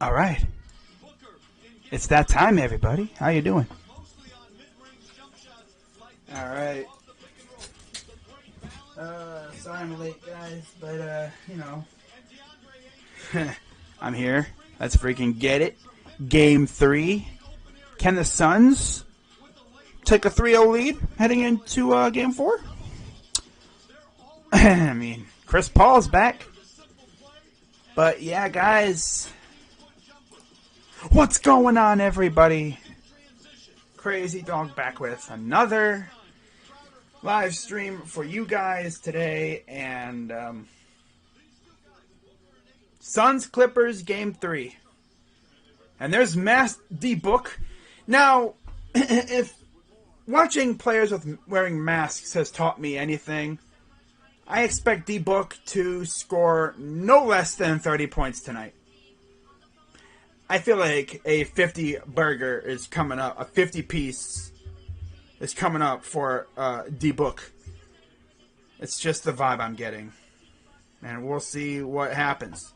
All right. It's that time, everybody. How you doing? All right. Sorry I'm late, guys, but, I'm here. Let's freaking get it. Game 3. Can the Suns take a 3-0 lead heading into Game 4? I mean, Chris Paul's back. But, yeah, guys. What's going on, everybody? Crazy Dog back with another live stream for you guys today, and Suns Clippers Game 3. And there's Mass D-Book. Now, if watching players with wearing masks has taught me anything, I expect D-Book to score no less than 30 points tonight. I feel like a 50 burger is coming up, a 50 piece is coming up for D-Book. It's just the vibe I'm getting. And we'll see what happens.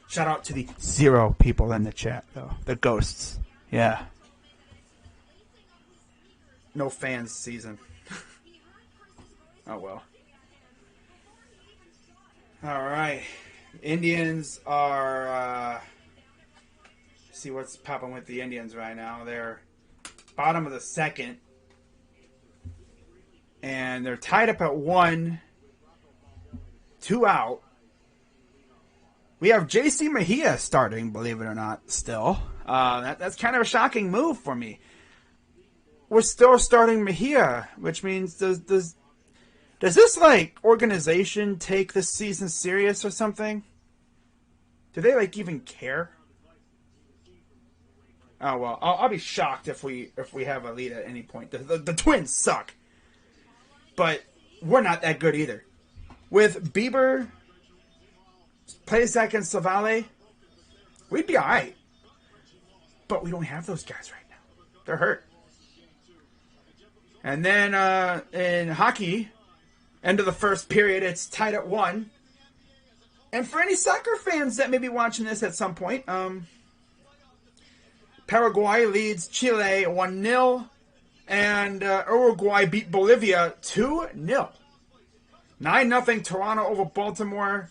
Shout out to the 0 people in the chat, though. The ghosts. Yeah. No fans season. Oh, well. All right. Indians are... see what's popping with the Indians right now. They're bottom of the second. And they're tied up at 1. 2 out. We have J.C. Mejia starting, believe it or not, still. That's kind of a shocking move for me. We're still starting Mejia, which means does this, like, organization take this season serious or something? Do they, like, even care? Oh, well, I'll be shocked if we have a lead at any point. The Twins suck. But we're not that good either. With Bieber, Plesac, and Savale, we'd be all right. But we don't have those guys right now. They're hurt. And then in hockey, end of the first period, it's tied at 1. And for any soccer fans that may be watching this at some point, Paraguay leads Chile 1-0. And Uruguay beat Bolivia 2-0. 9-0 Toronto over Baltimore.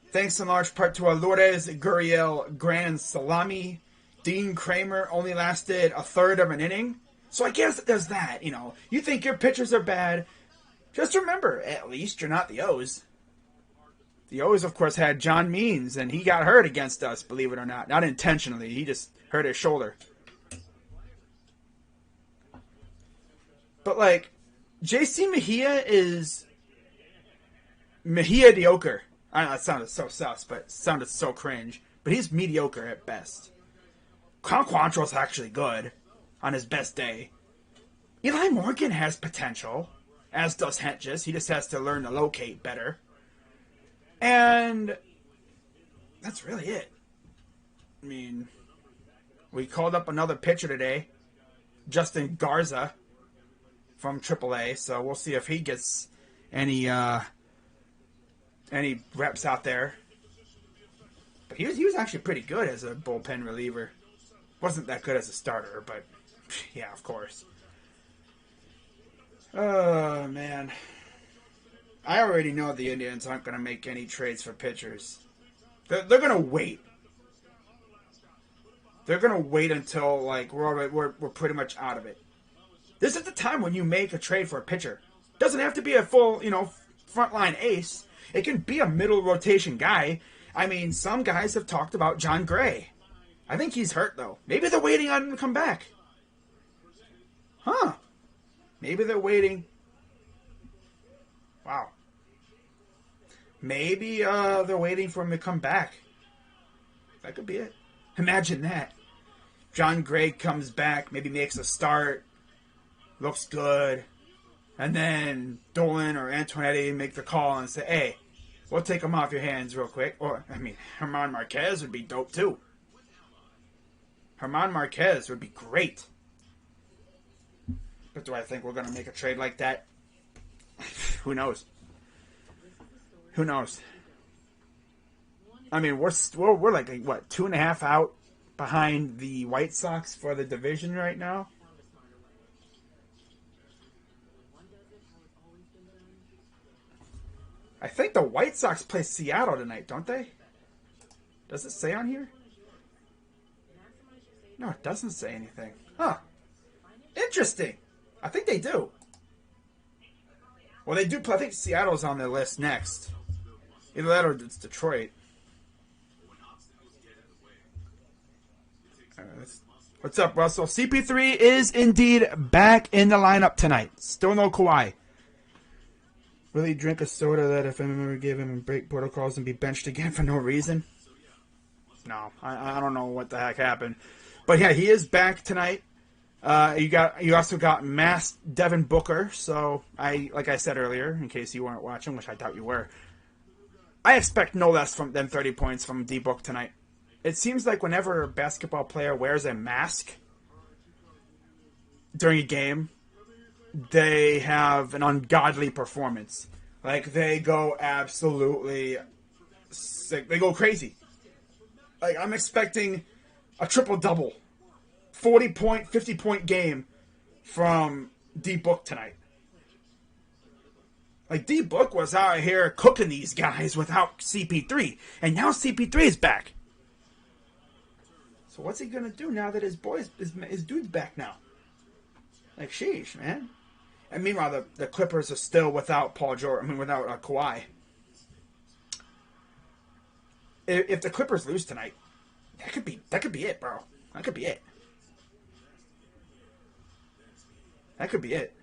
Thanks in large part to a Lourdes Gurriel grand salami. Dean Kramer only lasted a third of an inning. So I guess it does that, you know. You think your pitchers are bad. Just remember, at least you're not the O's. The O's, of course, had John Means, and he got hurt against us, believe it or not. Not intentionally. He just hurt his shoulder. But, like, J.C. Mejia is mediocre. I know that sounded so sus, but it sounded so cringe. But he's mediocre at best. Quantrill's actually good on his best day. Eli Morgan has potential, as does Hentges. He just has to learn to locate better. And that's really it. I mean, we called up another pitcher today, Justin Garza from AAA, so we'll see if he gets any reps out there. But he was actually pretty good as a bullpen reliever. Wasn't that good as a starter, but yeah, of course. Oh, man. I already know the Indians aren't going to make any trades for pitchers. They're going to wait. They're going to wait until, like, we're pretty much out of it. This is the time when you make a trade for a pitcher. Doesn't have to be a full, frontline ace. It can be a middle rotation guy. I mean, some guys have talked about John Gray. I think he's hurt, though. Maybe they're waiting on him to come back. Huh. Maybe they're waiting. Wow. Maybe they're waiting for him to come back. That could be it. Imagine that. John Gray comes back, maybe makes a start, looks good, and then Dolan or Antonetti make the call and say, hey, we'll take him off your hands real quick. Or, German Marquez would be dope, too. German Marquez would be great. But do I think we're going to make a trade like that? Who knows? Who knows? I mean, we're like, what, 2.5 out behind the White Sox for the division right now? I think the White Sox play Seattle tonight, don't they? Does it say on here? No, it doesn't say anything. Huh. Interesting. I think they do. Well, they do play. I think Seattle's on their list next. Either that or it's Detroit. What's up, Russell? CP3 is indeed back in the lineup tonight. Still no Kawhi. Will he drink a soda that if anyone ever give him break protocols and be benched again for no reason? No, I don't know what the heck happened. But yeah, he is back tonight. You also got masked Devin Booker. So like I said earlier, in case you weren't watching, which I doubt you were, I expect no less than 30 points from D Book tonight. It seems like whenever a basketball player wears a mask during a game, they have an ungodly performance. Like, they go absolutely sick. They go crazy. Like, I'm expecting a triple-double, 40-point, 50-point game from D-Book tonight. Like, D-Book was out here cooking these guys without CP3, and now CP3 is back. So what's he going to do now that his dude's back now? Like, sheesh, man. And meanwhile, the Clippers are still without Paul George. I mean, without Kawhi. If the Clippers lose tonight, that could be it, bro. That could be it. That could be it.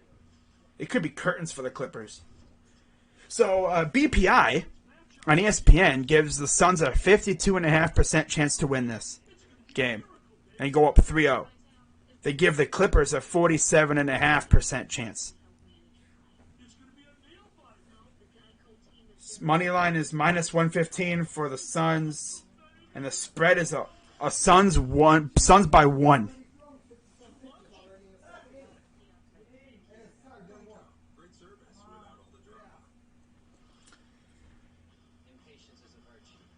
It could be curtains for the Clippers. So BPI on ESPN gives the Suns a 52.5% chance to win this game and go up 3-0. They give the Clippers a 47.5% chance. Money line is minus 115 for the Suns, and the spread is a Suns by 1.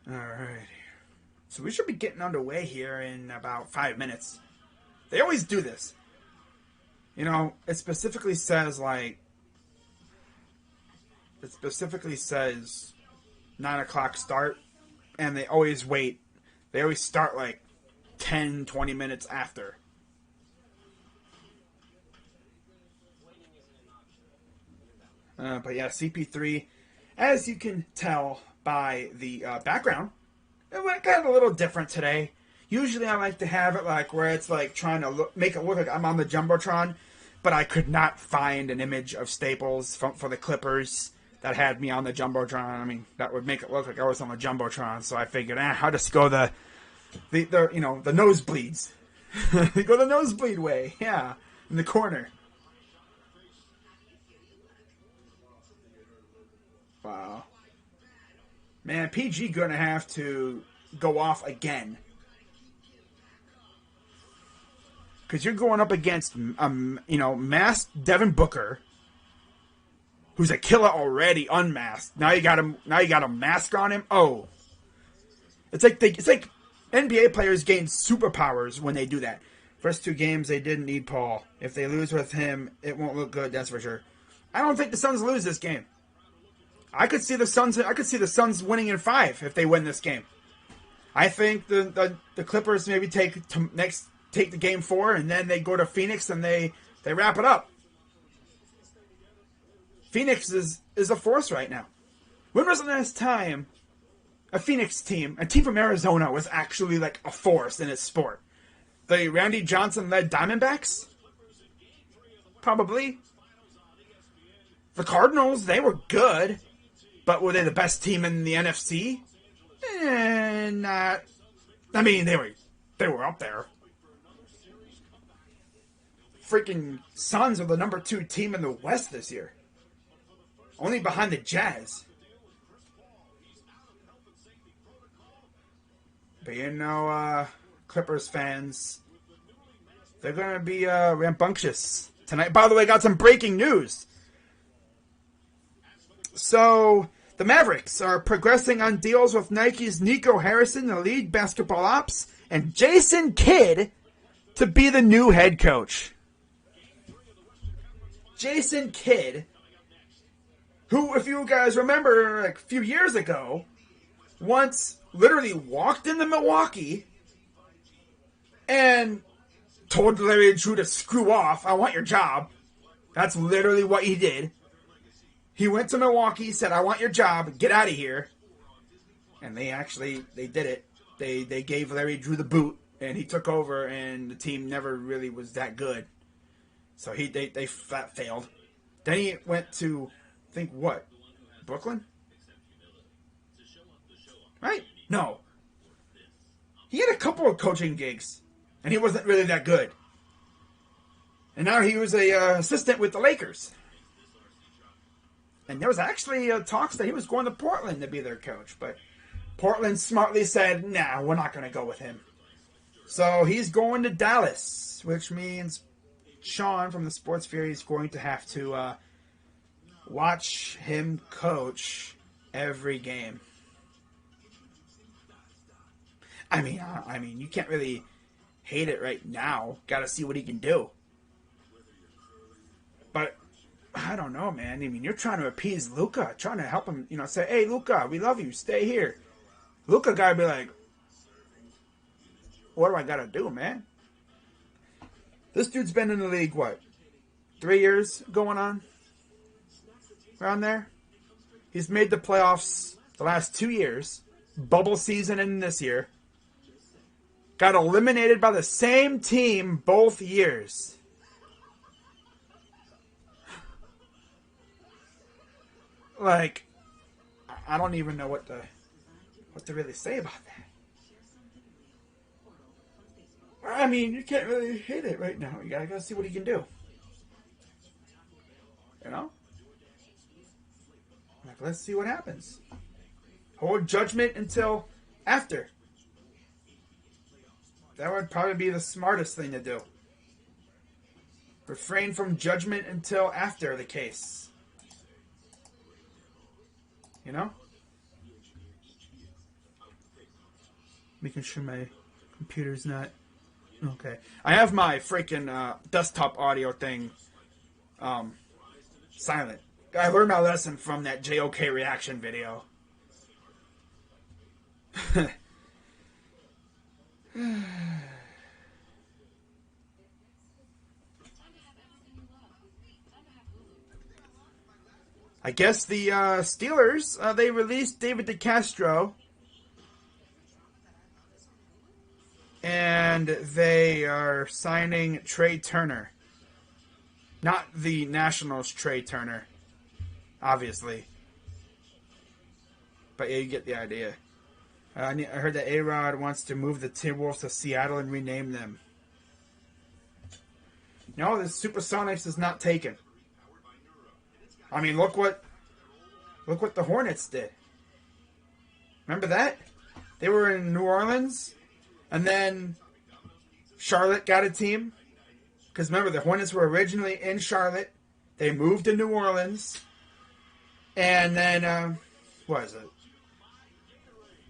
All right. So we should be getting underway here in about 5 minutes. They always do this. You know, it specifically says 9 o'clock start, and they always wait. They always start like 10, 20 minutes after. But yeah, CP3, as you can tell by the background, it went kind of a little different today. Usually I like to have it like where it's like trying to make it look like I'm on the Jumbotron, but I could not find an image of Staples for the Clippers that had me on the Jumbotron. I mean, that would make it look like I was on the Jumbotron, so I figured, I'll just go the nosebleeds. Go the nosebleed way, yeah, in the corner. Wow. Man, PG gonna have to go off again. Because you're going up against, masked Devin Booker, who's a killer already, unmasked. Now you got him. Now you got a mask on him. Oh, it's like NBA players gain superpowers when they do that. First 2 games they didn't need Paul. If they lose with him, it won't look good. That's for sure. I don't think the Suns lose this game. I could see the Suns winning in 5 if they win this game. I think the Clippers maybe take the game 4, and then they go to Phoenix and they wrap it up. Phoenix is a force right now. When was the last time a Phoenix team, a team from Arizona, was actually like a force in its sport? The Randy Johnson-led Diamondbacks? Probably. The Cardinals, they were good, but were they the best team in the NFC? Not. I mean, they were up there. Freaking Suns are the number 2 team in the West this year. Only behind the Jazz. But Clippers fans, they're going to be rambunctious tonight. By the way, got some breaking news. So, The Mavericks are progressing on deals with Nike's Nico Harrison, the lead basketball ops, and Jason Kidd to be the new head coach. Jason Kidd, who, if you guys remember, like a few years ago, once literally walked into Milwaukee and told Larry Drew to screw off. I want your job. That's literally what he did. He went to Milwaukee, said, I want your job, get out of here. And they did it. They gave Larry Drew the boot, and he took over, and the team never really was that good. So they failed. Then he went to, I think, what? Brooklyn? Right? No. He had a couple of coaching gigs, and he wasn't really that good. And now he was a assistant with the Lakers. And there was actually talks that he was going to Portland to be their coach. But Portland smartly said, nah, we're not going to go with him. So he's going to Dallas, which means Sean from the Sports Fury is going to have to watch him coach every game. I mean, you can't really hate it right now. Got to see what he can do. But I don't know, man. I mean, you're trying to appease Luka, trying to help him, say, hey, Luka, we love you. Stay here. Luka gotta be like, what do I gotta do, man? This dude's been in the league, what, 3 years going on? Around there? He's made the playoffs the last 2 years. Bubble season and this year. Got eliminated by the same team both years. Like, I don't even know what to really say about that. I mean, you can't really hate it right now. You gotta see what he can do. Like, let's see what happens. Hold judgment until after. That would probably be the smartest thing to do. Refrain from judgment until after the case. Making sure my computer's not... Okay. I have my freaking desktop audio thing silent. I learned my lesson from that JOK reaction video. I guess the Steelers, they released David DeCastro. And they are signing Trey Turner. Not the Nationals' Trey Turner, obviously. But yeah, you get the idea. I heard that A-Rod wants to move the Timberwolves to Seattle and rename them. No, the Supersonics is not taken. I mean, look what the Hornets did. Remember that? They were in New Orleans, and then Charlotte got a team. Because remember, the Hornets were originally in Charlotte. They moved to New Orleans. And then, what is it?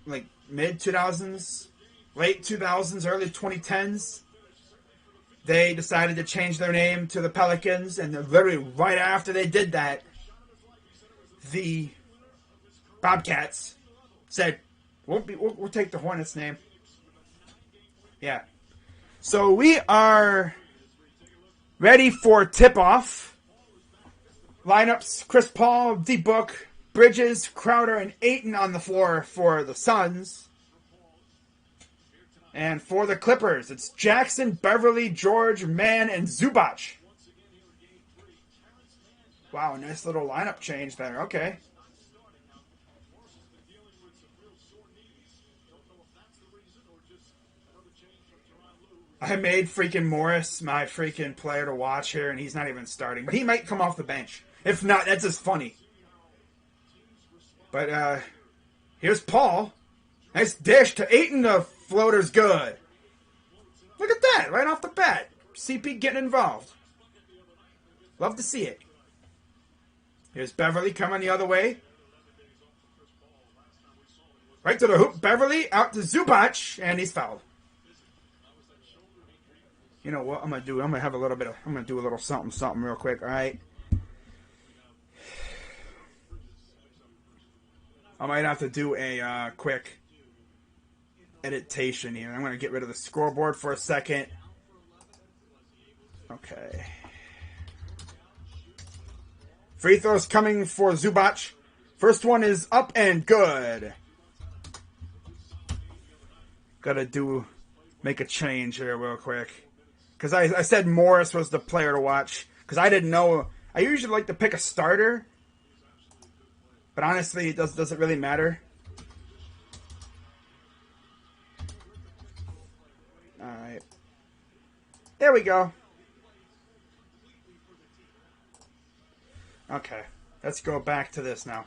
Like mid-2000s, late 2000s, early 2010s. They decided to change their name to the Pelicans. And literally right after they did that, the Bobcats said, we'll take the Hornets name. Yeah. So we are ready for tip-off. Lineups: Chris Paul, D-Book, Bridges, Crowder, and Ayton on the floor for the Suns. And for the Clippers, it's Jackson, Beverly, George, Mann, and Zubac. Wow, nice little lineup change there. Okay. I made freaking Morris my freaking player to watch here, and he's not even starting. But he might come off the bench. If not, that's just funny. But here's Paul. Nice dish to Ayton. The floater's good. Look at that, right off the bat. CP getting involved. Love to see it. Here's Beverly coming the other way. Right to the hoop. Beverly out to Zubac, and he's fouled. You know what I'm gonna do? I'm gonna do a little something real quick. All right. I might have to do a quick editation here. I'm gonna get rid of the scoreboard for a second. Okay. Free throws coming for Zubac. First one is up and good. Make a change here real quick. Because I said Morris was the player to watch. Because I didn't know. I usually like to pick a starter. But honestly, it doesn't really matter. Alright. There we go. Okay. Let's go back to this now.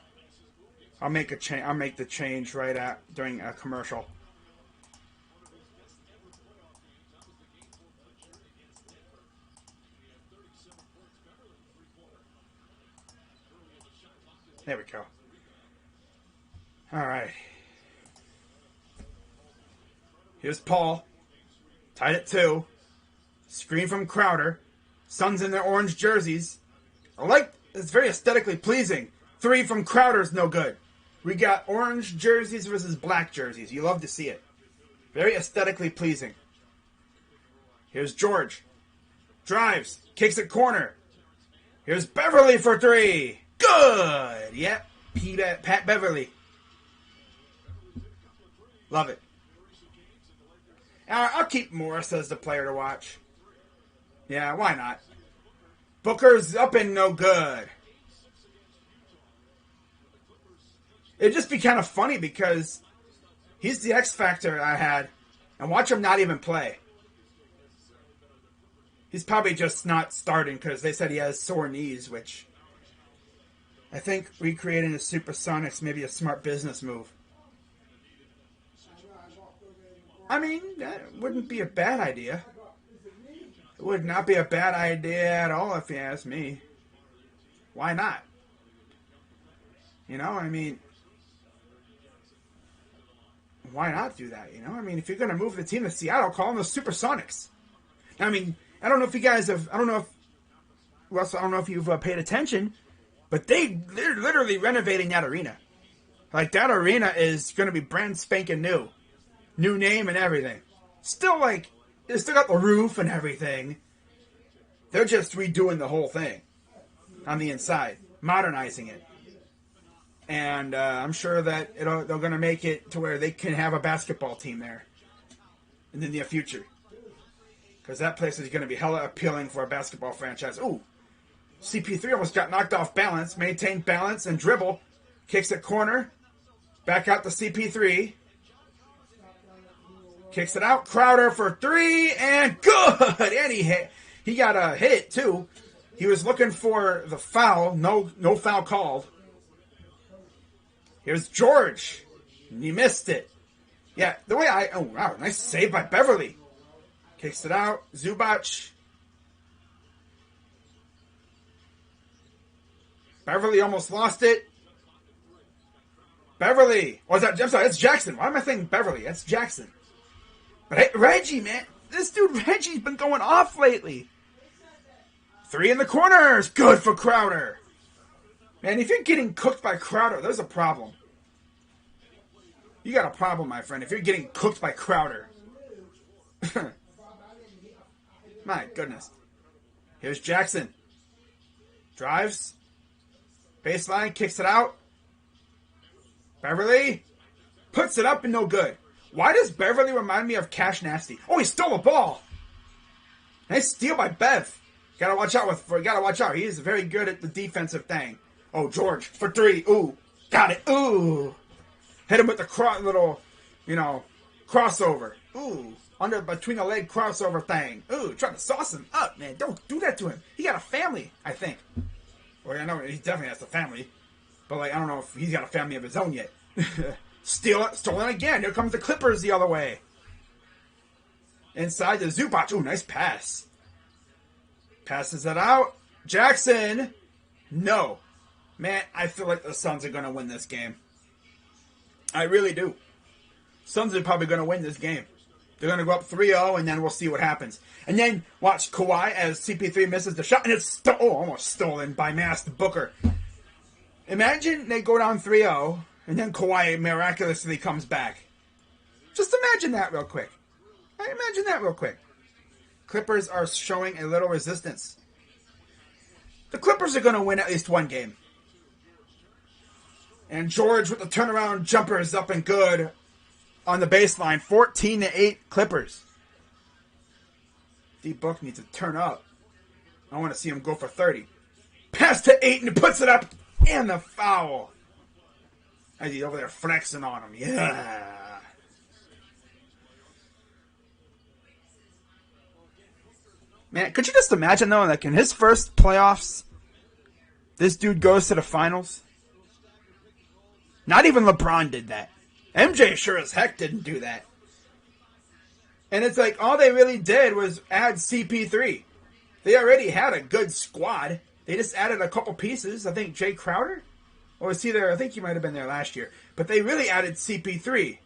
I'll make the change right during a commercial. There we go. All right. Here's Paul. Tied at 2. Screen from Crowder. Suns in their orange jerseys. It's very aesthetically pleasing. 3 from Crowder's no good. We got orange jerseys versus black jerseys. You love to see it. Very aesthetically pleasing. Here's George. Drives. Kicks it corner. Here's Beverly for 3. Good! Yep. Pat Beverly. Love it. I'll keep Morris as the player to watch. Yeah, why not? Booker's up and no good. It'd just be kind of funny because he's the X Factor I had. And watch him not even play. He's probably just not starting because they said he has sore knees, which I think recreating the Supersonics may be a smart business move. I mean, that wouldn't be a bad idea. It would not be a bad idea at all if you ask me. Why not? You know, I mean, why not do that? You know, I mean, if you're going to move the team to Seattle, call them the Supersonics. I mean, I don't know if you guys have, I don't know if you've paid attention, but they're literally renovating that arena. Like, that arena is going to be brand spanking new. New name and everything. Still, like, they still got the roof and everything. They're just redoing the whole thing on the inside, modernizing it. And I'm sure that they're going to make it to where they can have a basketball team there in the near future. Because that place is going to be hella appealing for a basketball franchise. Ooh, CP3 almost got knocked off balance. Maintained balance and dribble. Kicks it corner. Back out to CP3. Kicks it out. Crowder for 3. And good! And he hit. He got a hit, too. He was looking for the foul. No foul called. Here's George. He missed it. Yeah, the way oh, wow, nice save by Beverly. Kicks it out. Zubac. Beverly almost lost it. Beverly. Oh, I'm sorry, it's Jackson. Why am I thinking Beverly? That's Jackson. But hey, Reggie, man. This dude Reggie's been going off lately. 3 in the corners. Good for Crowder. Man, if you're getting cooked by Crowder, there's a problem. You got a problem, my friend, if you're getting cooked by Crowder. My goodness. Here's Jackson. Drives. Baseline, kicks it out. Beverly. Puts it up and no good. Why does Beverly remind me of Cash Nasty? Oh, he stole the ball. Nice steal by Bev. Gotta watch out. He is very good at the defensive thing. Oh, George for 3. Ooh. Got it. Ooh. Hit him with the little, crossover. Ooh. Between the leg crossover thing. Ooh. Trying to sauce him up, man. Don't do that to him. He got a family, I think. Well, I know he definitely has a family. But, I don't know if he's got a family of his own yet. Stolen again. Here comes the Clippers the other way. Inside the Zubac. Ooh, nice pass. Passes it out. Jackson. No. Man, I feel like the Suns are going to win this game. I really do. Suns are probably going to win this game. They're going to go up 3-0, and then we'll see what happens. And then watch Kawhi as CP3 misses the shot, and it's almost stolen by masked Booker. Imagine they go down 3-0, and then Kawhi miraculously comes back. Just imagine that real quick. Imagine that real quick. Clippers are showing a little resistance. The Clippers are going to win at least one game. And George with the turnaround jumper is up and good on the baseline. 14-8 Clippers. D-Book needs to turn up. I want to see him go for 30. Pass to Ayton and puts it up. And the foul. As he's over there flexing on him. Yeah. Man, could you just imagine, though, like in his first playoffs, this dude goes to the finals? Not even LeBron did that. MJ sure as heck didn't do that. And it's like all they really did was add CP3. They already had a good squad. They just added a couple pieces. I think Jay Crowder? Or was he there? I think he might have been there last year. But they really added CP3.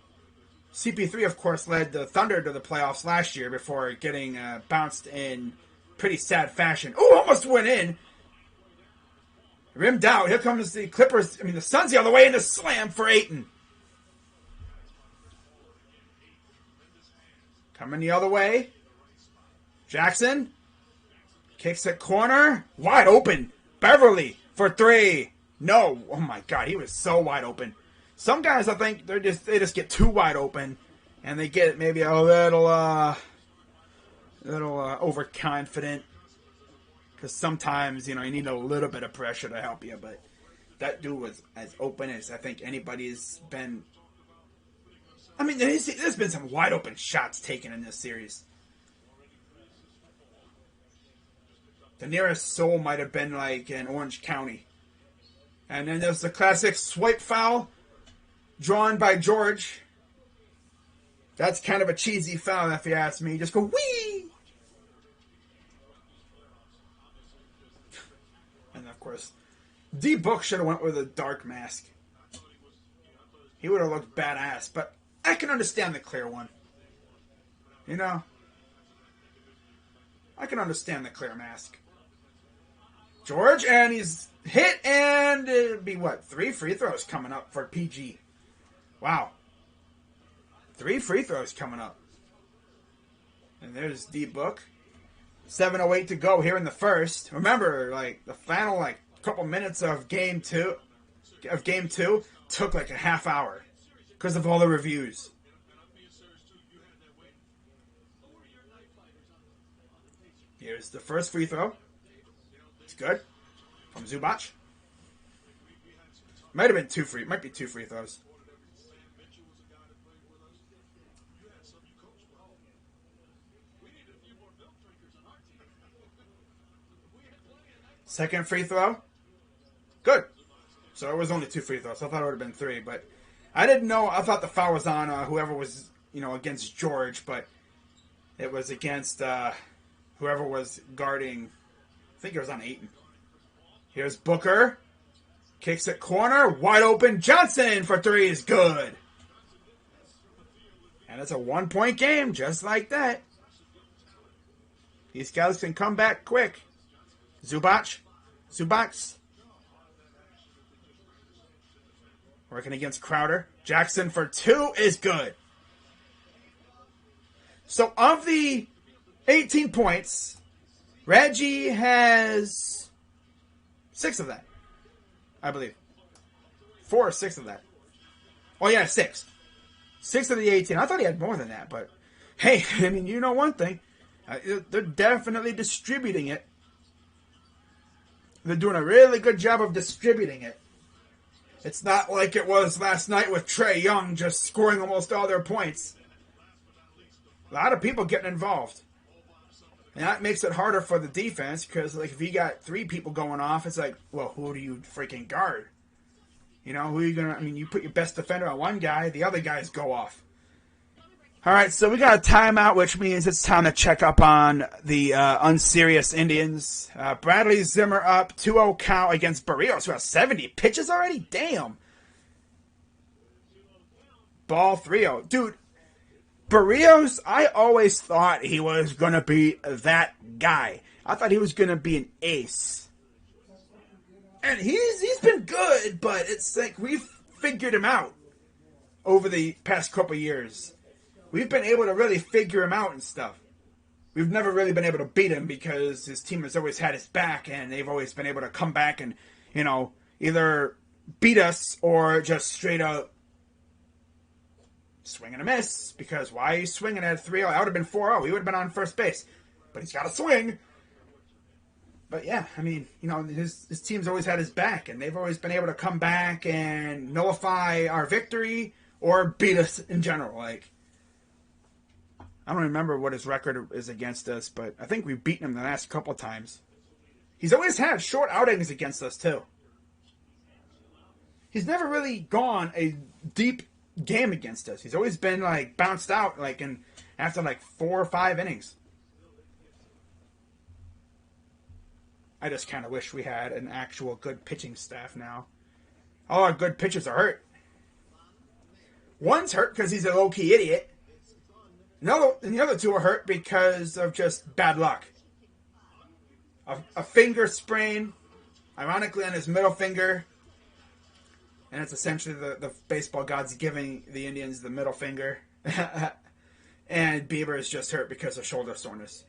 CP3, of course, led the Thunder to the playoffs last year before getting bounced in pretty sad fashion. Oh, almost went in. Rimmed out. Here comes the Clippers. The Suns the other way, and the slam for Ayton. Coming the other way. Jackson. Kicks it corner. Wide open. Beverly for three. No. Oh, my God. He was so wide open. Some guys, I think, they just get too wide open, and they get maybe a little overconfident. Because sometimes, you need a little bit of pressure to help you. But that dude was as open as I think anybody's been. There's been some wide open shots taken in this series. The nearest soul might have been like in Orange County. And then there's the classic swipe foul drawn by George. That's kind of a cheesy foul, if you ask me. Just go, wee! And, of course, D-Book should have went with a dark mask. He would have looked badass, but I can understand the clear one. I can understand the clear mask. George, and he's hit, and it'd be, 3 free throws coming up for PG. Wow. 3 free throws coming up. And there's D-Book. 7:08 to go here in the first. Remember, the final, couple minutes of game two took a half hour because of all the reviews. Here's the first free throw. It's good. From Zubac. Might be two free throws. Second free throw. Good. So it was only 2 free throws. I thought it would have been 3, but I didn't know. I thought the foul was on whoever was, against George, but it was against whoever was guarding. I think it was on Ayton. Here's Booker. Kicks it corner. Wide open. Johnson for 3 is good. And it's a 1-point game, just like that. These guys can come back quick. Zubac. Working against Crowder. Jackson for 2 is good. So of the 18 points, Reggie has 6 of that, I believe. 4 or 6 of that. Oh, yeah, 6. 6 of the 18. I thought he had more than that, but hey, one thing. They're definitely distributing it. They're doing a really good job of distributing it. It's not like it was last night with Trae Young just scoring almost all their points. A lot of people getting involved. And that makes it harder for the defense because, if you got 3 people going off, it's like, well, who do you freaking guard? Who are you going to... you put your best defender on one guy, the other guys go off. All right, so we got a timeout, which means it's time to check up on the unserious Indians. Bradley Zimmer up, 2-0 count against Barrios, who has 70 pitches already? Damn. Ball 3-0. Dude, Barrios, I always thought he was going to be that guy. I thought he was going to be an ace. And he's been good, but it's like we've figured him out over the past couple years. We've been able to really figure him out and stuff. We've never really been able to beat him because his team has always had his back, and they've always been able to come back and, either beat us or just straight up swing and a miss. Because why are you swinging at 3-0? That would have been 4-0. He would have been on first base. But he's got to swing. But yeah, I mean, his team's always had his back, and they've always been able to come back and nullify our victory or beat us in general. Like, I don't remember what his record is against us, but I think we've beaten him the last couple of times. He's always had short outings against us, too. He's never really gone a deep game against us. He's always been, bounced out, after, 4 or 5 innings. I just kind of wish we had an actual good pitching staff now. All our good pitchers are hurt. One's hurt because he's a low-key idiot. No, and the other 2 are hurt because of just bad luck. A finger sprain, ironically on his middle finger. And it's essentially the baseball gods giving the Indians the middle finger. And Bieber is just hurt because of shoulder soreness.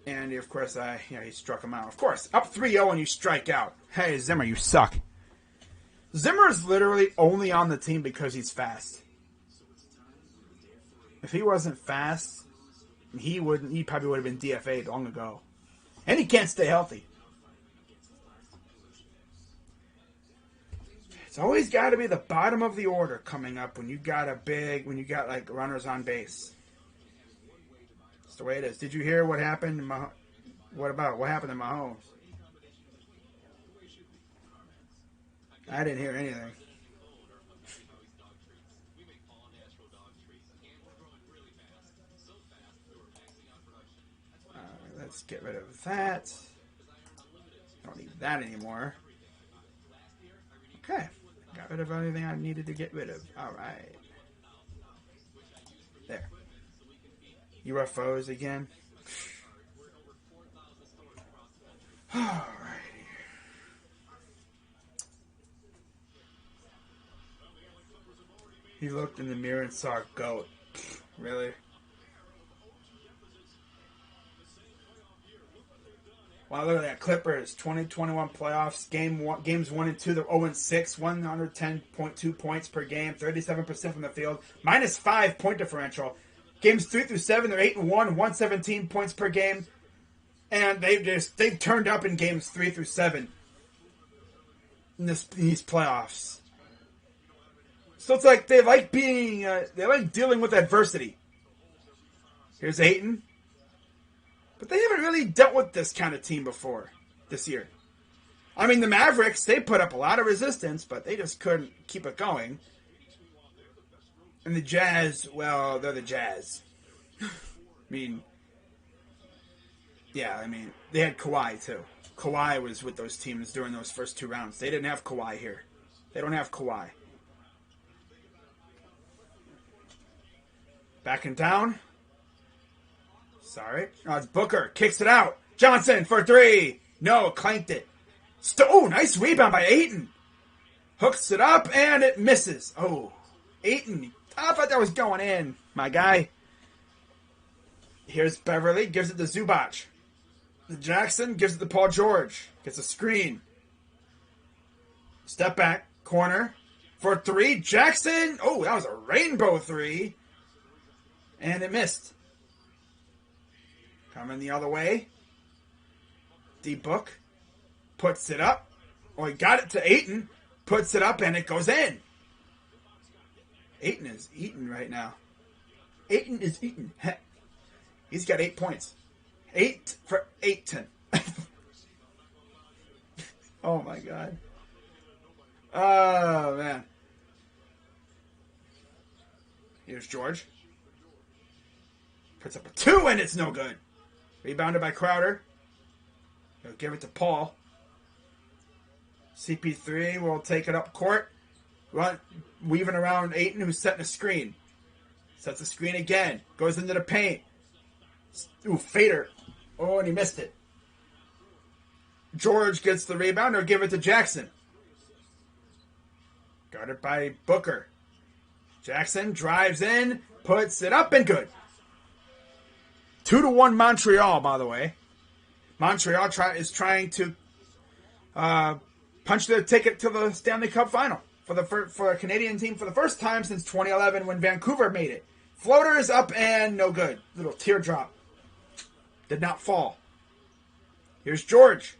And, of course, he struck him out. Of course, up 3-0 and you strike out. Hey, Zimmer, you suck. Zimmer's literally only on the team because he's fast. If he wasn't fast, he probably would have been DFA'd long ago. And he can't stay healthy. It's always got to be the bottom of the order coming up when you got runners on base. That's the way it is. Did you hear what happened? What happened to Mahomes? I didn't hear anything. Let's get rid of that. Don't need that anymore. Okay. Got rid of everything I needed to get rid of. Alright. There. UFOs again. Alrighty. He looked in the mirror and saw a goat. Really? Wow, look at that. Clippers, 2021 playoffs, games 1 and 2, they're 0-6, 110.2 points per game, 37% from the field, -5 point differential. Games 3 through 7, they're 8-1, 117 points per game. And they've turned up in games 3 through 7 in these playoffs. So it's like they like dealing with adversity. Here's Ayton. But they haven't really dealt with this kind of team before this year. I mean, the Mavericks, they put up a lot of resistance, but they just couldn't keep it going. And the Jazz, well, they're the Jazz. I mean, they had Kawhi, too. Kawhi was with those teams during those first 2 rounds. They didn't have Kawhi here. They don't have Kawhi. Back in town. Sorry. Oh, it's Booker. Kicks it out. Johnson for 3. No, clanked it. Nice rebound by Ayton. Hooks it up, and it misses. Oh, Ayton. I thought that was going in, my guy. Here's Beverly. Gives it to Zubac. Jackson gives it to Paul George. Gets a screen. Step back. Corner. For 3. Jackson. Oh, that was a rainbow 3. And it missed. Coming the other way. D-Book puts it up. Oh, he got it to Ayton. Puts it up, and it goes in. Ayton is eating right now. Ayton is eating. He's got 8 points. 8 for Ayton. Oh, my God. Oh, man. Here's George. Puts up a 2, and it's no good. Rebounded by Crowder. He'll give it to Paul. CP3 will take it up court. weaving around Ayton, who's setting a screen. Sets a screen again. Goes into the paint. Ooh, fader. Oh, and he missed it. George gets the rebound or give it to Jackson. Guarded by Booker. Jackson drives in, puts it up, and good. 2-1 Montreal, by the way. Montreal is trying to punch their ticket to the Stanley Cup final for a Canadian team for the first time since 2011 when Vancouver made it. Floater is up and no good. Little teardrop. Did not fall. Here's George.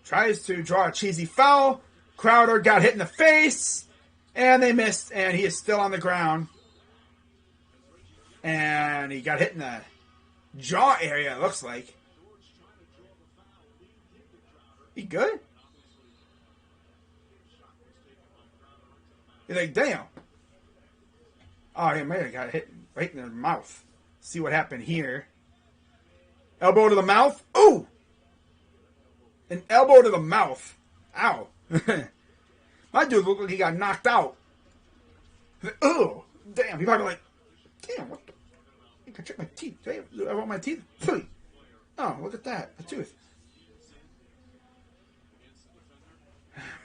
Tries to draw a cheesy foul. Crowder got hit in the face. And they missed. And he is still on the ground. And he got hit in the jaw area, it looks like. He good? You're like, damn. Oh, he may have got hit right in the mouth. See what happened here. Elbow to the mouth. Ooh! An elbow to the mouth. Ow. My dude looked like he got knocked out. Oh, damn. He probably like, damn, what the? I can check my teeth. I want my teeth. Oh, look at that. A tooth.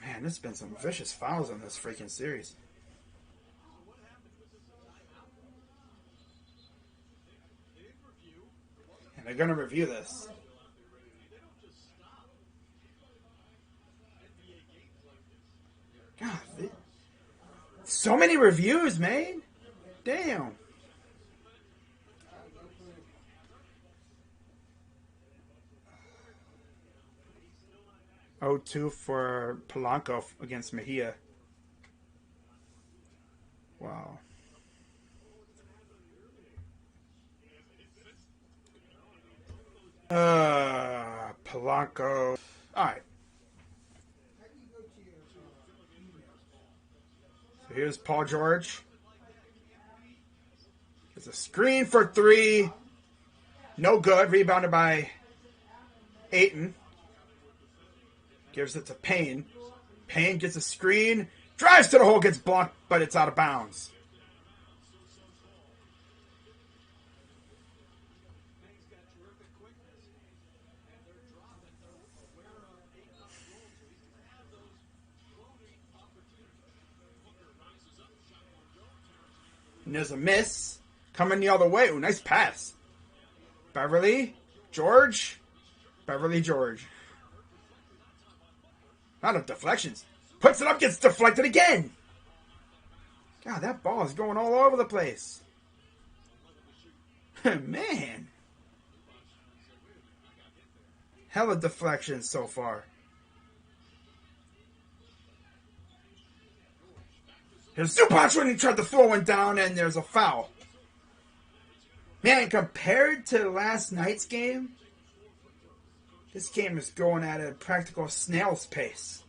Man, there's been some vicious fouls on this freaking series. And they're going to review this. God, so many reviews, man. Damn. Oh, 2 for Polanco against Mejia. Wow. Polanco. All right. So here's Paul George. There's a screen for 3. No good. Rebounded by Ayton. Gives it to Payne. Payne gets a screen. Drives to the hole. Gets blocked, but it's out of bounds. And there's a miss. Coming the other way. Ooh, nice pass. Beverly. George. Beverly George. Not of deflections. Puts it up, gets deflected again. God, that ball is going all over the place. Man. Hella deflections so far. Here's Zubac when he tried to throw one down, and there's a foul. Man, compared to last night's game, this game is going at a practical snail's pace.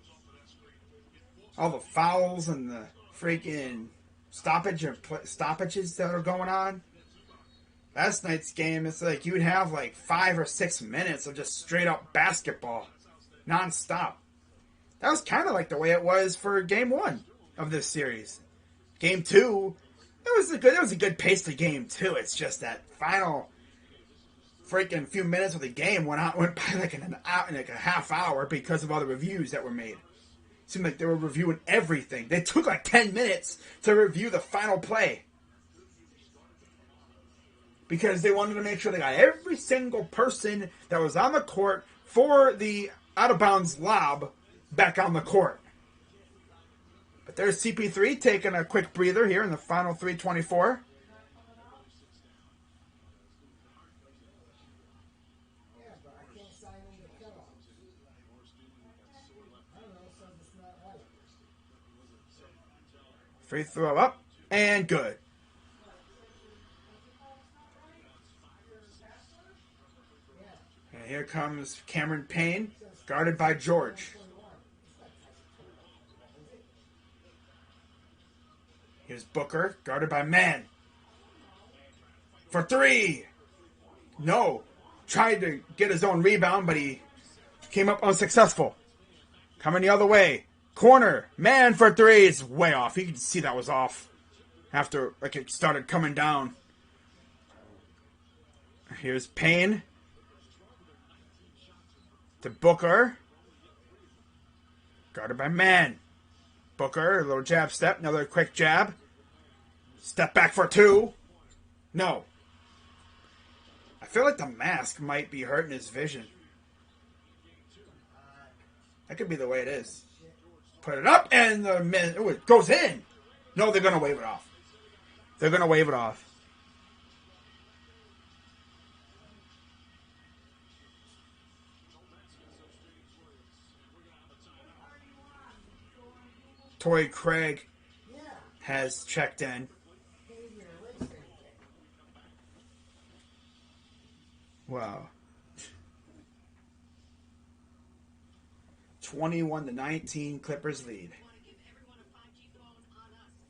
All the fouls and the freaking stoppages that are going on. Last night's game, it's like you'd have like 5 or 6 minutes of just straight up basketball. Non-stop. That was kind of like the way it was for game 1 of this series. Game 2, it was a good pace to game 2. It's just that final freaking few minutes of the game went by like a half hour because of all the reviews that were made. It seemed like they were reviewing everything. They took like 10 minutes to review the final play. Because they wanted to make sure they got every single person that was on the court for the out-of-bounds lob back on the court. But there's CP3 taking a quick breather here in the final 3:24. Free throw up, and good. And here comes Cameron Payne, guarded by George. Here's Booker, guarded by Mann. For 3. No. Tried to get his own rebound, but he came up unsuccessful. Coming the other way. Corner. Man for three. It's way off. You can see that was off after like it started coming down. Here's Payne. To Booker. Guarded by Man. Booker, a little jab step. Another quick jab. Step back for two. No. I feel like the mask might be hurting his vision. That could be the way it is. Put it up, and it goes in. No, they're going to wave it off. They're going to wave it off. Torrey Craig has checked in. Wow. 21-19, Clippers lead.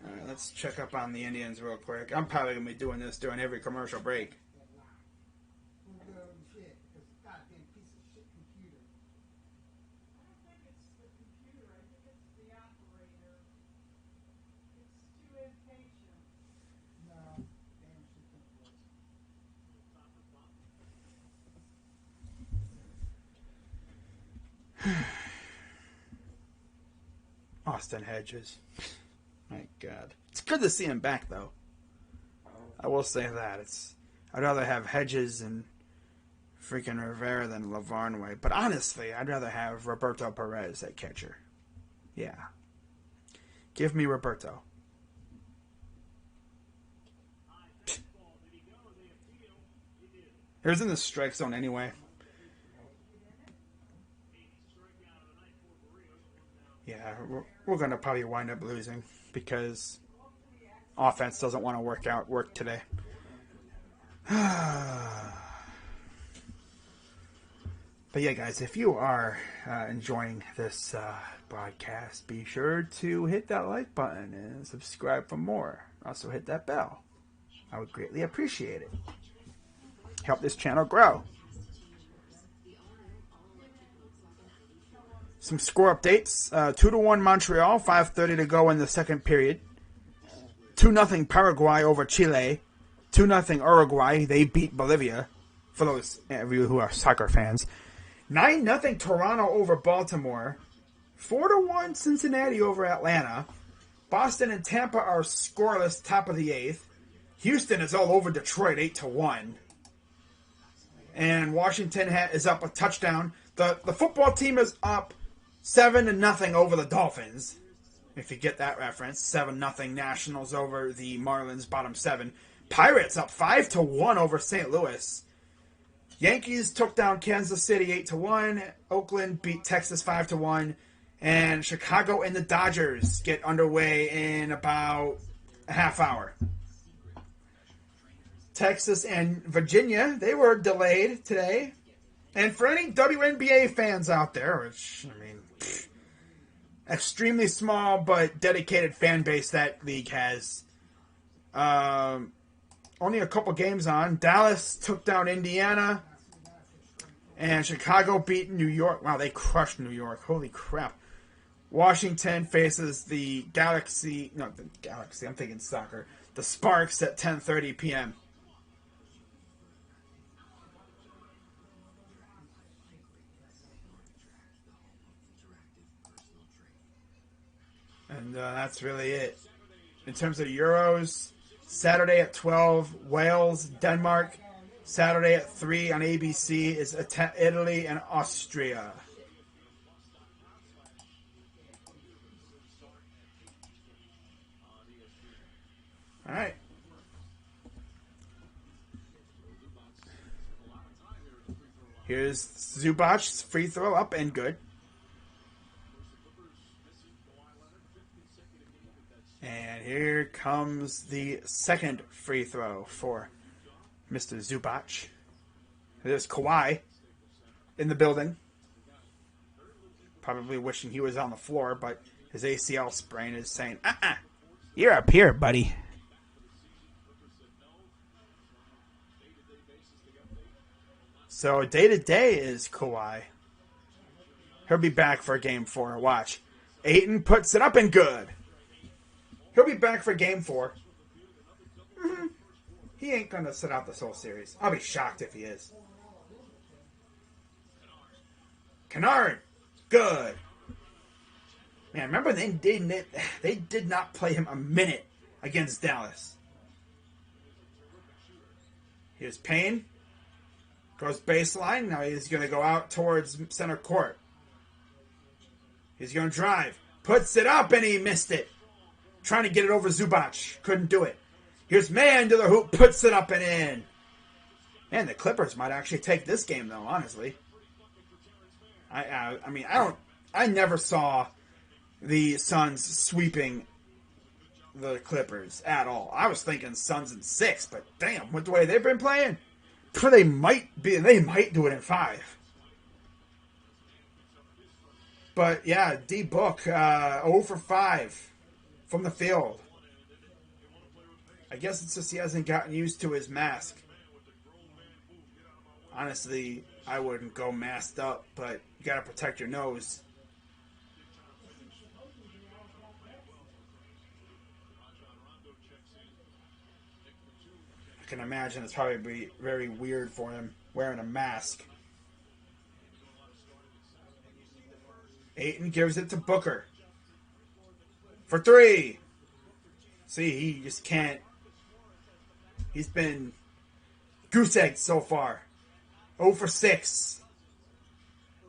All right, let's check up on the Indians real quick. I'm probably going to be doing this during every commercial break. Austin Hedges. My God. It's good to see him back, though. I will say that. I'd rather have Hedges and freaking Rivera than Lavarnway. But honestly, I'd rather have Roberto Perez at catcher. Yeah. Give me Roberto. He was in the strike zone anyway. Yeah, we're going to probably wind up losing because offense doesn't want to work today. But yeah, guys, if you are enjoying this broadcast, be sure to hit that like button and subscribe for more. Also hit that bell. I would greatly appreciate it. Help this channel grow. Some score updates. 2-1 Montreal, 5:30 to go in the second period. 2-0 Paraguay over Chile. 2-0 Uruguay. They beat Bolivia, for those of you who are soccer fans. 9-0 Toronto over Baltimore. 4-1 Cincinnati over Atlanta. Boston and Tampa are scoreless, top of the 8th. Houston is all over Detroit, 8-1. And Washington is up a touchdown. The football team is up 7-0 over the Dolphins, if you get that reference. 7-0 Nationals over the Marlins, bottom 7. Pirates up 5-1 over St. Louis. Yankees took down Kansas City 8-1. Oakland beat Texas 5-1. And Chicago and the Dodgers get underway in about a half hour. Texas and Virginia, they were delayed today. And for any WNBA fans out there, which, I mean, extremely small but dedicated fan base that league has. Only a couple games on. Dallas took down Indiana. And Chicago beat New York. Wow, they crushed New York. Holy crap. Washington faces the Galaxy. No, the Galaxy. I'm thinking soccer. The Sparks at 10:30 p.m. And that's really it. In terms of Euros, Saturday at 12, Wales, Denmark. Saturday at 3 on ABC is Italy and Austria. All right. Here's Zubac's free throw up and good. And here comes the second free throw for Mr. Zubac. There's Kawhi in the building. Probably wishing he was on the floor, but his ACL sprain is saying, you're up here, buddy. So day-to-day is Kawhi. He'll be back for Game 4. Watch. Ayton puts it up and good. He'll be back for game 4. He ain't going to sit out this whole series. I'll be shocked if he is. Kennard. Good. Man, remember they did not play him a minute against Dallas. Here's Payne. Goes baseline. Now he's going to go out towards center court. He's going to drive. Puts it up and he missed it. Trying to get it over Zubac. Couldn't do it. Here's Mann to the hoop. Puts it up and in. Man, the Clippers might actually take this game though, honestly. I never saw the Suns sweeping the Clippers at all. I was thinking Suns in 6, but damn, with the way they've been playing, they might do it in 5. But yeah, D Book 0 for 5 from the field. I guess it's just he hasn't gotten used to his mask. Honestly, I wouldn't go masked up, but you gotta protect your nose. I can imagine it's probably very weird for him wearing a mask. Ayton gives it to Booker. For 3. See, he just can't. He's been goose-egged so far. 0 for 6.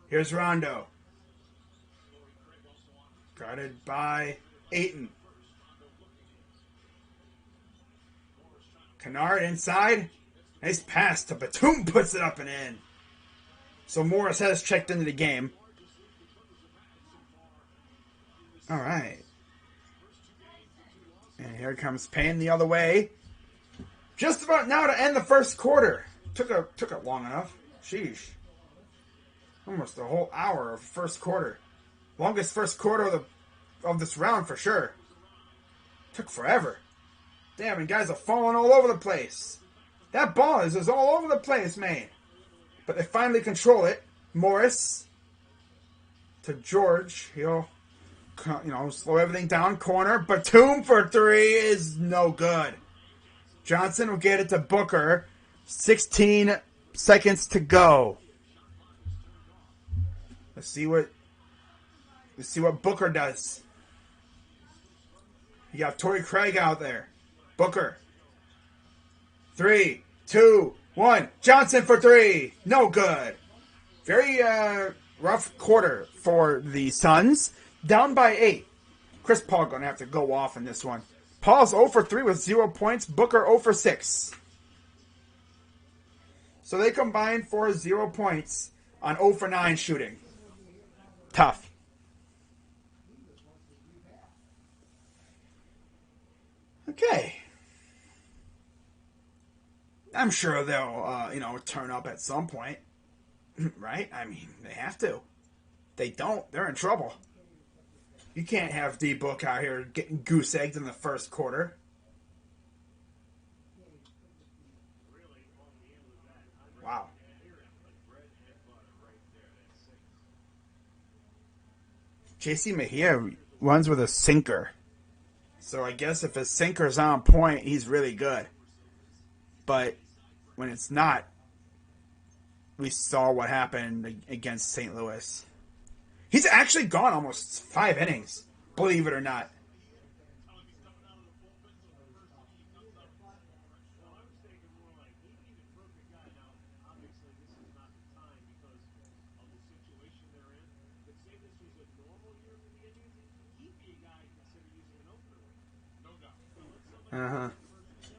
Here's Rondo. Guarded by Ayton. Kennard inside. Nice pass to Batum. Puts it up and in. So Morris has checked into the game. All right. And here comes Payne the other way. Just about now to end the first quarter. Took it long enough. Sheesh. Almost a whole hour of first quarter. Longest first quarter of this round for sure. Took forever. Damn, and guys are falling all over the place. That ball is all over the place, man. But they finally control it. Morris to George. He'll, slow everything down. Corner. Batum for 3 is no good. Johnson will get it to Booker. 16 seconds to go. Let's see what Booker does. You got Torrey Craig out there. Booker. 3, 2, 1. Johnson for 3. No good. Very rough quarter for the Suns. Down by 8. Chris Paul going to have to go off in this one. Paul's 0 for 3 with 0 points. Booker 0 for 6. So they combined for 0 points on 0 for 9 shooting. Tough. Okay. I'm sure they'll, turn up at some point. Right? I mean, they have to. If they don't, they're in trouble. You can't have D-Book out here getting goose-egged in the first quarter. Wow. J.C. Mejia runs with a sinker. So I guess if his sinker's on point, he's really good. But when it's not, we saw what happened against St. Louis. He's actually gone almost 5 innings, believe it or not.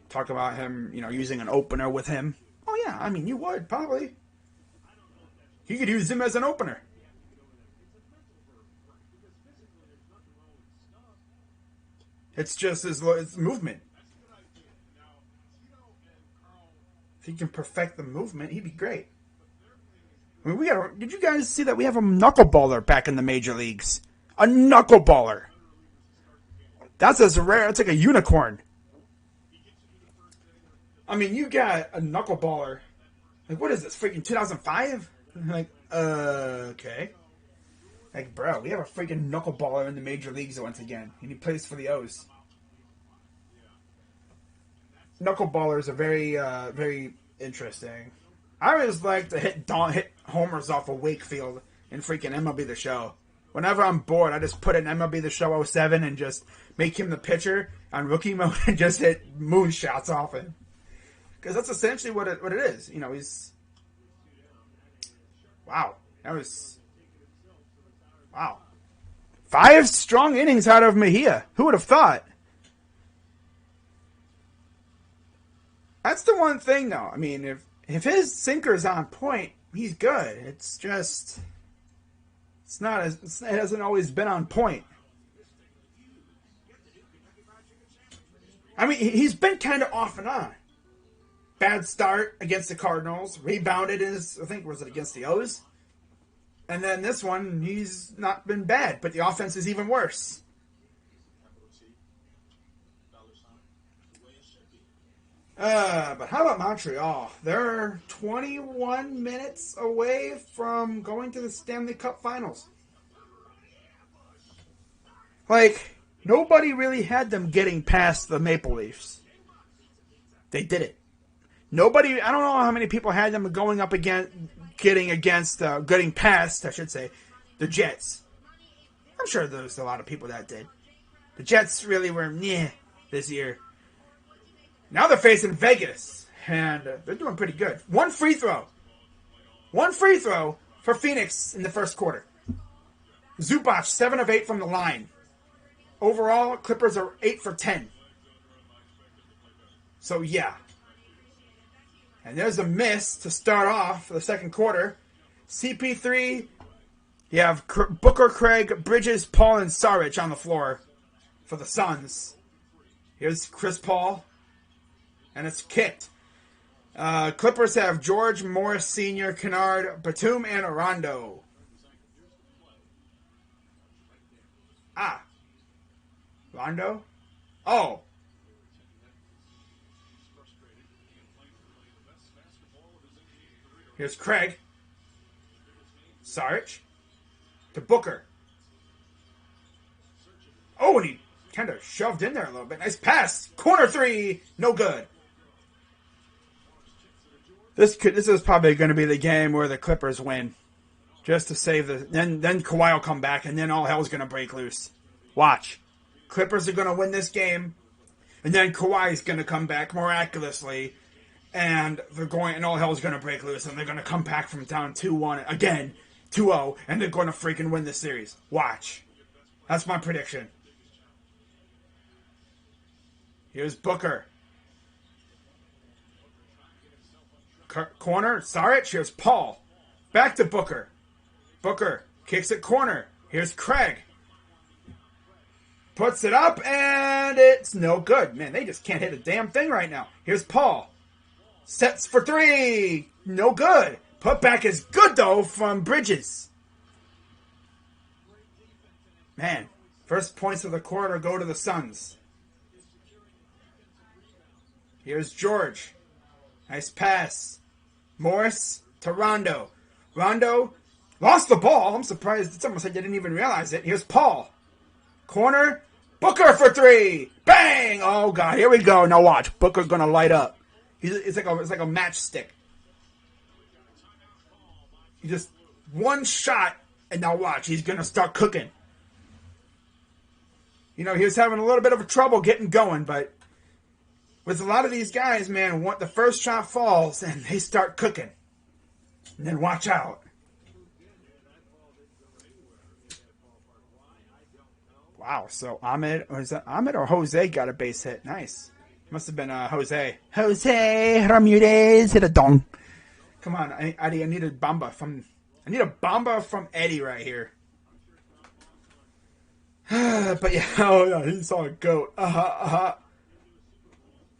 Talk about him, using an opener with him. Oh, yeah, I mean, you would, probably. He could use him as an opener. It's just his movement. If he can perfect the movement, he'd be great. I mean, did you guys see that we have a knuckleballer back in the major leagues? A knuckleballer. That's as rare. It's like a unicorn. I mean, you got a knuckleballer. Like, what is this? Freaking 2005? Like, okay. Like, bro, we have a freaking knuckleballer in the major leagues once again, and he plays for the O's. Knuckleballers are very interesting. I always like to hit homers off of Wakefield in freaking MLB The Show. Whenever I'm bored, I just put in MLB The Show '07 and just make him the pitcher on rookie mode and just hit moonshots off him. Because that's essentially what it is. You know, he's... Wow. That was... Wow. 5 strong innings out of Mejia. Who would have thought? That's the one thing, though. I mean, if his sinker's on point, he's good. It's just... it hasn't always been on point. I mean, he's been kind of off and on. Bad start against the Cardinals. Rebounded I think, was it against the O's? And then this one, he's not been bad, but the offense is even worse. But how about Montreal? They're 21 minutes away from going to the Stanley Cup Finals. Like, nobody really had them getting past the Maple Leafs. They did it. Nobody, I don't know how many people had them going up against, getting past, I should say, the Jets. I'm sure there's a lot of people that did. The Jets really were this year. Now they're facing Vegas, and they're doing pretty good. One free throw for Phoenix in the first quarter. Zubac, 7 of 8 from the line. Overall, Clippers are 8 for 10. So, yeah. And there's a miss to start off the second quarter. CP3, you have Booker, Craig, Bridges, Paul, and Saric on the floor for the Suns. Here's Chris Paul. And it's kicked. Clippers have George, Morris Sr., Kennard, Batum, and Rondo. Rondo? Oh. Here's Craig. Saric. To Booker. Oh, and he kind of shoved in there a little bit. Nice pass. Corner 3. No good. This is probably going to be the game where the Clippers win. Just to save then Kawhi will come back and then all hell's going to break loose. Watch. Clippers are going to win this game and then Kawhi's going to come back miraculously and all hell's going to break loose and they're going to come back from down 2-1 again, 2-0, and they're going to freaking win the series. Watch. That's my prediction. Here's Booker. Corner, Saric. Here's Paul. Back to Booker. Booker kicks it corner. Here's Craig. Puts it up, and it's no good. Man, they just can't hit a damn thing right now. Here's Paul. Sets for 3. No good. Put back is good, though, from Bridges. Man, first points of the quarter go to the Suns. Here's George. Nice pass. Morris to Rondo. Rondo lost the ball. I'm surprised. It's almost like they didn't even realize it. Here's Paul. Corner. Booker for 3. Bang! Oh, God. Here we go. Now watch. Booker's going to light up. It's like a matchstick. He just one shot, and now watch. He's going to start cooking. You know, he was having a little bit of trouble getting going, but with a lot of these guys, man, the first shot falls and they start cooking. And then watch out. Wow, so Ahmed or Jose got a base hit. Nice. Must have been Jose. Jose Ramirez hit a dong. Come on, Eddie, I need a Bamba from Eddie right here. But yeah, he saw a goat.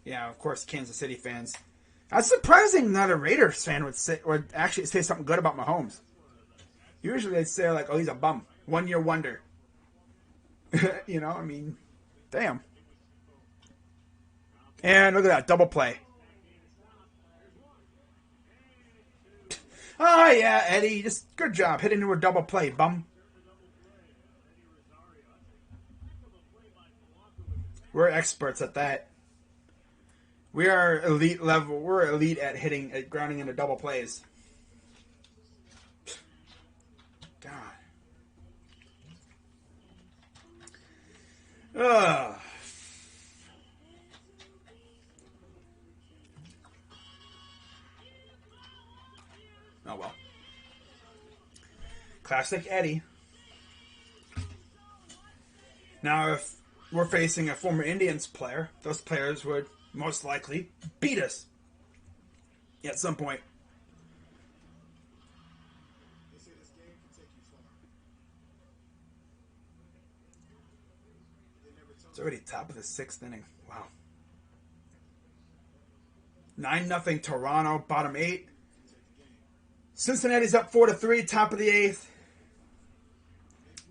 Yeah, of course, Kansas City fans. That's surprising that a Raiders fan would actually say something good about Mahomes. Usually they'd say like, "Oh, he's a bum, 1-year wonder." You know, I mean, damn. And look at that double play. Oh yeah, Eddie, just good job hitting into a double play, bum. We're experts at that. We are elite level. We're elite at grounding into double plays. God. Ugh. Oh well. Classic Eddie. Now, if we're facing a former Indians player, those players would most likely beat us at some point. It's already top of the 6th inning. Wow. 9-0 Toronto, bottom 8. Cincinnati's up 4-3, top of the 8th.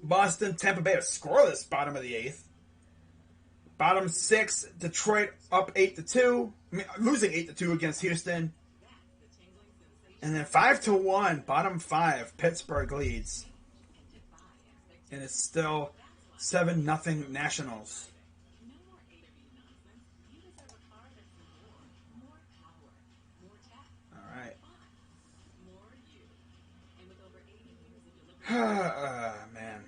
Boston, Tampa Bay are scoreless, bottom of the 8th. Bottom 6, Detroit up 8-2. Losing 8-2 against Houston. And then 5-1, bottom 5, Pittsburgh leads. And it's still 7-0 Nationals. Man.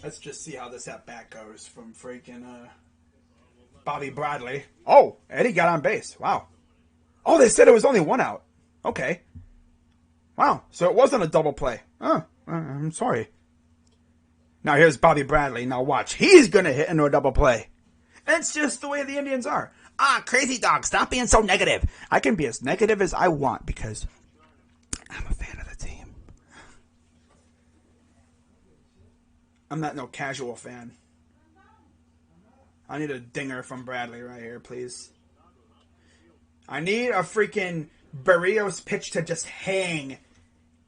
Let's just see how this at bat goes from freaking Bobby Bradley. Oh, Eddie got on base. Wow. Oh, they said it was only 1 out. Okay. Wow. So it wasn't a double play. Oh, I'm sorry. Now here's Bobby Bradley. Now watch. He's going to hit into a double play. It's just the way the Indians are. Crazy dog. Stop being so negative. I can be as negative as I want because I'm a fan of the team. I'm not no casual fan. I need a dinger from Bradley right here, please. I need a freaking Barrios pitch to just hang,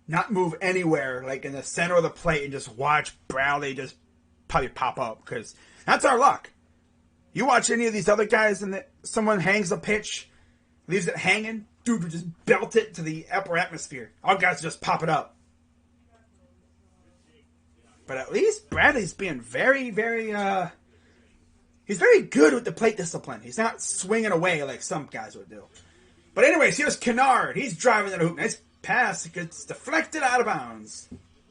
not move anywhere, like in the center of the plate, and just watch Bradley just probably pop up, because that's our luck. You watch any of these other guys and someone hangs a pitch, leaves it hanging, dude would just belt it to the upper atmosphere. All guys just pop it up. But at least Bradley's being very, very, he's very good with the plate discipline. He's not swinging away like some guys would do. But anyways, here's Kennard. He's driving the hoop. Nice pass. It gets deflected out of bounds.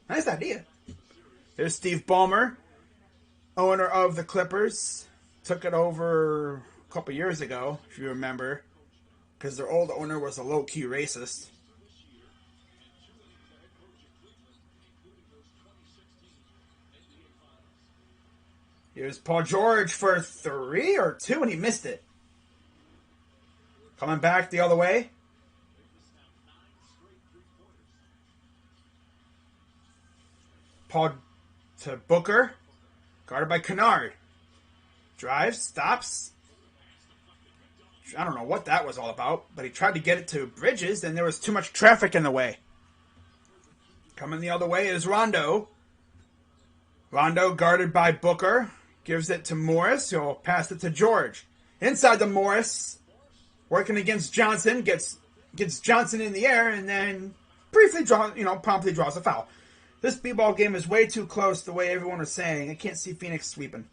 Nice idea. Here's Steve Ballmer, owner of the Clippers. Took it over a couple years ago, if you remember, because their old owner was a low-key racist. Here's Paul George for 3 or 2, and he missed it. Coming back the other way. Paul to Booker. Guarded by Kennard. Drives, stops. I don't know what that was all about, but he tried to get it to Bridges, and there was too much traffic in the way. Coming the other way is Rondo. Rondo guarded by Booker. Gives it to Morris. He'll pass it to George. Inside to Morris. Working against Johnson. Gets Johnson in the air, and then promptly draws a foul. This b-ball game is way too close the way everyone is saying. I can't see Phoenix sweeping.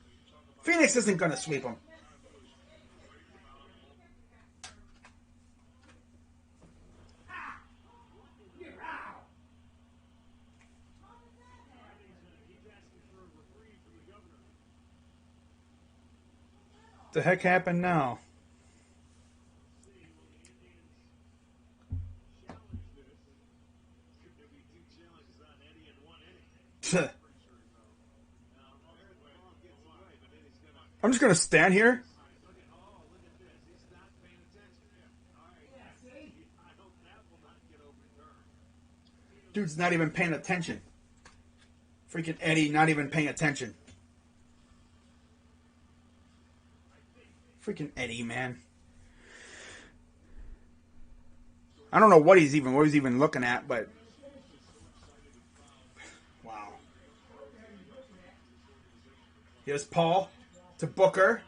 Phoenix isn't going to sweep them. What the heck happened now? I'm just going to stand here. Dude's not even paying attention. Freaking Eddie not even paying attention. Freaking Eddie, man. I don't know what he's even looking at, but wow. Here's Paul to Booker.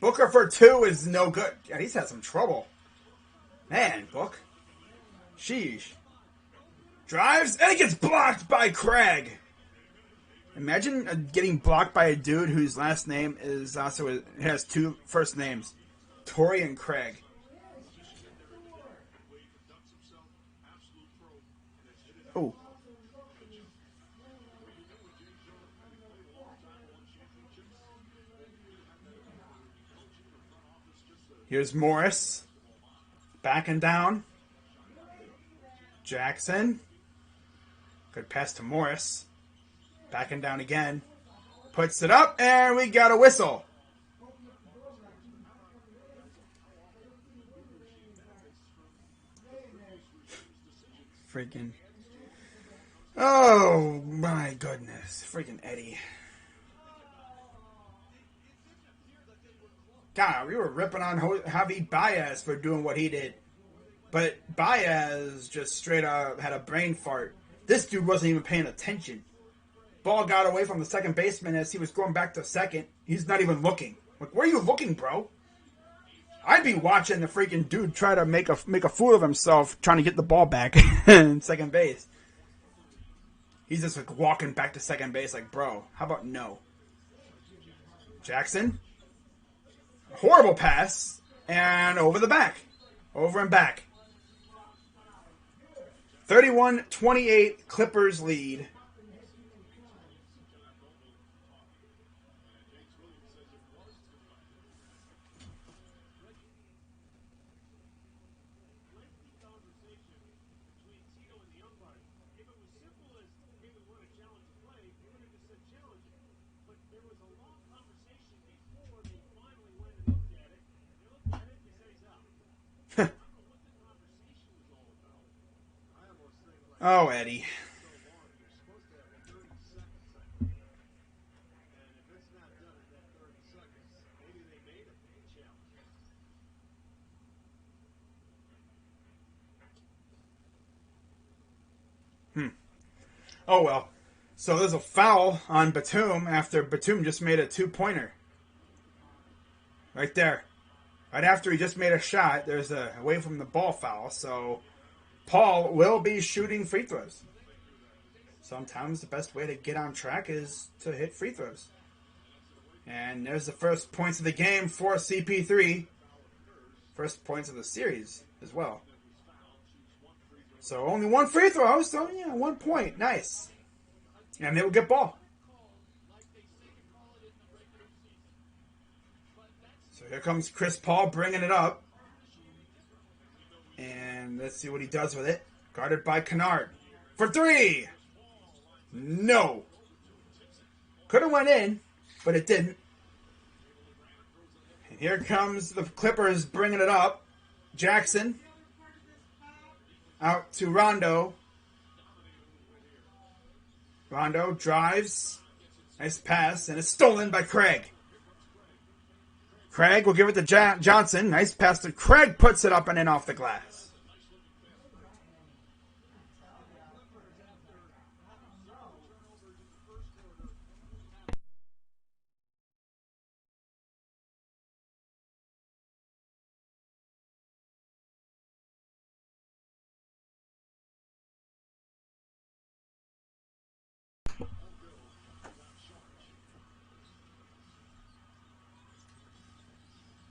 Booker for 2 is no good. God, he's had some trouble. Man, Book. Sheesh. Drives, and it gets blocked by Craig. Imagine getting blocked by a dude whose last name is also has two first names, Torrey and Craig. Oh. Here's Morris. Backing down. Jackson. Good pass to Morris. Backing down again. Puts it up, and we got a whistle. Freaking. Oh, my goodness. Freaking Eddie. God, we were ripping on Javi Baez for doing what he did. But Baez just straight up had a brain fart. This dude wasn't even paying attention. Ball got away from the second baseman as he was going back to second. He's not even looking. Like, where are you looking, bro? I'd be watching the freaking dude try to make a fool of himself trying to get the ball back in second base. He's just like walking back to second base like, bro, how about no? Jackson. Horrible pass. And over the back. Over and back. 31-28 Clippers lead. Oh, Eddie. Oh, well. So there's a foul on Batum after Batum just made a two-pointer. Right there. Right after he just made a shot, there's a away from the ball foul. So Paul will be shooting free throws. Sometimes the best way to get on track is to hit free throws. And there's the first points of the game for CP3. First points of the series as well. So only one free throw, so yeah, 1 point. Nice. And they will get ball. So here comes Chris Paul bringing it up. And let's see what he does with it. Guarded by Kennard. For three! No. Could have went in, but it didn't. And here comes the Clippers bringing it up. Jackson. Out to Rondo. Rondo drives. Nice pass, and it's stolen by Craig. Craig will give it to Johnson. Nice pass to Craig. Puts it up and in off the glass.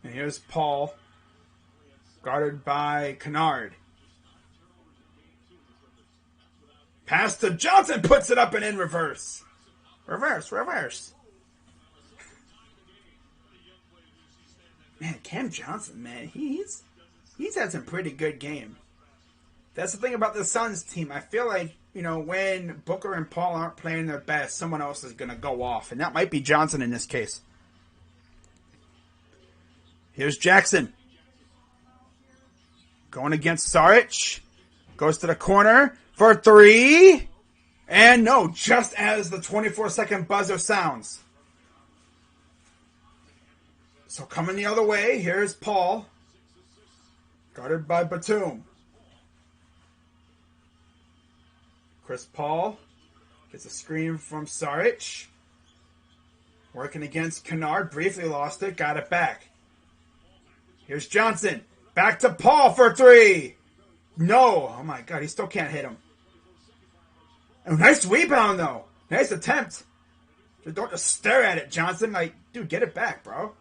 And here's Paul, guarded by Kennard. Pass to Johnson, puts it up and in reverse. Reverse. Man, Cam Johnson, man, he's had some pretty good game. That's the thing about the Suns team. I feel like, when Booker and Paul aren't playing their best, someone else is going to go off. And that might be Johnson in this case. Here's Jackson. Going against Saric. Goes to the corner for three. And no, just as the 24-second buzzer sounds. So coming the other way, here's Paul. Guarded by Batum. Chris Paul gets a screen from Saric. Working against Kennard. Briefly lost it. Got it back. Here's Johnson. Back to Paul for three. No. Oh, my God. He still can't hit him. Oh, nice rebound, though. Nice attempt. Don't just stare at it, Johnson. Like, dude, get it back, bro.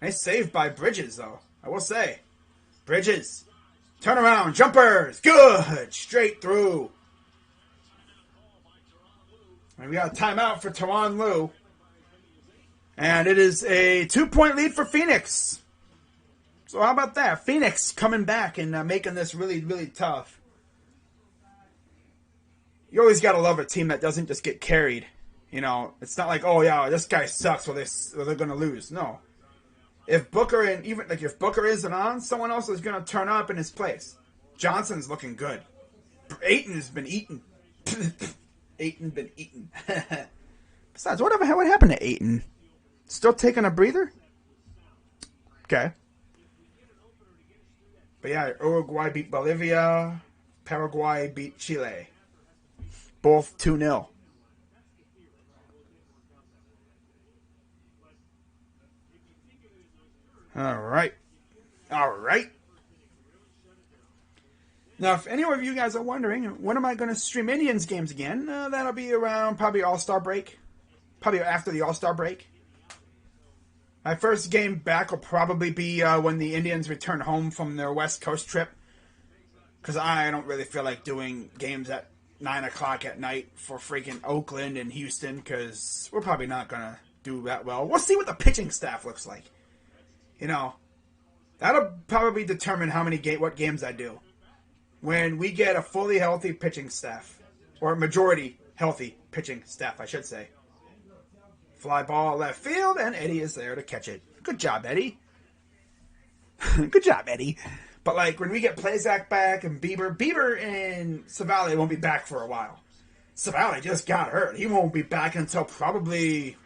Nice save by Bridges, though. I will say. Bridges. Turn around. Jumpers. Good. Straight through. And we got a timeout for Tyronn Lue. And it is a 2-point lead for Phoenix. So how about that? Phoenix coming back and making this really, really tough. You always got to love a team that doesn't just get carried. You know, it's not like, oh, yeah, this guy sucks or they're going to lose. No. If Booker and even like if Booker isn't on, someone else is going to turn up in his place. Johnson's looking good. Ayton has been eaten. Ayton been eaten. Besides, what happened to Ayton? Still taking a breather? Okay. But yeah, Uruguay beat Bolivia. Paraguay beat Chile. Both 2-0. All right. Now, if any of you guys are wondering, when am I going to stream Indians games again? That'll be around probably All-Star break. Probably after the All-Star break. My first game back will probably be when the Indians return home from their West Coast trip. Because I don't really feel like doing games at 9 o'clock at night for freaking Oakland and Houston. Because we're probably not going to do that well. We'll see what the pitching staff looks like. You know, that'll probably determine what games I do. When we get a fully healthy pitching staff. Or majority healthy pitching staff, I should say. Fly ball left field, and Eddie is there to catch it. Good job, Eddie. Good job, Eddie. But, like, when we get Plazak back and Bieber and Savali won't be back for a while. Savali just got hurt. He won't be back until probably,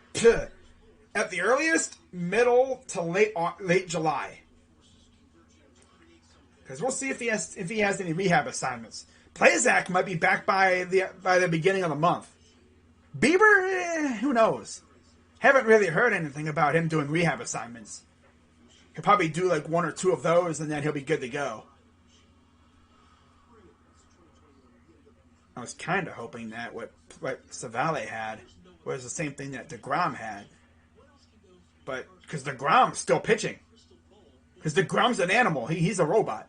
at the earliest, middle to late July. Because we'll see if he has any rehab assignments. Plazak might be back by the beginning of the month. Bieber, who knows? Haven't really heard anything about him doing rehab assignments. He'll probably do like 1 or 2 of those, and then he'll be good to go. I was kind of hoping that what Savali had was the same thing that DeGrom had. But, because DeGrom's still pitching. Because DeGrom's an animal. He's a robot.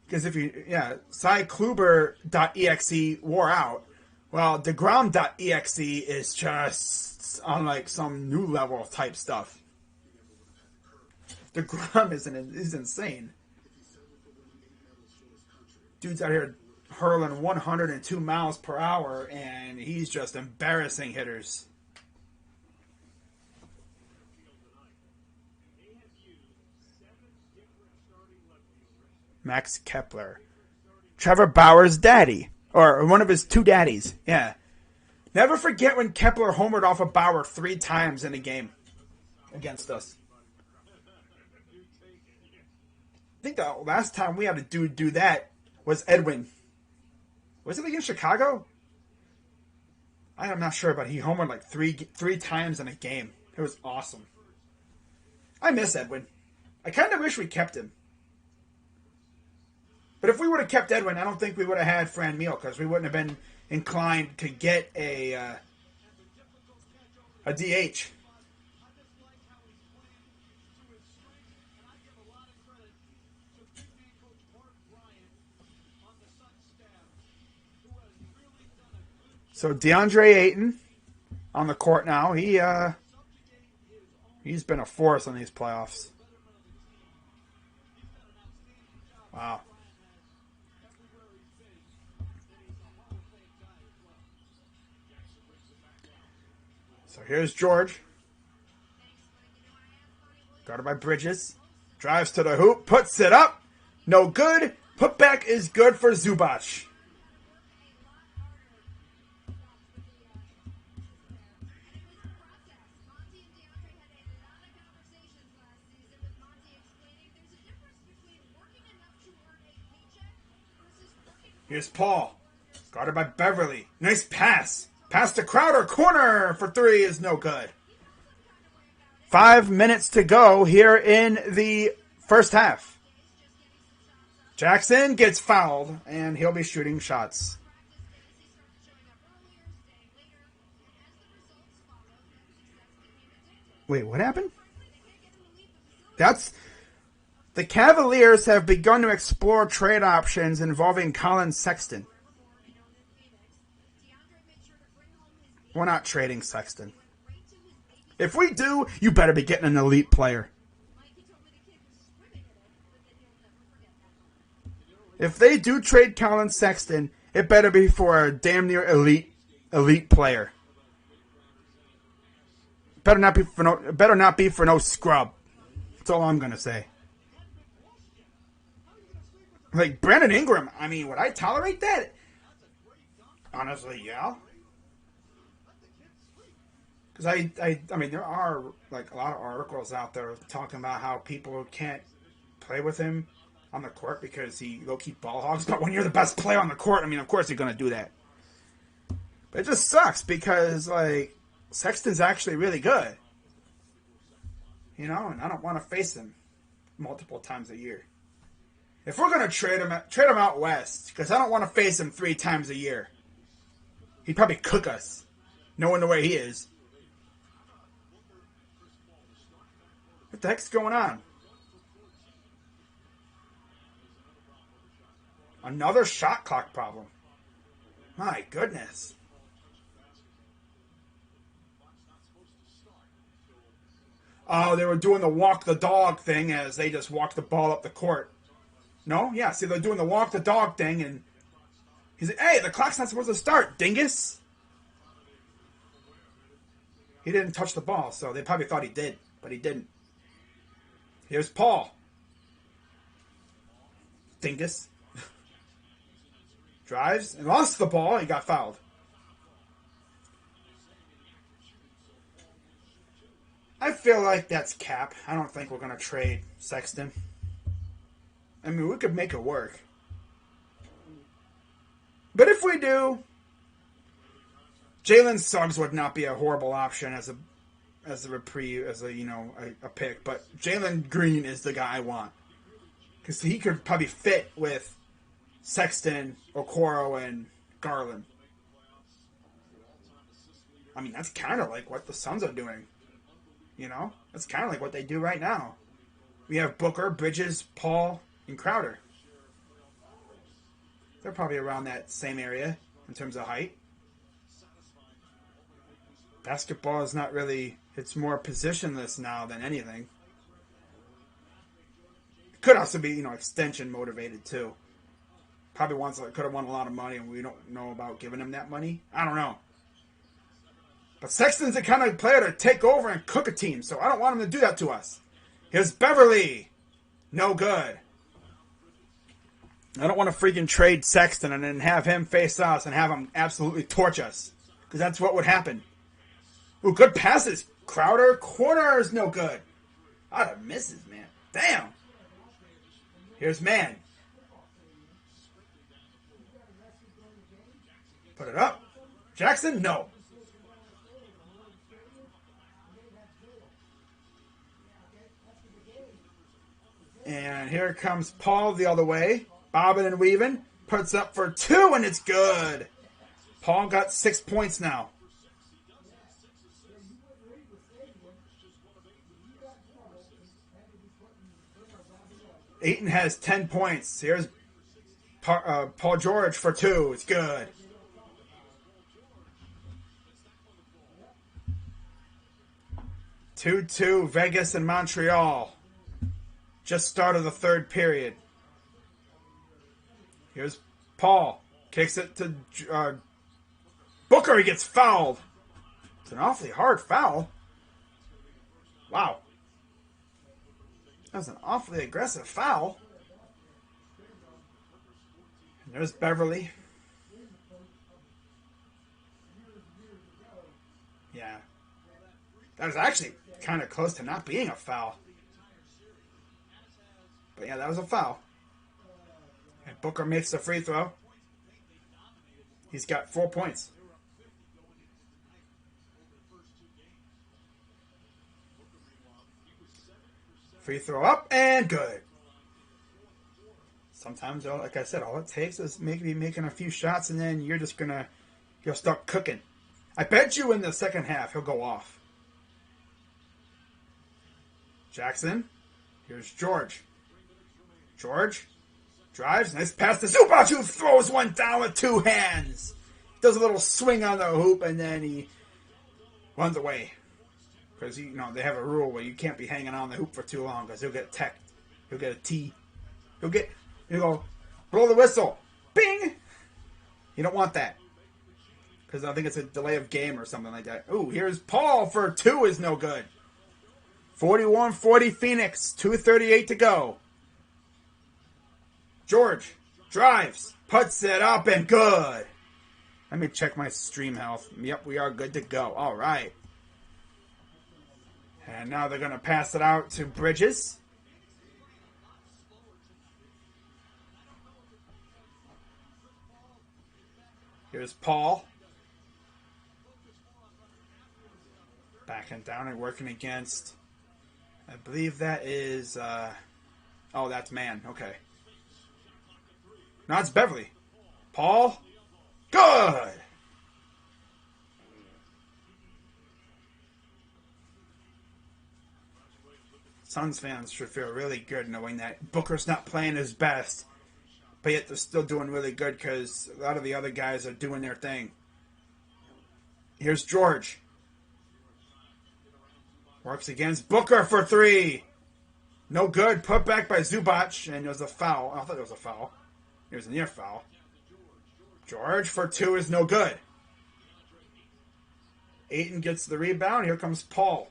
Because Cy Kluber.exe wore out. Well, DeGrom.exe is just on like some new level type stuff. DeGrom is insane. Dude's out here hurling 102 miles per hour, and he's just embarrassing hitters. Max Kepler. Trevor Bauer's daddy. Or one of his 2 daddies. Yeah. Never forget when Kepler homered off of Bauer 3 times in a game against us. I think the last time we had a dude do that was Edwin. Was it against Chicago? I am not sure, but he homered like three times in a game. It was awesome. I miss Edwin. I kind of wish we kept him. But if we would have kept Edwin, I don't think we would have had Franmil, because we wouldn't have been inclined to get a DH. So DeAndre Ayton on the court now. He's been a force in these playoffs. Wow. So here's George. Guarded by Bridges. Drives to the hoop. Puts it up. No good. Putback is good for Zubac. Here's Paul. Guarded by Beverly. Nice pass. Pass to Crowder. Corner for 3 is no good. 5 minutes to go here in the first half. Jackson gets fouled, and he'll be shooting shots. Wait, what happened? The Cavaliers have begun to explore trade options involving Colin Sexton. We're not trading Sexton. If we do, you better be getting an elite player. If they do trade Colin Sexton, it better be for a damn near elite player. Better not be for no scrub. That's all I'm gonna say. Like Brandon Ingram, I mean, would I tolerate that? Honestly, yeah. Because I mean, there are like a lot of articles out there talking about how people can't play with him on the court because he low-key ball hogs. But when you're the best player on the court, I mean, of course you're going to do that. But it just sucks because, like, Sexton's actually really good. You know, and I don't want to face him multiple times a year. If we're going to trade him out west, because I don't want to face him 3 times a year. He'd probably cook us, knowing the way he is. What the heck's going on? Another shot clock problem. My goodness. Oh, they were doing the walk the dog thing as they just walked the ball up the court. No? Yeah, see, they're doing the walk the dog thing, and he's like, hey, the clock's not supposed to start, dingus. He didn't touch the ball, so they probably thought he did, but he didn't. Here's Paul. Dingus. Drives and lost the ball. He got fouled. I feel like that's cap. I don't think we're going to trade Sexton. I mean, we could make it work. But if we do, Jalen Suggs would not be a horrible option as a reprieve, as a pick. But Jalen Green is the guy I want. Because he could probably fit with Sexton, Okoro, and Garland. I mean, that's kind of like what the Suns are doing. You know? That's kind of like what they do right now. We have Booker, Bridges, Paul, and Crowder. They're probably around that same area in terms of height. Basketball is not really... It's more positionless now than anything. It could also be, extension motivated too. Probably could have won a lot of money and we don't know about giving him that money. I don't know. But Sexton's the kind of player to take over and cook a team, so I don't want him to do that to us. Here's Beverly. No good. I don't want to freaking trade Sexton and then have him face us and have him absolutely torch us. Because that's what would happen. Ooh, good passes. Crowder. Corner is no good. Out of misses, man. Damn. Here's Man. Put it up. Jackson? No. And here comes Paul the other way. Bobbing and weaving. Puts up for 2 and it's good. Paul got 6 points now. Ayton has 10 points. Here's Paul George for 2. It's good. Two Vegas and Montreal. Just started the third period. Here's Paul. Kicks it to Booker. He gets fouled. It's an awfully hard foul. Wow. That was an awfully aggressive foul. And there's Beverly. Yeah. That was actually kind of close to not being a foul. But yeah, that was a foul. And Booker makes the free throw. He's got 4 points. Free throw up and good. Sometimes, like I said, all it takes is maybe making a few shots and then you'll start cooking. I bet you in the second half he'll go off. Jackson. Here's George. George drives. Nice pass to Zubac, who throws one down with two hands. Does a little swing on the hoop, and then he runs away. Because, they have a rule where you can't be hanging on the hoop for too long because he'll get teched. He'll get a T. He'll go, blow the whistle. Bing! You don't want that. Because I think it's a delay of game or something like that. Ooh, here's Paul for two is no good. 41-40 Phoenix. 2:38 to go. George drives. Puts it up and good. Let me check my stream health. Yep, we are good to go. All right. And now they're going to pass it out to Bridges. Here's Paul. Backing down and working against, I believe that is, that's Man. Okay. Now it's Beverly. Paul. Good! Suns fans should feel really good knowing that Booker's not playing his best, but yet they're still doing really good because a lot of the other guys are doing their thing. Here's George. Works against Booker for three. No good. Put back by Zubac, and it was a foul. I thought it was a foul. It was a near foul. George for two is no good. Ayton gets the rebound. Here comes Paul.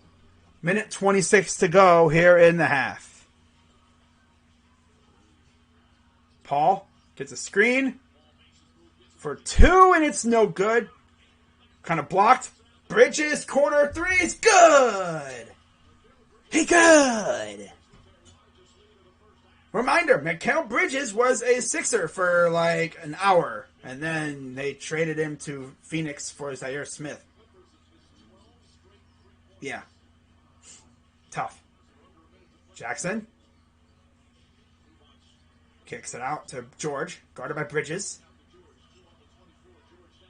Minute 26 to go here in the half. Paul gets a screen for two, and it's no good. Kind of blocked. Bridges, corner three is good. He good. Reminder, Mikal Bridges was a Sixer for like an hour, and then they traded him to Phoenix for Zaire Smith. Yeah. Tough. Jackson kicks it out to George, guarded by Bridges.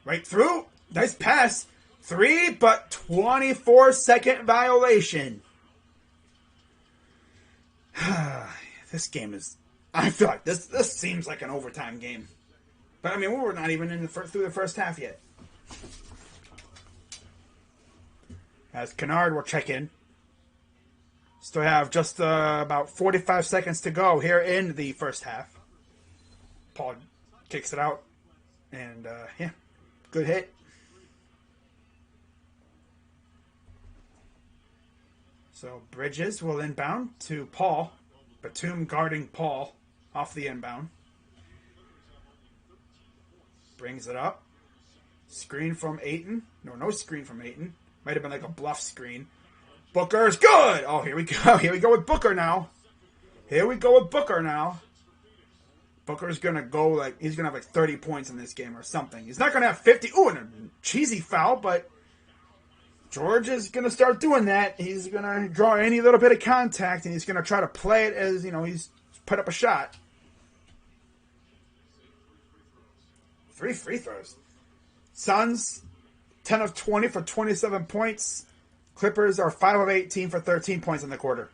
Right through. Nice pass. Three, but 24-second violation. This game is... I feel like this seems like an overtime game. But, I mean, we're not even through the first half yet. As Kennard will check in. Still have just about 45 seconds to go here in the first half. Paul kicks it out. And, good hit. So Bridges will inbound to Paul. Batum guarding Paul off the inbound. Brings it up. Screen from Ayton. No screen from Ayton. Might have been like a bluff screen. Booker's good! Oh, here we go. Here we go with Booker now. Booker's going to go he's going to have 30 points in this game or something. He's not going to have 50. Ooh, and a cheesy foul, but George is going to start doing that. He's going to draw any little bit of contact, and he's going to try to play it as, he's put up a shot. 3 free throws. Suns, 10 of 20 for 27 points. Clippers are 5 of 18 for 13 points in the quarter.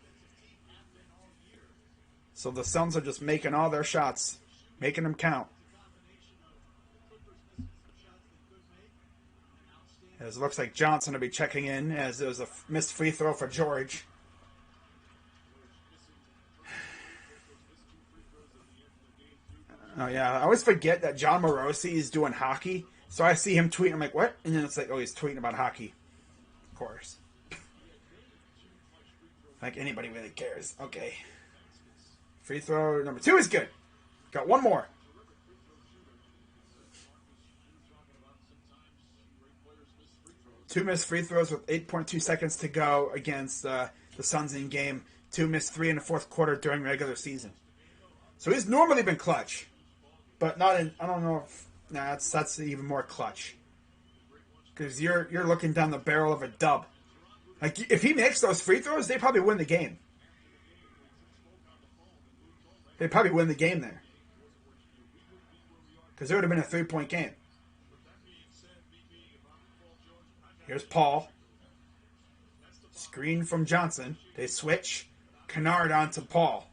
So the Suns are just making all their shots, making them count. As it looks like Johnson will be checking in as there was a missed free throw for George. Oh, yeah. I always forget that John Morosi is doing hockey. So I see him tweeting. I'm like, what? And then it's like, oh, he's tweeting about hockey. Of course. Like anybody really cares. Okay. Free throw number 2 is good. Got one more. Two missed free throws with 8.2 seconds to go against the Suns in game. 2 missed 3 in the fourth quarter during regular season. So he's normally been clutch. But not in, I don't know if, that's even more clutch. Because you're looking down the barrel of a dub. Like, if he makes those free throws, they probably win the game. They'd probably win the game there. Because it would have been a 3-point game. Here's Paul. Screen from Johnson. They switch. Kennard onto Paul.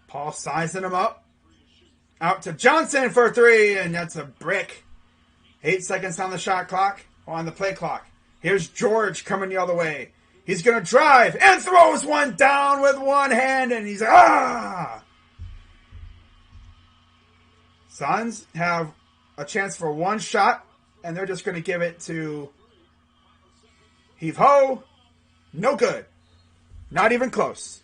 Paul sizing him up. Out to Johnson for 3, and that's a brick. 8 seconds on the shot clock, or on the play clock. Here's George coming the other way. He's going to drive and throws one down with one hand, and he's Suns have a chance for one shot, and they're just going to give it to Heave Ho. No good. Not even close.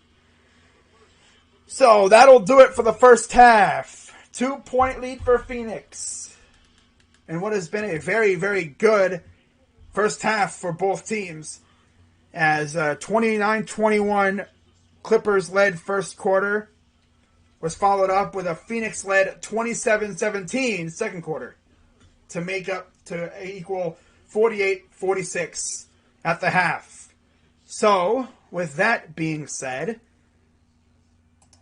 So that'll do it for the first half. 2-point lead for Phoenix. And what has been a very, very good first half for both teams. As 29-21 Clippers-led first quarter was followed up with a Phoenix-led 27-17 second quarter to make up to equal 48-46 at the half. So, with that being said,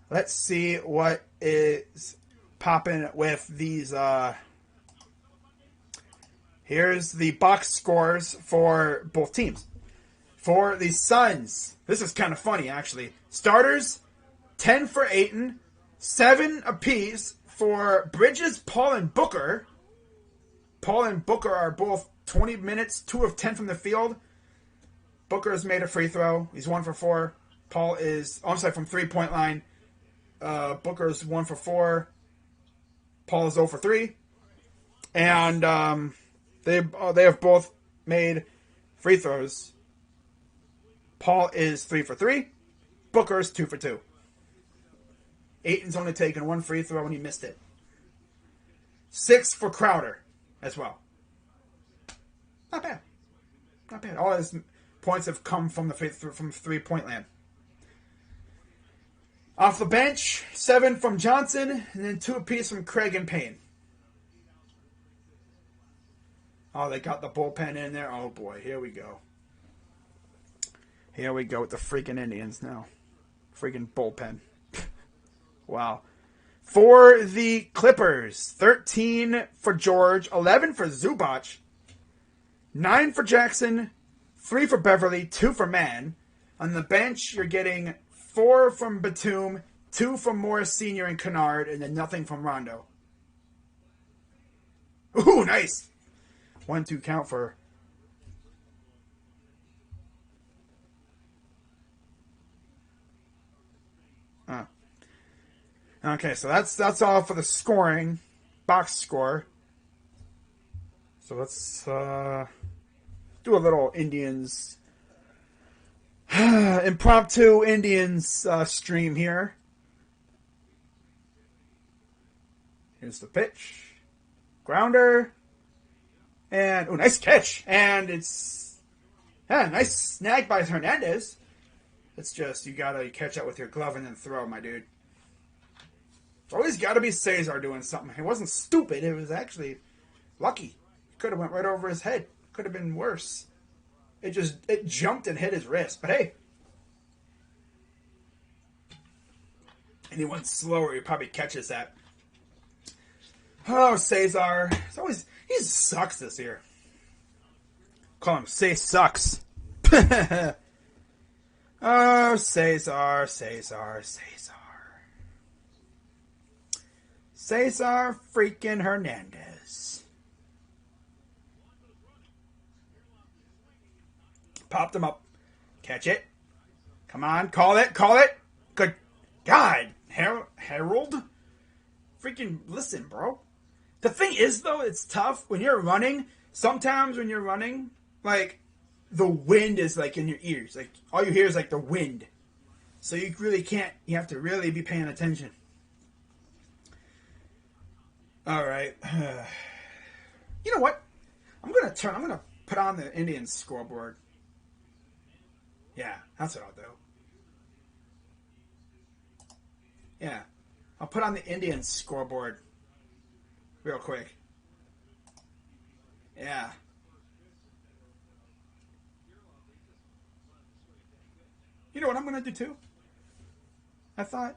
let's see what is popping with these. Here's the box scores for both teams. For the Suns, this is kind of funny, actually. Starters, 10 for Ayton, 7 apiece for Bridges, Paul, and Booker. Paul and Booker are both 20 minutes, 2 of 10 from the field. Booker has made a free throw. He's 1 for 4. Paul is, from 3-point line. Booker's 1 for 4. Paul is 0 for 3. And they have both made free throws. Paul is 3 for 3. Booker's 2 for 2. Ayton's only taken 1 free throw and he missed it. 6 for Crowder as well. Not bad. Not bad. All his points have come from the from 3-point land. Off the bench, 7 from Johnson, and then 2 apiece from Craig and Payne. Oh, they got the bullpen in there. Oh boy, here we go. Here we go with the freaking Indians now. Freaking bullpen. Wow. For the Clippers, 13 for George, 11 for Zubac, 9 for Jackson, 3 for Beverly, 2 for Mann. On the bench, you're getting 4 from Batum, 2 from Morris Sr. and Kennard, and then nothing from Rondo. Ooh, nice. 1-2 count for... Okay, so that's all for the scoring. Box score. So let's do a little Indians... impromptu Indians stream here. Here's the pitch. Grounder. And, oh, nice catch. And it's, nice snag by Hernandez. It's just, you gotta catch that with your glove and then throw, my dude. It's always gotta be Cesar doing something. It wasn't stupid, it was actually lucky. Could have went right over his head. Could have been worse. It jumped and hit his wrist. But hey. And he went slower, he probably catches that. Oh, Cesar. He sucks this year. Call him Say Sucks. Oh, Cesar. Cesar freaking Hernandez. Popped him up. Catch it. Come on, call it. Good God. Harold? Freaking listen, bro. The thing is, though, it's tough. When you're running, sometimes when you're running, like, the wind is, like, in your ears. Like, all you hear is, like, the wind. So you really can't, you have to really be paying attention. All right. You know what? I'm going to put on the Indians scoreboard. Yeah, that's what I'll do. Yeah. I'll put on the Indians scoreboard real quick. Yeah. You know what I'm going to do too? I thought.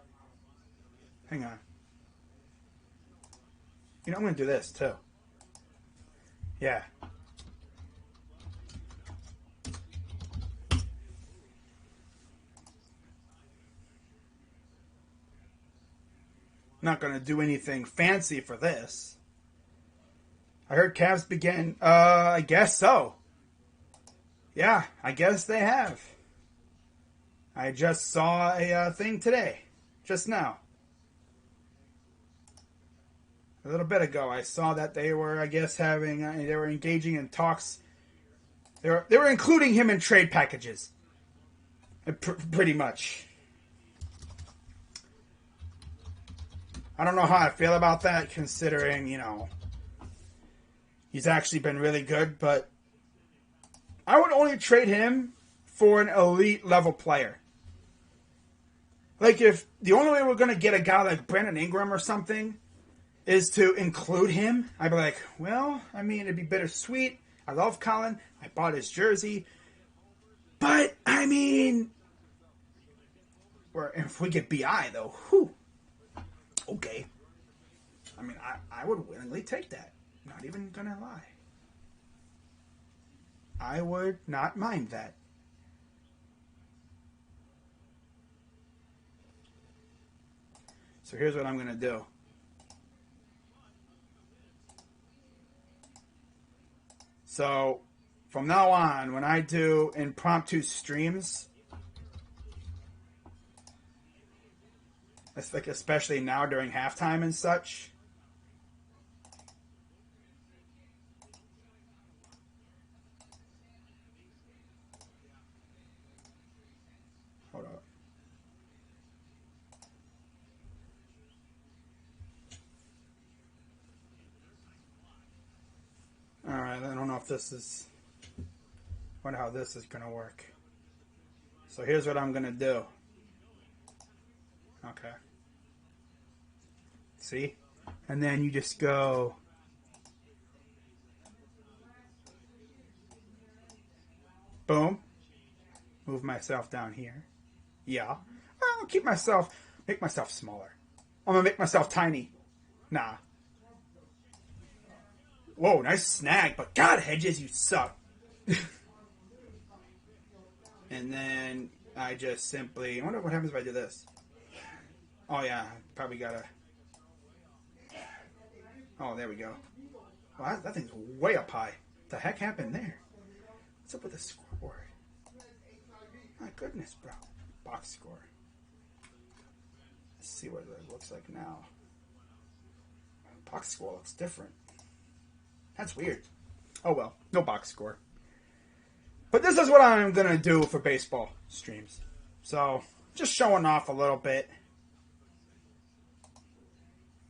Hang on. You know, I'm going to do this too. Yeah. not going to do anything fancy for this. I heard Cavs begin. I guess so. Yeah, I guess they have. I just saw a thing today. Just now. A little bit ago, I saw that they were, I guess, having. They were engaging in talks. They were including him in trade packages. Pretty much. I don't know how I feel about that, considering, he's actually been really good, but I would only trade him for an elite level player. Like, if the only way we're going to get a guy like Brandon Ingram or something is to include him, I'd be like, well, it'd be bittersweet. I love Colin. I bought his jersey. But, if we get BI, though, whew, okay. I would willingly take that. Not even going to lie. I would not mind that. So here's what I'm going to do. So from now on, when I do impromptu streams, it's like especially now during halftime and such, hold up. Alright, I don't know if this is, wonder how this is going to work. So here's what I'm going to do. Okay. See? And then you just go. Boom. Move myself down here. Yeah. I'll make myself smaller. I'm going to make myself tiny. Nah. Whoa, nice snag. But God, Hedges, you suck. And then I just simply, I wonder what happens if I do this. Oh yeah, probably gotta. Oh, there we go. Well, that thing's way up high. What the heck happened there? What's up with the scoreboard? My goodness, bro. Box score. Let's see what it looks like now. Box score looks different. That's weird. Oh well, no box score. But this is what I'm gonna do for baseball streams. So, just showing off a little bit.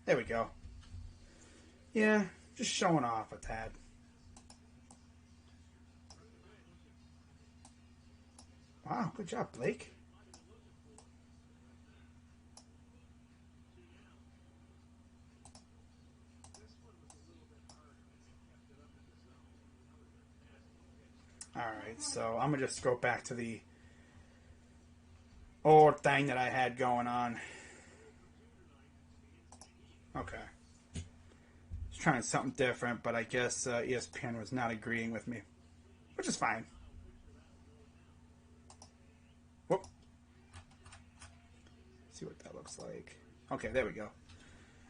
There we go. Yeah, just showing off a tad. Wow, good job, Blake. Alright, so I'm going to just go back to the old thing that I had going on. Okay. Just trying something different, but I guess ESPN was not agreeing with me. Which is fine. Whoop. See what that looks like. Okay, there we go.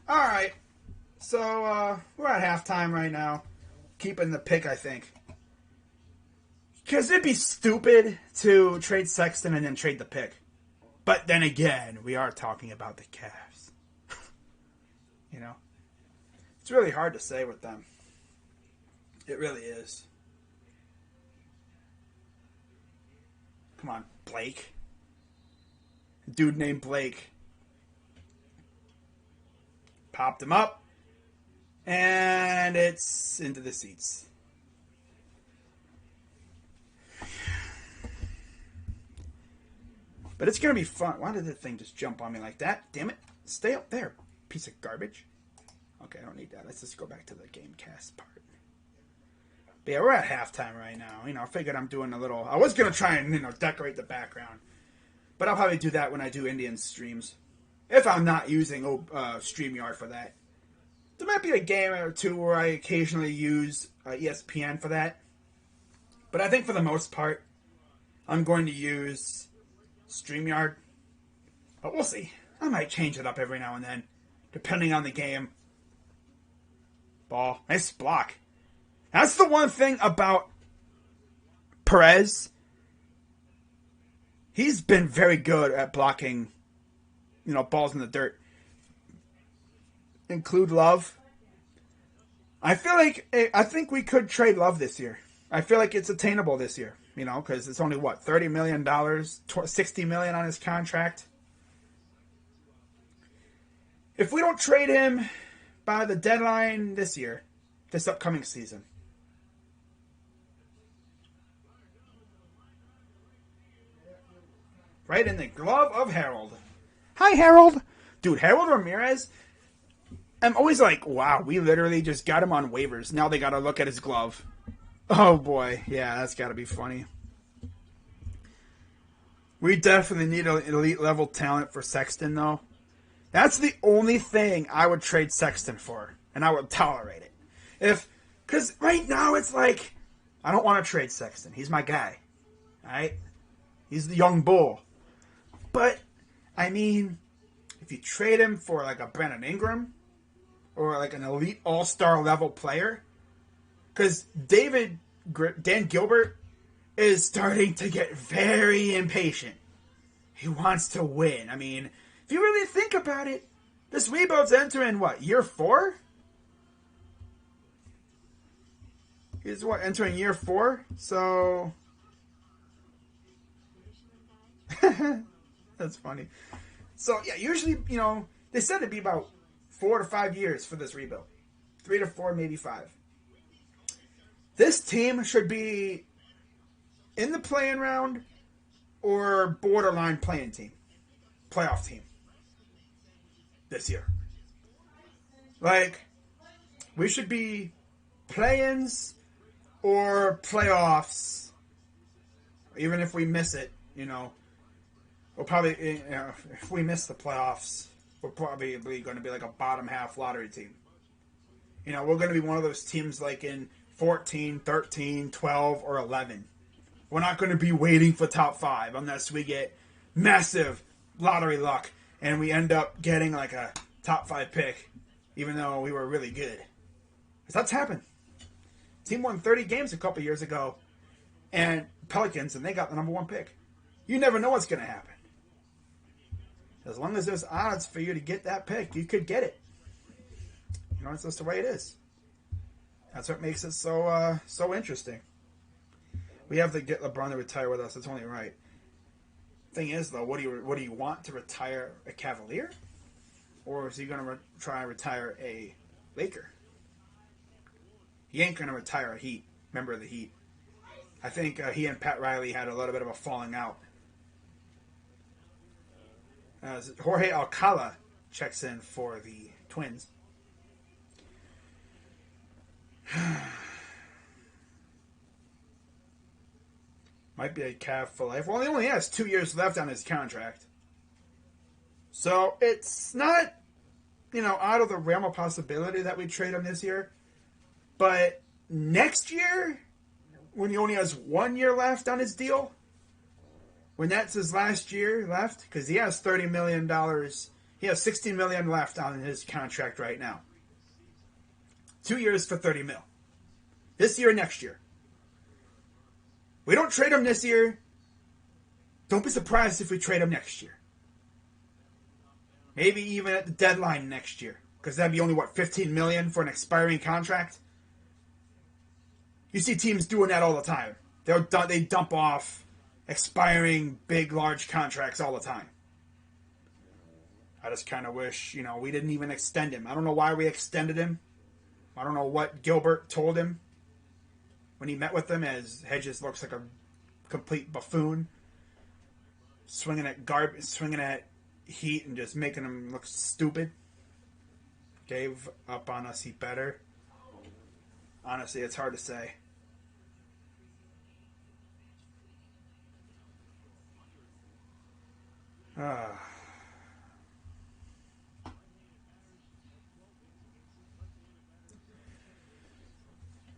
Alright. So, we're at halftime right now. Keeping the pick, I think. Because it'd be stupid to trade Sexton and then trade the pick. But then again, we are talking about the Cavs. It's really hard to say with them. It really is. Come on, Blake. A dude named Blake. Popped him up. And it's into the seats. But it's going to be fun. Why did the thing just jump on me like that? Damn it. Stay up there, piece of garbage. Okay, I don't need that. Let's just go back to the game cast part. But yeah, we're at halftime right now. I figured I'm doing a little. I was going to try and, decorate the background. But I'll probably do that when I do Indian streams. If I'm not using StreamYard for that. There might be a game or two where I occasionally use ESPN for that. But I think for the most part, I'm going to use StreamYard. But we'll see. I might change it up every now and then. depending on the game. Ball. Nice block. That's the one thing about Perez. He's been very good at blocking, balls in the dirt. Include Love. I think we could trade Love this year. I feel like it's attainable this year, because it's only $30 million, $60 million on his contract. If we don't trade him by the deadline this year, this upcoming season, right in the glove of Harold. Hi, Harold. Dude, Harold Ramirez, I'm always like, wow, we literally just got him on waivers. Now they got to look at his glove. Oh, boy. Yeah, that's got to be funny. We definitely need an elite level talent for Sexton, though. That's the only thing I would trade Sexton for, and I would tolerate it. Because right now it's like, I don't want to trade Sexton. He's my guy. All right? He's the young bull. But, I mean, if you trade him for like a Brandon Ingram or like an elite all-star level player, because Dan Gilbert is starting to get very impatient. He wants to win. I mean, if you really think about it, this rebuild's entering, year 4? He's entering year 4? So... That's funny. So, yeah, usually, they said it'd be about 4 to 5 years for this rebuild. 3 to 4, maybe 5. This team should be in the play-in round or borderline playoff team this year. Like, we should be play-ins or playoffs. Even if we miss it, we'll probably, if we miss the playoffs, we're probably going to be like a bottom half lottery team. We're going to be one of those teams like in 14, 13, 12, or 11. We're not going to be waiting for top 5 unless we get massive lottery luck and we end up getting like a top 5 pick, even though we were really good. Because that's happened. Team won 30 games a couple years ago, and Pelicans, and they got the number 1 pick. You never know what's going to happen. As long as there's odds for you to get that pick, you could get it. It's just the way it is. That's what makes it so interesting. We have to get LeBron to retire with us. It's only right. Thing is, though, what do you want to retire a Cavalier, or is he going to try and retire a Laker? He ain't going to retire a member of the Heat. I think he and Pat Riley had a little bit of a falling out. Jorge Alcala checks in for the Twins. Might be a Cav for life. Well, he only has 2 years left on his contract. So it's not, out of the realm of possibility that we trade him this year. But next year, when he only has 1 year left on his deal, when that's his last year left, because he has $30 million, he has $60 million left on his contract right now. 2 years for $30 mil. This year, next year. We don't trade him this year. Don't be surprised if we trade him next year. Maybe even at the deadline next year. Because that'd be only, $15 million for an expiring contract? You see teams doing that all the time. They dump off expiring big, large contracts all the time. I just kind of wish, we didn't even extend him. I don't know why we extended him. I don't know what Gilbert told him when he met with him, as Hedges looks like a complete buffoon, swinging at Heat and just making him look stupid. Gave up on us. He better. Honestly, it's hard to say.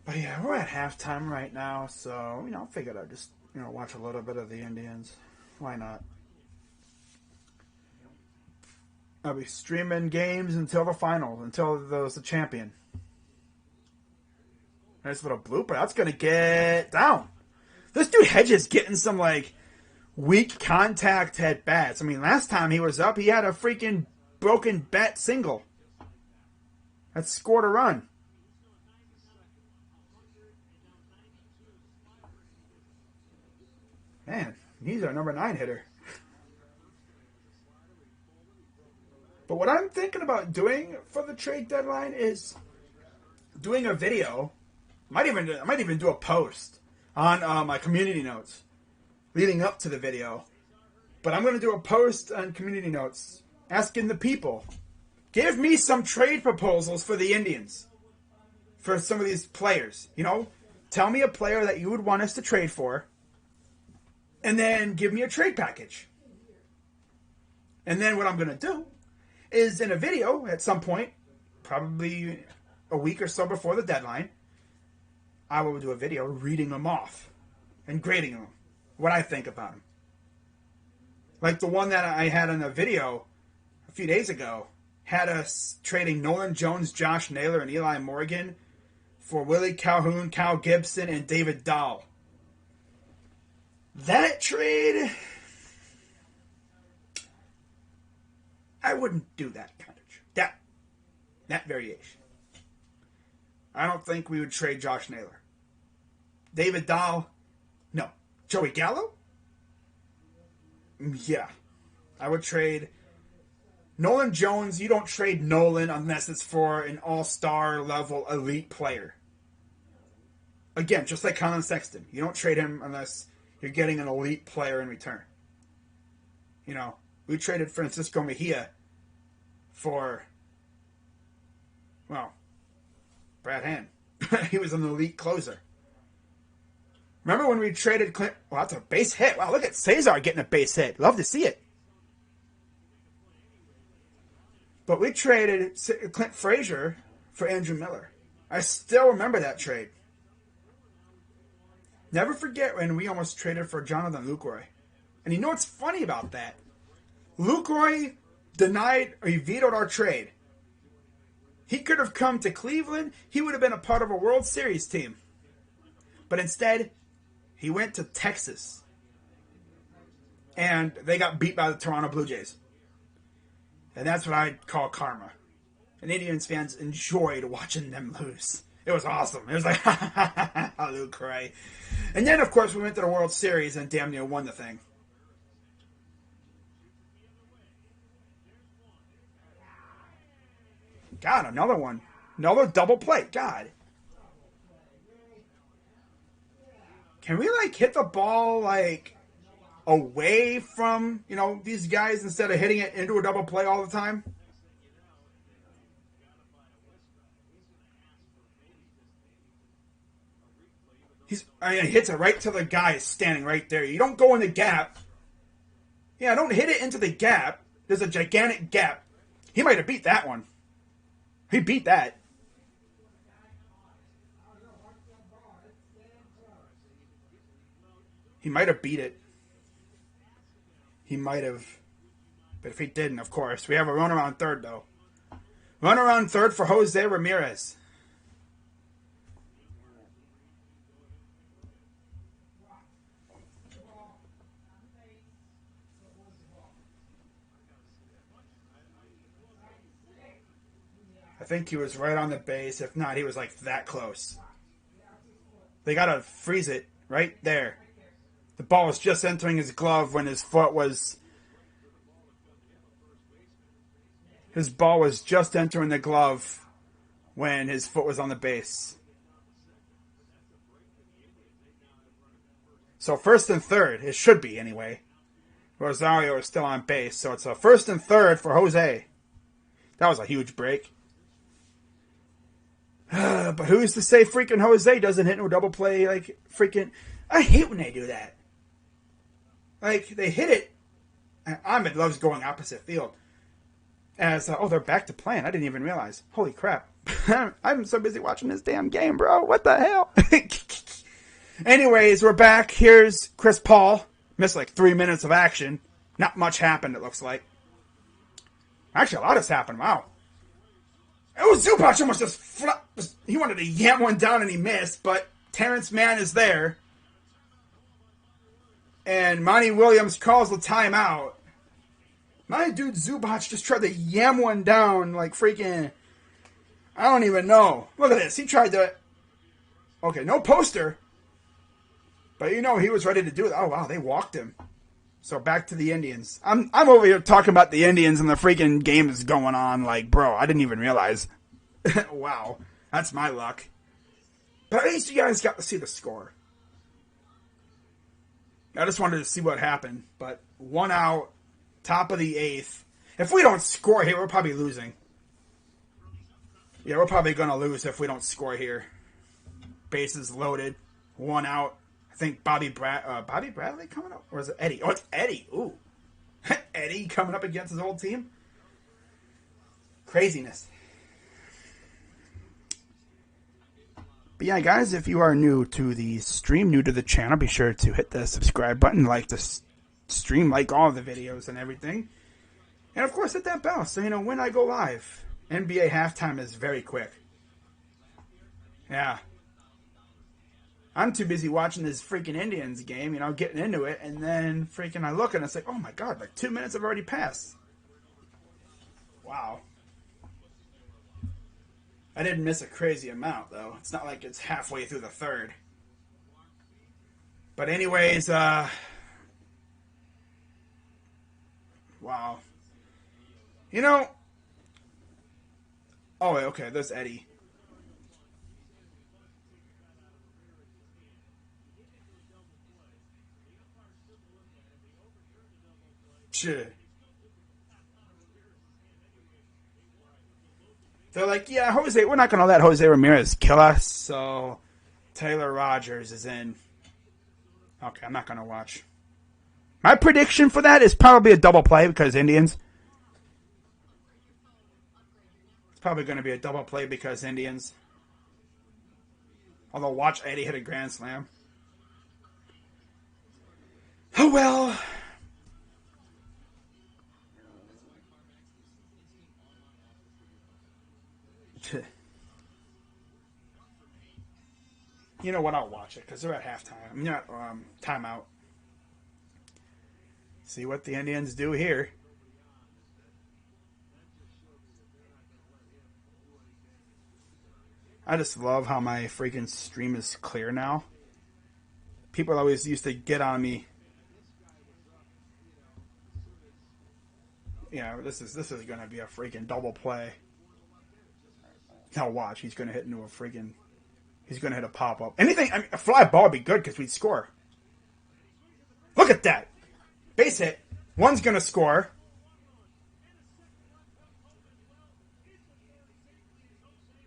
But yeah, we're at halftime right now, so, I figured I'd just, watch a little bit of the Indians. Why not? I'll be streaming games until the final, until there's the champion. Nice little blooper. That's going to get down. This dude Hedges getting some, like, weak contact at bats. I mean, last time he was up, he had a freaking broken bat single. That scored a run. Man, he's our number 9 hitter. But what I'm thinking about doing for the trade deadline is doing a video. I might even do a post on my community notes leading up to the video. But I'm going to do a post on community notes asking the people, give me some trade proposals for the Indians. For some of these players. You know, tell me a player that you would want us to trade for. And then give me a trade package. And then what I'm going to do is in a video at some point, probably a week or so before the deadline, I will do a video reading them off and grading them, what I think about them. Like the one that I had in a video a few days ago, had us trading Nolan Jones, Josh Naylor, and Eli Morgan for Willie Calhoun, Cal Gibson, and David Dahl. That trade, I wouldn't do that kind of trade. That variation. I don't think we would trade Josh Naylor. David Dahl, no. Joey Gallo? Yeah. I would trade Nolan Jones. You don't trade Nolan unless it's for an all-star level elite player. Again, just like Colin Sexton. You don't trade him unless you're getting an elite player in return. You know, we traded Francisco Mejia for, well, Brad Hand. He was an elite closer. Remember when we traded Clint? Well, that's a base hit. Wow, look at Cesar getting a base hit. Love to see it. But we traded Clint Frazier for Andrew Miller. I still remember that trade. Never forget when we almost traded for Jonathan Lucroy. And you know what's funny about that? Lucroy denied or he vetoed our trade. He could have come to Cleveland. He would have been a part of a World Series team. But instead, he went to Texas. And they got beat by the Toronto Blue Jays. And that's what I call karma. And Indians fans enjoyed watching them lose. It was awesome. It was like, Lucroy. And then, of course, we went to the World Series and damn near won the thing. God, another one. Another double play. God. Can we, like, hit the ball, like, away from, you know, these guys instead of hitting it into a double play all the time? He hits it right to the guy standing right there. You don't go in the gap. Yeah, don't hit it into the gap. There's a gigantic gap. He might have beat that one. He beat that. He might have beat it. He might have. But if he didn't, of course. We have a run around third, though. Run around third for Jose Ramirez. I think he was right on the base. If not, he was like that close. They got to freeze it right there. The ball was just entering his glove when his foot was... His ball was just entering the glove when his foot was on the base. So first and third. It should be, anyway. Rosario is still on base. So it's a first and third for Jose. That was a huge break. But who's to say freaking Jose doesn't hit no double play like freaking... I hate when they do that. Like, they hit it. Ahmed loves going opposite field. As, they're back to playing. I didn't even realize. Holy crap. I'm so busy watching this damn game, bro. What the hell? Anyways, we're back. Here's Chris Paul. Missed like 3 minutes of action. Not much happened, it looks like. Actually, a lot has happened. Wow. Oh, Zubac almost he wanted to yam one down and he missed, but Terrence Mann is there. And Monty Williams calls the timeout. My dude Zubac just tried to yam one down like freaking... I don't even know. Look at this. He tried to... Okay, no poster. But you know he was ready to do it. Oh, wow, they walked him. So back to the Indians. I'm over here talking about the Indians and the freaking game is going on. Like, bro, I didn't even realize. Wow, that's my luck. But at least you guys got to see the score. I just wanted to see what happened. But 1 out, top of the 8th. If we don't score here, we're probably losing. Yeah, we're probably going to lose if we don't score here. Bases loaded. 1 out. I think Bobby Bradley coming up? Or is it Eddie? Oh, it's Eddie. Ooh. Eddie coming up against his old team. Craziness. But yeah, guys, if you are new to the stream, new to the channel, be sure to hit the subscribe button, like the stream, like all the videos and everything. And, of course, hit that bell so you know when I go live. NBA halftime is very quick. Yeah. I'm too busy watching this freaking Indians game, you know, getting into it, and then freaking I look and it's like, oh my god, like 2 minutes have already passed. Wow. I didn't miss a crazy amount, though. It's not like it's halfway through the third. But anyways, wow. You know, oh, okay, there's Eddie. Shit. They're like, yeah, Jose, we're not going to let Jose Ramirez kill us, so Taylor Rogers is in. Okay, I'm not going to watch. My prediction for that is probably a double play because Indians. It's probably going to be a double play because Indians. Although, watch Eddie hit a grand slam. Oh, well. You know what? I'll watch it because they're at halftime. I'm not timeout. See what the Indians do here. I just love how my freaking stream is clear now. People always used to get on me. Yeah, this is going to be a freaking double play. Now watch, he's going to hit into a freaking... He's going to hit a pop-up. Anything, I mean, a fly ball would be good because we'd score. Look at that. Base hit. One's going to score.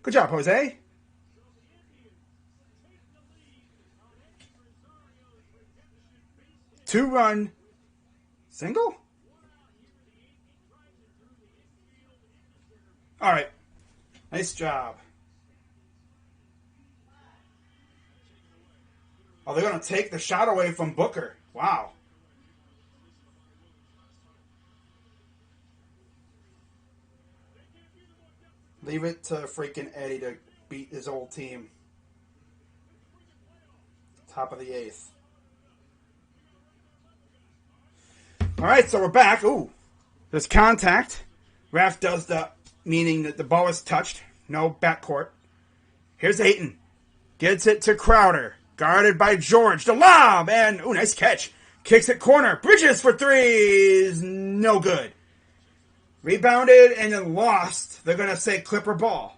Good job, Jose. Two-run single? All right. Nice job. Oh, they're going to take the shot away from Booker. Wow. Leave it to freaking Eddie to beat his old team. Top of the 8th. All right, so we're back. Ooh. There's contact. Ref does the meaning that the ball is touched. No backcourt. Here's Ayton. Gets it to Crowder. Guarded by George. The lob. And, ooh, nice catch. Kicks it corner. Bridges for three is no good. Rebounded and then lost. They're going to say Clipper ball.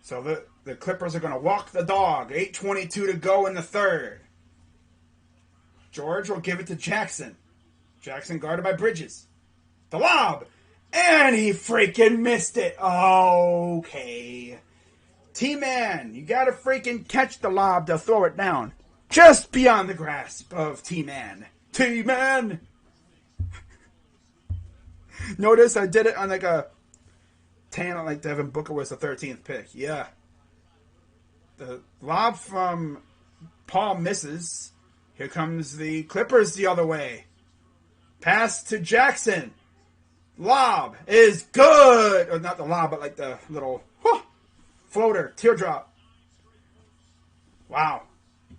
So the Clippers are going to walk the dog. 8:22 to go in the third. George will give it to Jackson. Jackson guarded by Bridges. The lob. And he freaking missed it. Okay. T-Man, you got to freaking catch the lob to throw it down. Just beyond the grasp of T-Man. T-Man. Notice I did it on like a 10, like Devin Booker was the 13th pick. Yeah. The lob from Paul misses. Here comes the Clippers the other way. Pass to Jackson. Lob is good. Or not the lob, but like the little floater, teardrop. Wow.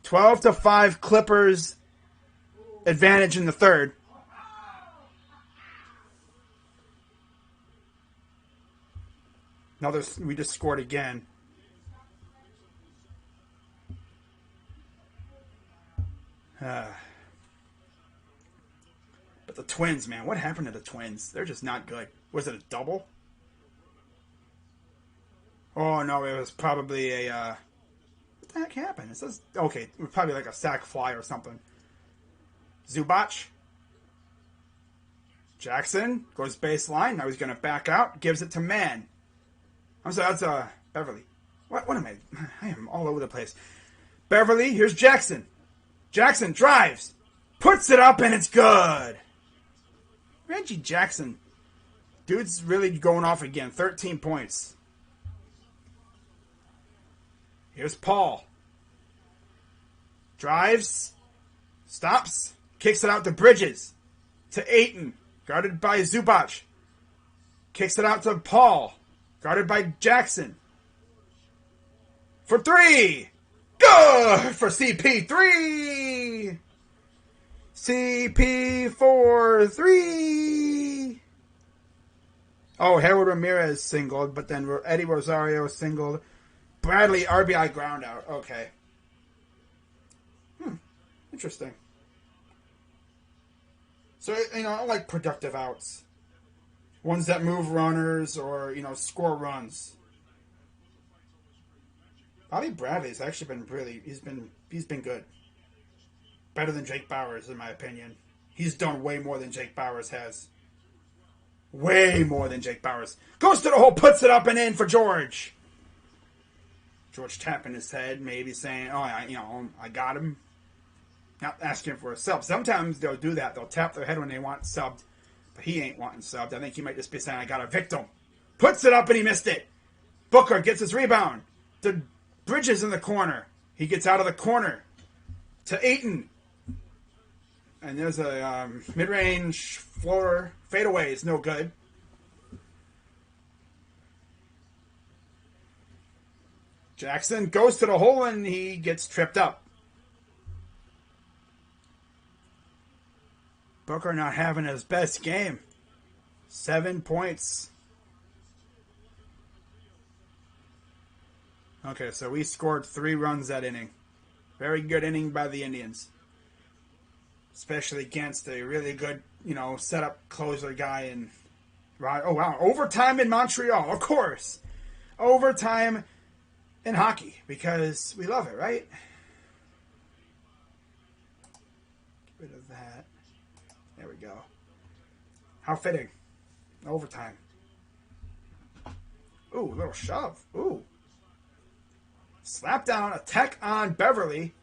12-5 Clippers advantage in the third. We just scored again. But the Twins, man, what happened to the Twins? They're just not good. Was it a double? Oh, no, it was probably a... what the heck happened? It says... Okay, it was probably like a sac fly or something. Zubac. Jackson goes baseline. Now he's going to back out. Gives it to Mann. I'm sorry, that's Beverly. What am I? I am all over the place. Beverly, here's Jackson. Jackson drives. Puts it up and it's good. Reggie Jackson. Dude's really going off again. 13 points. Here's Paul. Drives. Stops. Kicks it out to Bridges. To Ayton. Guarded by Zubac. Kicks it out to Paul. Guarded by Jackson. For three. Good for CP3. CP for three. Oh, Harold Ramirez singled, but then Eddie Rosario singled. Bradley RBI ground out. Okay. Interesting. So, I like productive outs. Ones that move runners or, score runs. Bobby Bradley's actually been he's been good. Better than Jake Bauers, in my opinion. He's done way more than Jake Bauers has. Way more than Jake Bauers. Goes to the hole, puts it up and in for George. George tapping his head, maybe saying, I got him. Not asking for a sub. Sometimes they'll do that. They'll tap their head when they want subbed. But he ain't wanting subbed. I think he might just be saying, I got a victim. Puts it up and he missed it. Booker gets his rebound. The Bridges in the corner. He gets out of the corner. To Ayton. And there's a mid-range floater. Fadeaway is no good. Jackson goes to the hole and he gets tripped up. Booker not having his best game. 7 points. Okay, so we scored 3 runs that inning. Very good inning by the Indians. Especially against a really good, setup closer guy in... Oh, wow. Overtime in Montreal, of course. Overtime in hockey, because we love it, right? Get rid of that. There we go. How fitting. Overtime. Ooh, a little shove. Ooh. Slap down, attack on Beverly.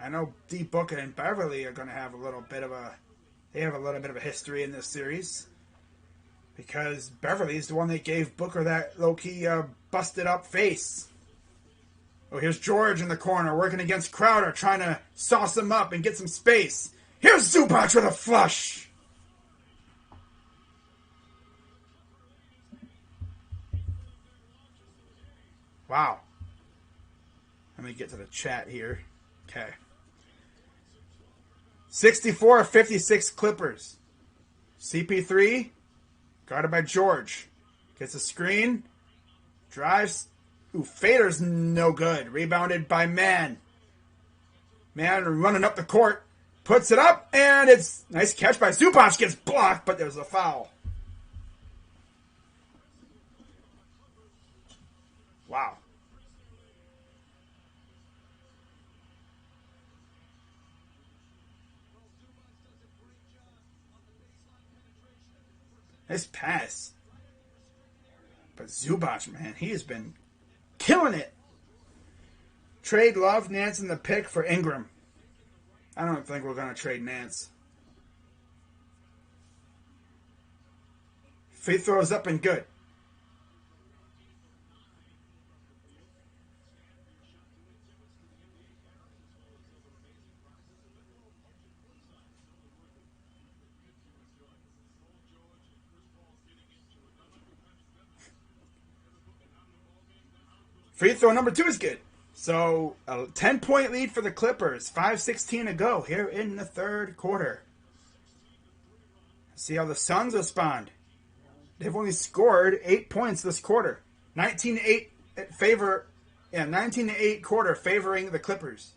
I know D. Booker and Beverly are going to have a little bit of a history in this series. Because Beverly's the one that gave Booker that low-key busted up face. Oh, here's George in the corner working against Crowder, trying to sauce him up and get some space. Here's Zubac with a flush. Wow. Let me get to the chat here. Okay. 64-56 Clippers. CP3, guarded by George. Gets a screen. Drives. Ooh, Fader's no good. Rebounded by Mann. Mann running up the court. Puts it up, and it's nice catch by Zubac. Gets blocked, but there's a foul. Wow. Nice pass. But Zubac, man, he has been killing it. Trade Love, Nance in the pick for Ingram. I don't think we're going to trade Nance. Free throws up and good. Free throw number 2 is good. So, a 10-point lead for the Clippers. 5:16 to go here in the third quarter. See how the Suns respond. They've only scored 8 points this quarter. 19-8 favor, 19-8 quarter favoring the Clippers.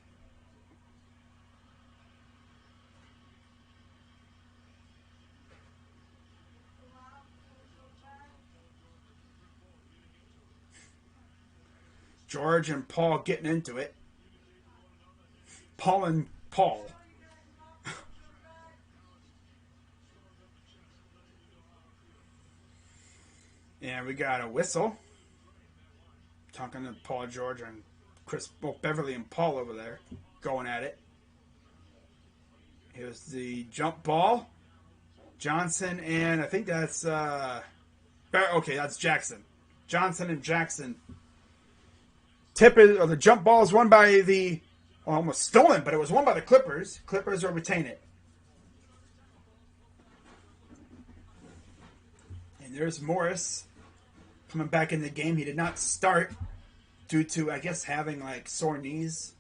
George and Paul getting into it. Paul and Paul. And we got a whistle. Talking to Paul George and Beverly and Paul over there. Going at it. Here's the jump ball. Johnson and I think that's... okay, that's Jackson. Johnson and Jackson. The jump ball is won by the... almost stolen, but it was won by the Clippers. Clippers will retain it. And there's Morris coming back in the game. He did not start due to, I guess, having like sore knees.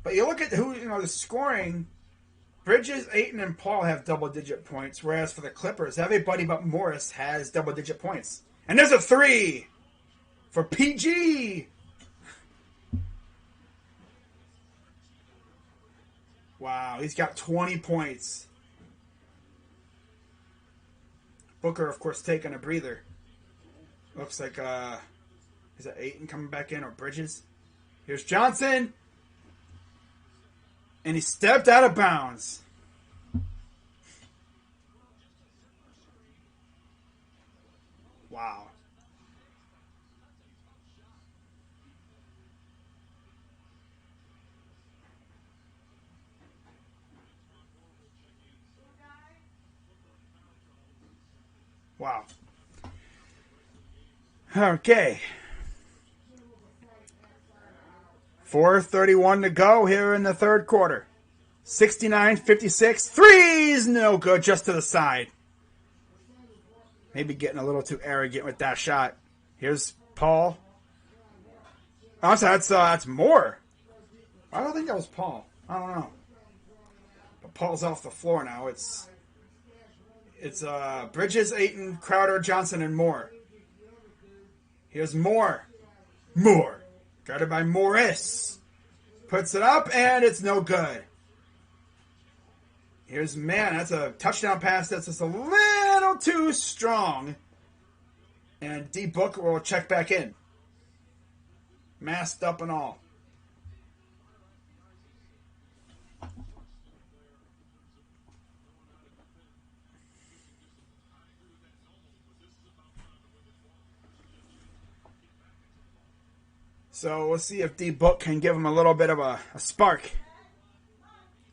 But you look at the scoring. Bridges, Ayton, and Paul have double-digit points, whereas for the Clippers, everybody but Morris has double-digit points. And there's a 3 for PG. Wow, he's got 20 points. Booker, of course, taking a breather. Looks like, is that Ayton coming back in or Bridges? Here's Johnson. And he stepped out of bounds. Wow. Wow. Okay. 4:31 to go here in the third quarter. 69-56. Threes! No good, just to the side. Maybe getting a little too arrogant with that shot. Here's Paul. Oh, that's Moore. I don't think that was Paul. I don't know. But Paul's off the floor now. It's Bridges, Ayton, Crowder, Johnson, and Moore. Here's Moore. Moore. Guarded by Morris. Puts it up, and it's no good. Here's that's a touchdown pass that's just a little too strong. And D. Book will check back in. Masked up and all. So we'll see if D. Book can give him a little bit of a spark.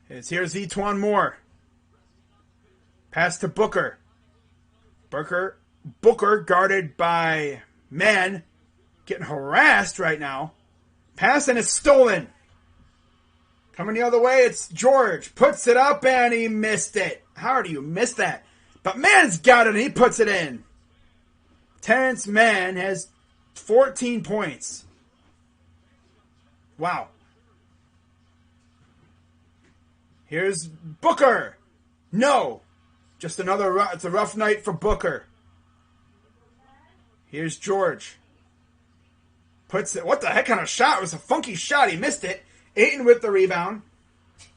Here's E'Twaun Moore. Pass to Booker. Booker guarded by Mann. Getting harassed right now. Pass and it's stolen. Coming the other way, it's George. Puts it up and he missed it. How do you miss that? But Mann's got it and he puts it in. Terrence Mann has 14 points. Wow. Here's Booker. No. Just it's a rough night for Booker. Here's George. Puts it. What the heck kind of shot? It was a funky shot. He missed it. Ayton with the rebound.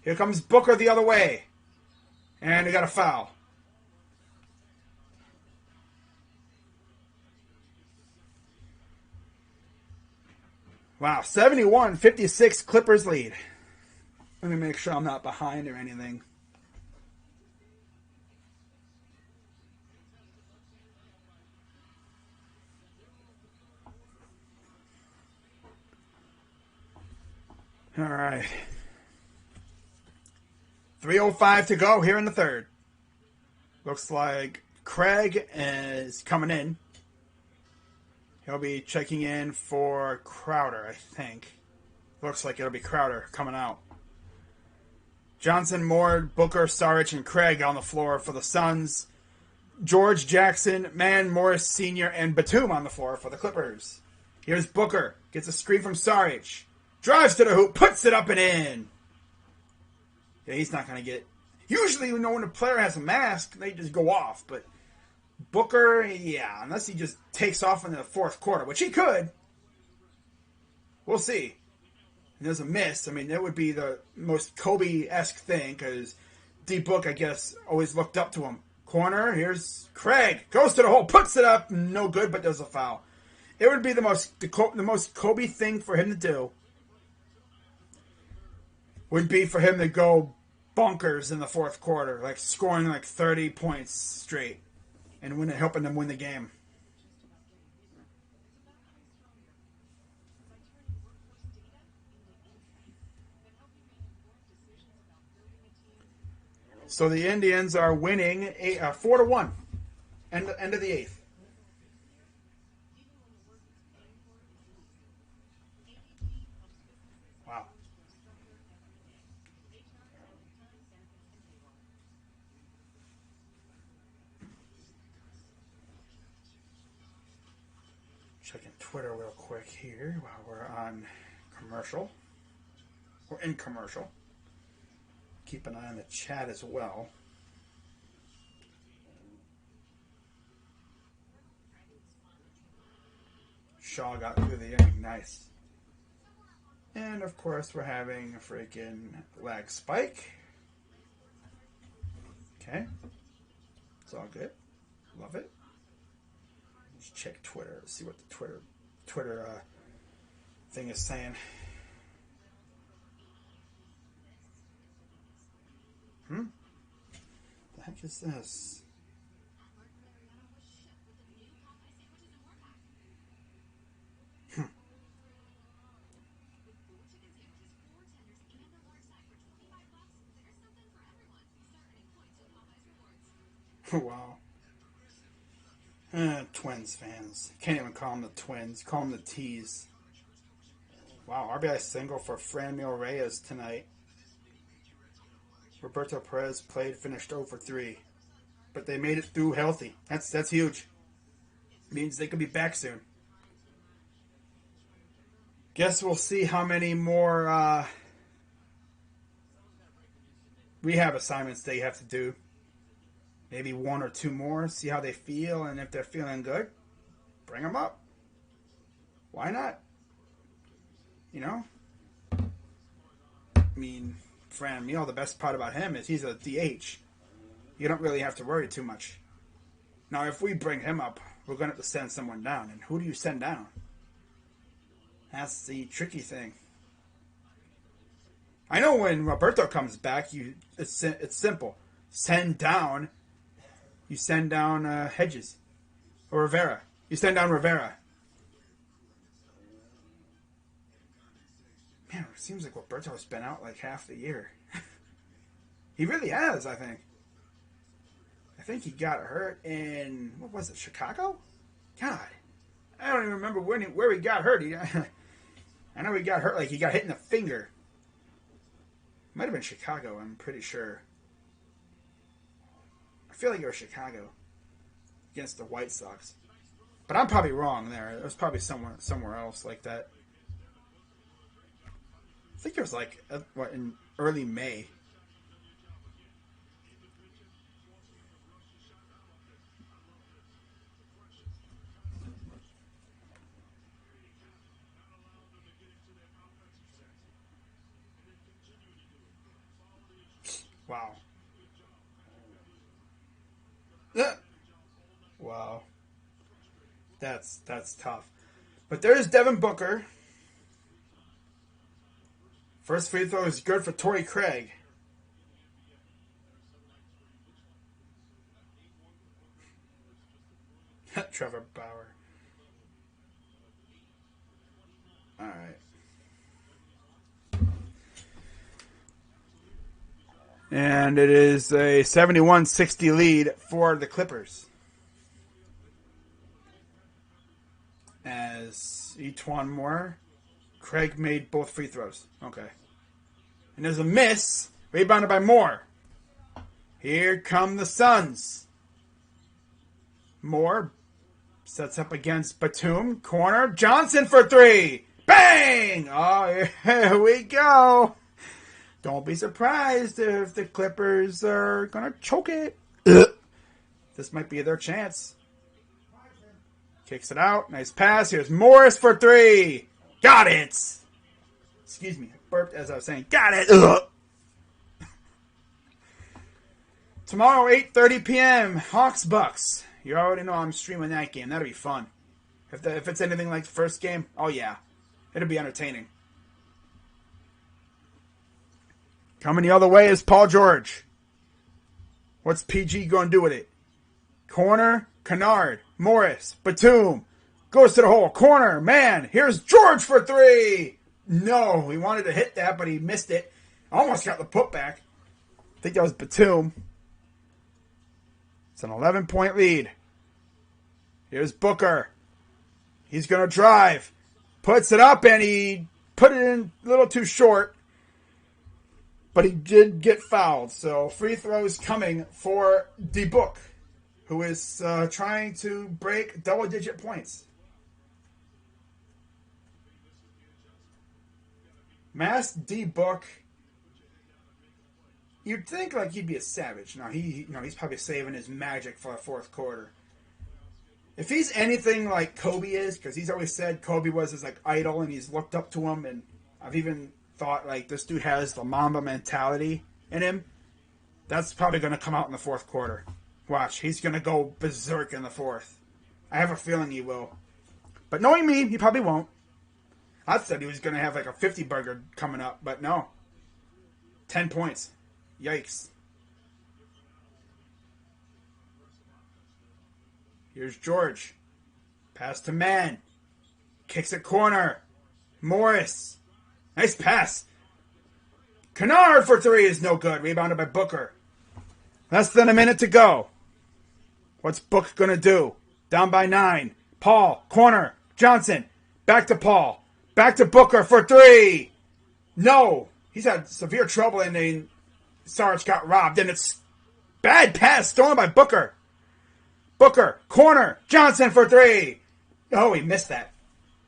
Here comes Booker the other way. And he got a foul. Wow, 71-56 Clippers lead. Let me make sure I'm not behind or anything. All right. 3:05 to go here in the third. Looks like Craig is coming in. He'll be checking in for Crowder, I think. Looks like it'll be Crowder coming out. Johnson, Moore, Booker, Saric, and Craig on the floor for the Suns. George, Jackson, Mann, Morris Sr., and Batum on the floor for the Clippers. Here's Booker. Gets a screen from Saric. Drives to the hoop. Puts it up and in. Yeah, he's not going to get... Usually, when a player has a mask, they just go off. But Booker, yeah, unless he just takes off in the fourth quarter, which he could. We'll see. And there's a miss. I mean, that would be the most Kobe-esque thing, because D-Book, I guess, always looked up to him. Corner, here's Craig. Goes to the hole, puts it up. No good, but does a foul. It would be the most Kobe thing for him to do would be for him to go bonkers in the fourth quarter, like scoring like 30 points straight and helping them win the game. So the Indians are winning 4-1. End of the eighth. Wow. Checking Twitter real quick here while we're on commercial. We're in commercial. Keep an eye on the chat as well. Shaw got through the inning. Nice. And, of course, we're having a freaking lag spike. Okay. It's all good. Love it. Let's check Twitter. See what the Twitter thing is saying. The heck is this? Wow. Twins fans. Can't even call them the Twins. Call them the T's. Wow, RBI single for Franmil Reyes tonight. Roberto Perez played, finished 0-for-3. But they made it through healthy. That's huge. Means they could be back soon. Guess we'll see how many more rehab assignments they have to do. Maybe one or two more. See how they feel, and if they're feeling good, bring them up. Why not? You know? I mean, Franmil, the best part about him is he's a DH. You don't really have to worry too much. Now, if we bring him up, we're going to have to send someone down. And who do you send down? That's the tricky thing. I know when Roberto comes back, it's simple. You send down Hedges or Rivera. You send down Rivera. Man, it seems like Roberto's been out like half the year. He really has, I think. I think he got hurt in, what was it, Chicago? God, I don't even remember where he got hurt. I know he got hurt, like he got hit in the finger. Might have been Chicago, I'm pretty sure. I feel like it was Chicago against the White Sox. But I'm probably wrong there. It was probably somewhere else like that. I think it was like, in early May. Wow. Wow. That's tough. But there's Devin Booker. First free throw is good for Torrey Craig. Trevor Bauer. All right. And it is a 71-60 lead for the Clippers. As E'Twaun Moore, Craig made both free throws. Okay. And there's a miss, rebounded by Moore. Here come the Suns. Moore sets up against Batum. Corner. Johnson for three. Bang! Oh, here we go. Don't be surprised if the Clippers are going to choke it. This might be their chance. Kicks it out. Nice pass. Here's Morris for three. Got it. Excuse me. I burped as I was saying. Got it. Tomorrow, 8:30 p.m. Hawks Bucks. You already know I'm streaming that game. That'll be fun. If it's anything like the first game, oh yeah. It'll be entertaining. Coming the other way is Paul George. What's PG going to do with it? Corner, Kennard, Morris, Batum. Goes to the hole. Corner, man. Here's George for three. No, he wanted to hit that, but he missed it. Almost got the putback. I think that was Batum. It's an 11-point lead. Here's Booker. He's going to drive. Puts it up, and he put it in a little too short. But he did get fouled. So free throws coming for D-Book, who is trying to break double-digit points. Mass D-Book. You'd think like he'd be a savage. No, he's probably saving his magic for the fourth quarter. If he's anything like Kobe is, because he's always said Kobe was his like idol, and he's looked up to him, and I've even thought like this dude has the Mamba mentality in him. That's probably going to come out in the fourth quarter. Watch, he's going to go berserk in the fourth. I have a feeling he will. But knowing me, he probably won't. I thought he was going to have like a 50-burger coming up, but no. 10 points. Yikes. Here's George. Pass to Mann. Kicks it corner. Morris. Nice pass. Kennard for three is no good. Rebounded by Booker. Less than a minute to go. What's Book going to do? Down by 9. Paul. Corner. Johnson. Back to Paul. Back to Booker for three. No. He's had severe trouble, and then Sarge got robbed. And it's bad pass stolen by Booker. Booker. Corner. Johnson for three. Oh, he missed that.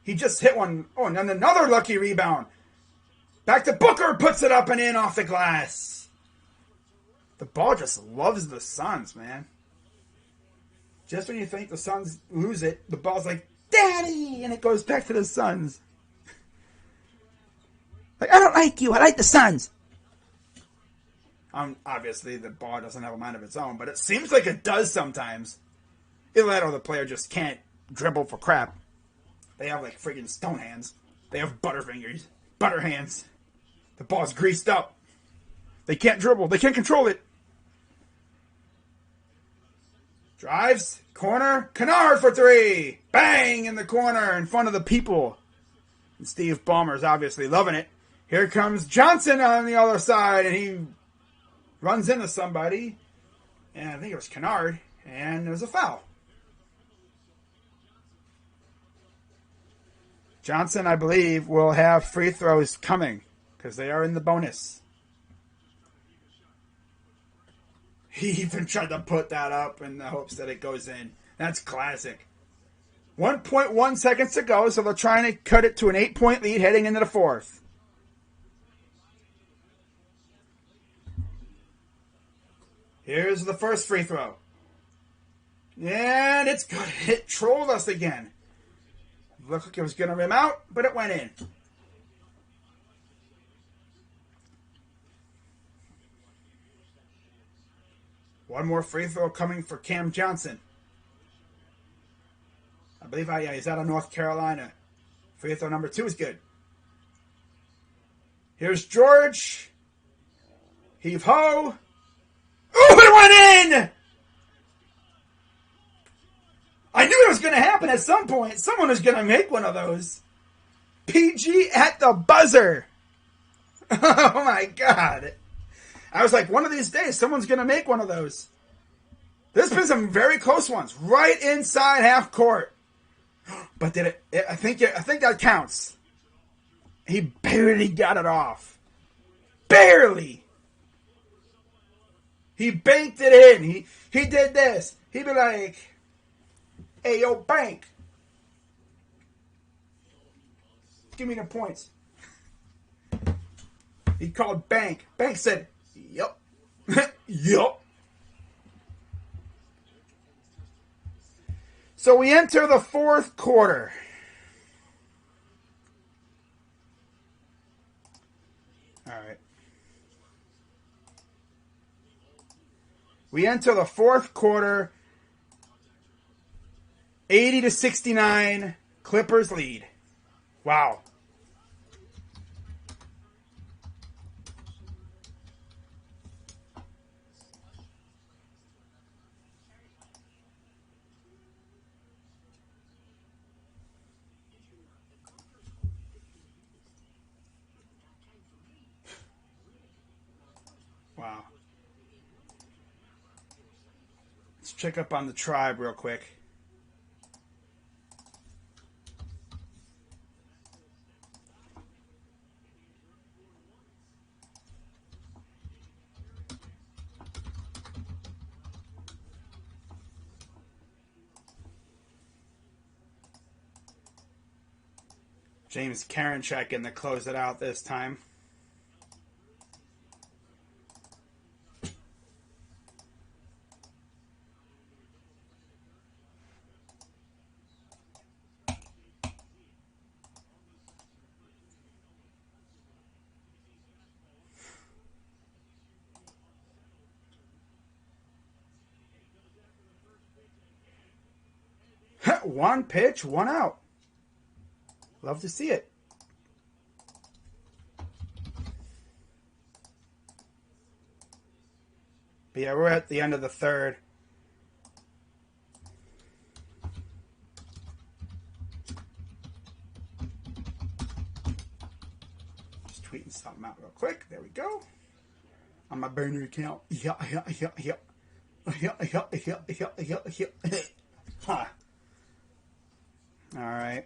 He just hit one. Oh, and then another lucky rebound. Back to Booker. Puts it up and in off the glass. The ball just loves the Suns, man. Just when you think the Suns lose it, the ball's like, Daddy! And it goes back to the Suns. Like, I don't like you. I like the Suns. Obviously, the ball doesn't have a mind of its own, but it seems like it does sometimes. Either that or the player just can't dribble for crap. They have, like, freaking stone hands. They have butterfingers. Butter hands. The ball's greased up. They can't dribble. They can't control it. Drives. Corner. Kennard for three. Bang! In the corner in front of the people. And Steve Ballmer's obviously loving it. Here comes Johnson on the other side, and he runs into somebody. And I think it was Kennard. And there's a foul. Johnson, I believe, will have free throws coming because they are in the bonus. He even tried to put that up in the hopes that it goes in. That's classic. 1.1 seconds to go, so they're trying to cut it to an 8-point lead heading into the fourth. Here's the first free throw. And it's good. It trolled us again. Looked like it was going to rim out, but it went in. One more free throw coming for Cam Johnson. I believe he's out of North Carolina. Free throw number 2 is good. Here's George. Heave ho. Oh, it went in! I knew it was going to happen at some point. Someone was going to make one of those. PG at the buzzer. Oh my God. I was like, one of these days, someone's going to make one of those. There's been some very close ones. Right inside half court. But did it? I think that counts. He barely got it off. Barely. He banked it in. He did this. He'd be like, Ayo, Bank. Give me the points. He called Bank. Bank said, yup. Yup. So we enter the fourth quarter. All right. We enter the fourth quarter. 80-69. Clippers lead. Wow. Wow. Let's check up on the Tribe real quick. James Karinchak in to close it out this time. One pitch, one out. Love to see it. But yeah, we're at the end of the third. Just tweeting something out real quick. There we go. On my burner account. Yeah. Huh. All right.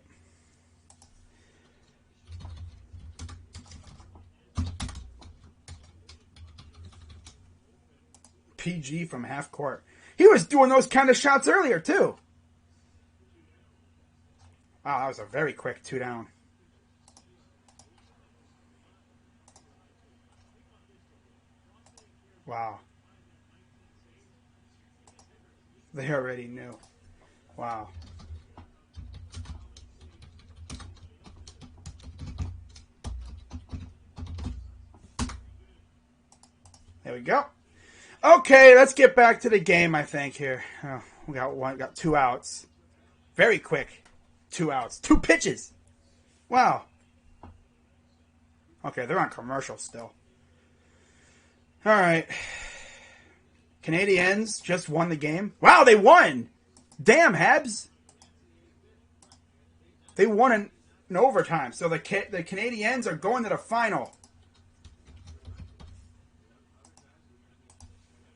PG from half court. He was doing those kind of shots earlier, too. Wow, that was a very quick 2 down. Wow. They already knew. Wow. There we go. Okay, let's get back to the game, I think, here. Oh, we got 2 outs. Very quick. 2 outs. 2 pitches. Wow. Okay, they're on commercial still. All right. Canadiens just won the game. Wow, they won! Damn, Habs. They won in overtime. So the Canadiens are going to the final.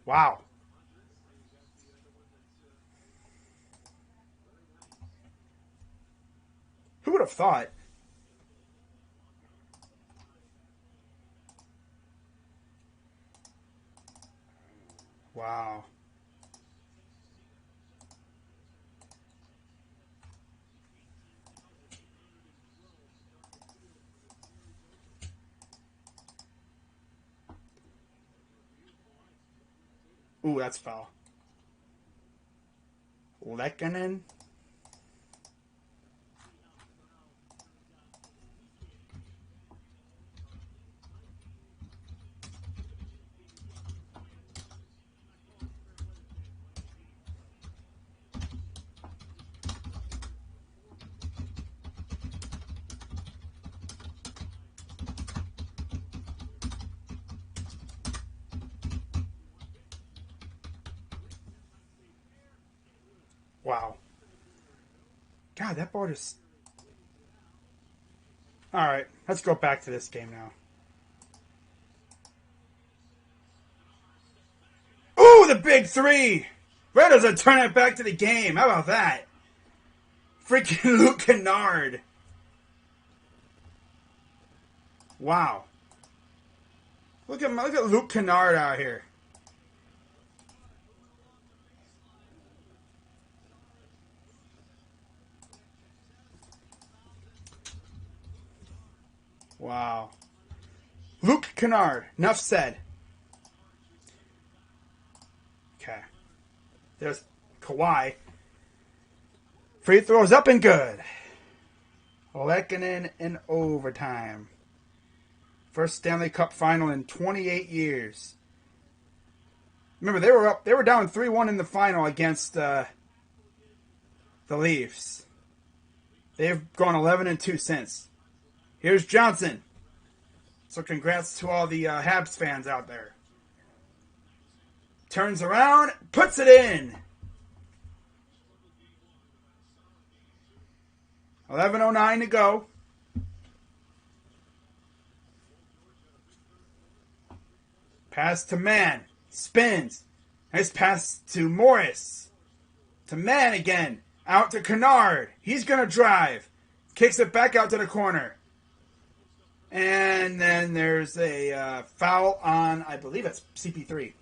Wow. Who would have thought? Wow. Ooh, that's foul. Lehkonen. Wow. God, that ball just... Alright, let's go back to this game now. Ooh, the big 3! Red does it turn it back to the game. How about that? Freaking Luke Kennard. Wow. Look at Luke Kennard out here. Wow. Luke Kennard. Enough said. Okay. There's Kawhi. Free throws up and good. Lehkonen in overtime. First Stanley Cup final in 28 years. Remember, they were down 3-1 in the final against the Leafs. They've gone 11-2 since. Here's Johnson. So congrats to all the Habs fans out there. Turns around, puts it in. 11:09 to go. Pass to Mann. Spins. Nice pass to Morris. To Mann again. Out to Kennard. He's going to drive. Kicks it back out to the corner. And then there's a foul on, I believe it's CP3.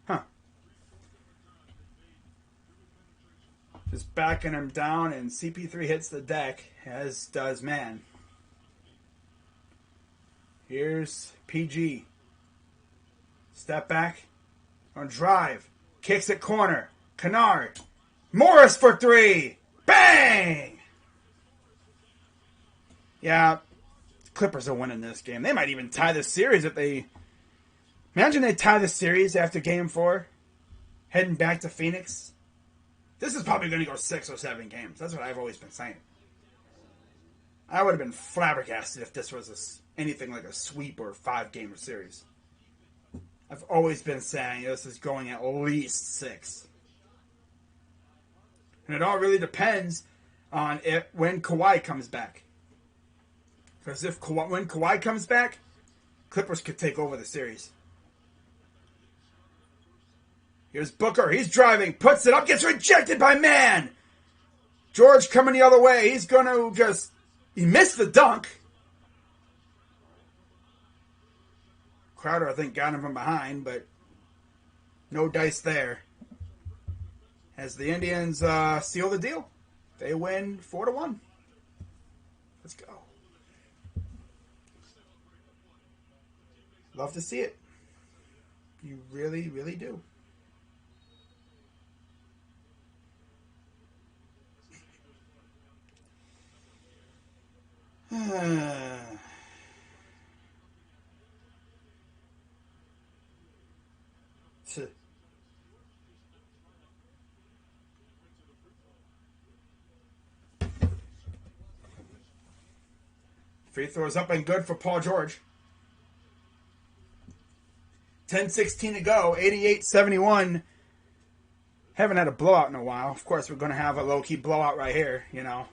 Huh. Just backing him down, and CP3 hits the deck, as does Mann. Here's PG. Step back. On drive. Kicks it corner. Kennard. Morris for three. Bang! Yeah, Clippers are winning this game. They might even tie the series if they... Imagine they tie the series after Game 4. Heading back to Phoenix. This is probably going to go 6 or 7 games. That's what I've always been saying. I would have been flabbergasted if this was anything like a sweep or a 5-game series. I've always been saying this is going at least 6. And it all really depends on when Kawhi comes back. Because when Kawhi comes back, Clippers could take over the series. Here's Booker. He's driving. Puts it up. Gets rejected by Mann. George coming the other way. He's going to just... He missed the dunk. Crowder, I think, got him from behind, but no dice there. As the Indians seal the deal. They win 4-1. Let's go. Love to see it. You really, really do. Free throws up and good for Paul George. 10:16 to go. 88-71. Haven't had a blowout in a while. Of course, we're going to have a low-key blowout right here, you know.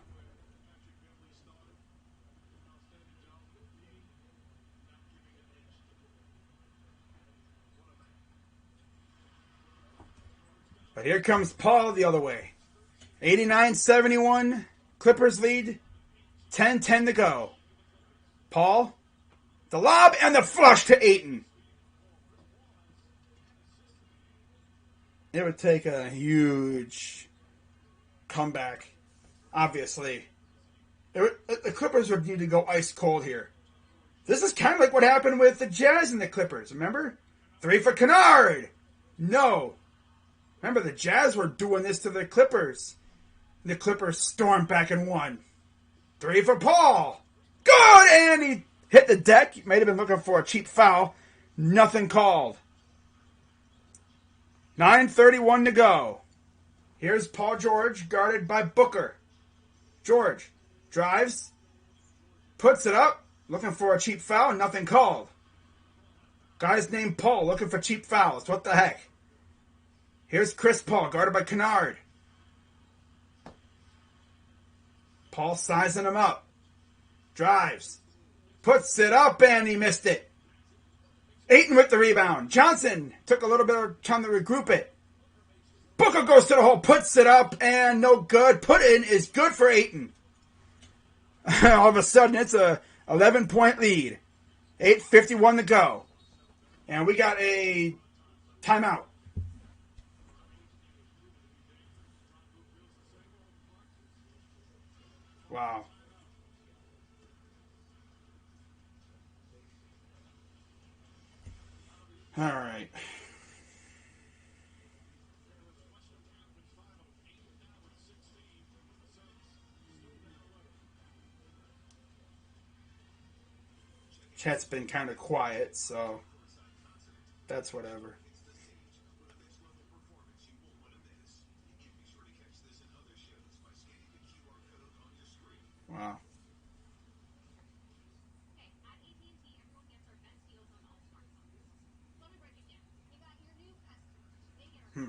But here comes Paul the other way. 89-71. Clippers lead. 10-10 to go. Paul. The lob and the flush to Ayton. It would take a huge comeback, obviously. The Clippers would need to go ice cold here. This is kind of like what happened with the Jazz and the Clippers, remember? 3 for Kennard. No. Remember, the Jazz were doing this to the Clippers. The Clippers stormed back and won. 3 for Paul. Good! And he hit the deck. He might have been looking for a cheap foul. Nothing called. 9:31 to go. Here's Paul George, guarded by Booker. George drives. Puts it up. Looking for a cheap foul. Nothing called. Guy's named Paul, looking for cheap fouls. What the heck? Here's Chris Paul, guarded by Kennard. Paul sizing him up. Drives. Puts it up, and he missed it. Ayton with the rebound. Johnson took a little bit of time to regroup it. Booker goes to the hole, puts it up, and no good. Put in is good for Ayton. All of a sudden, it's a 11-point lead. 8:51 to go. And we got a timeout. Wow. All right. Chat's been kind of quiet, so that's whatever. Wow. Hmm.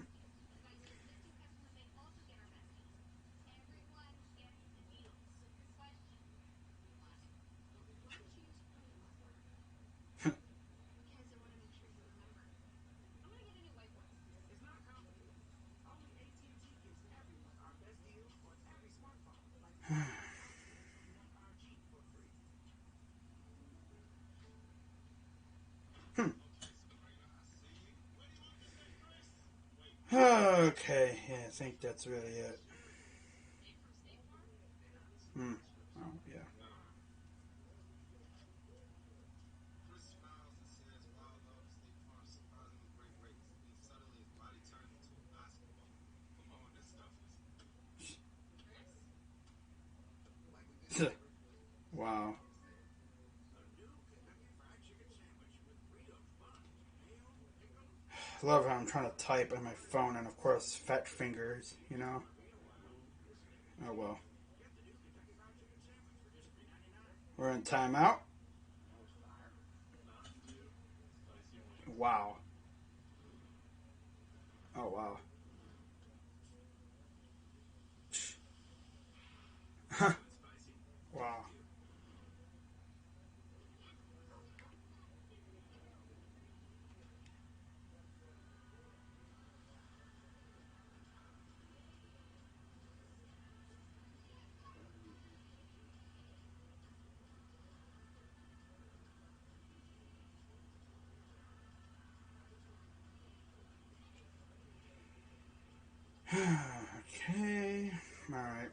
Hmm. Okay. Yeah, I think that's really it. Hmm. Oh, yeah. Wow. I love how I'm trying to type on my phone, and of course, fat fingers, you know? Oh, well. We're in timeout. Wow. Oh, wow. Wow. Okay. All right.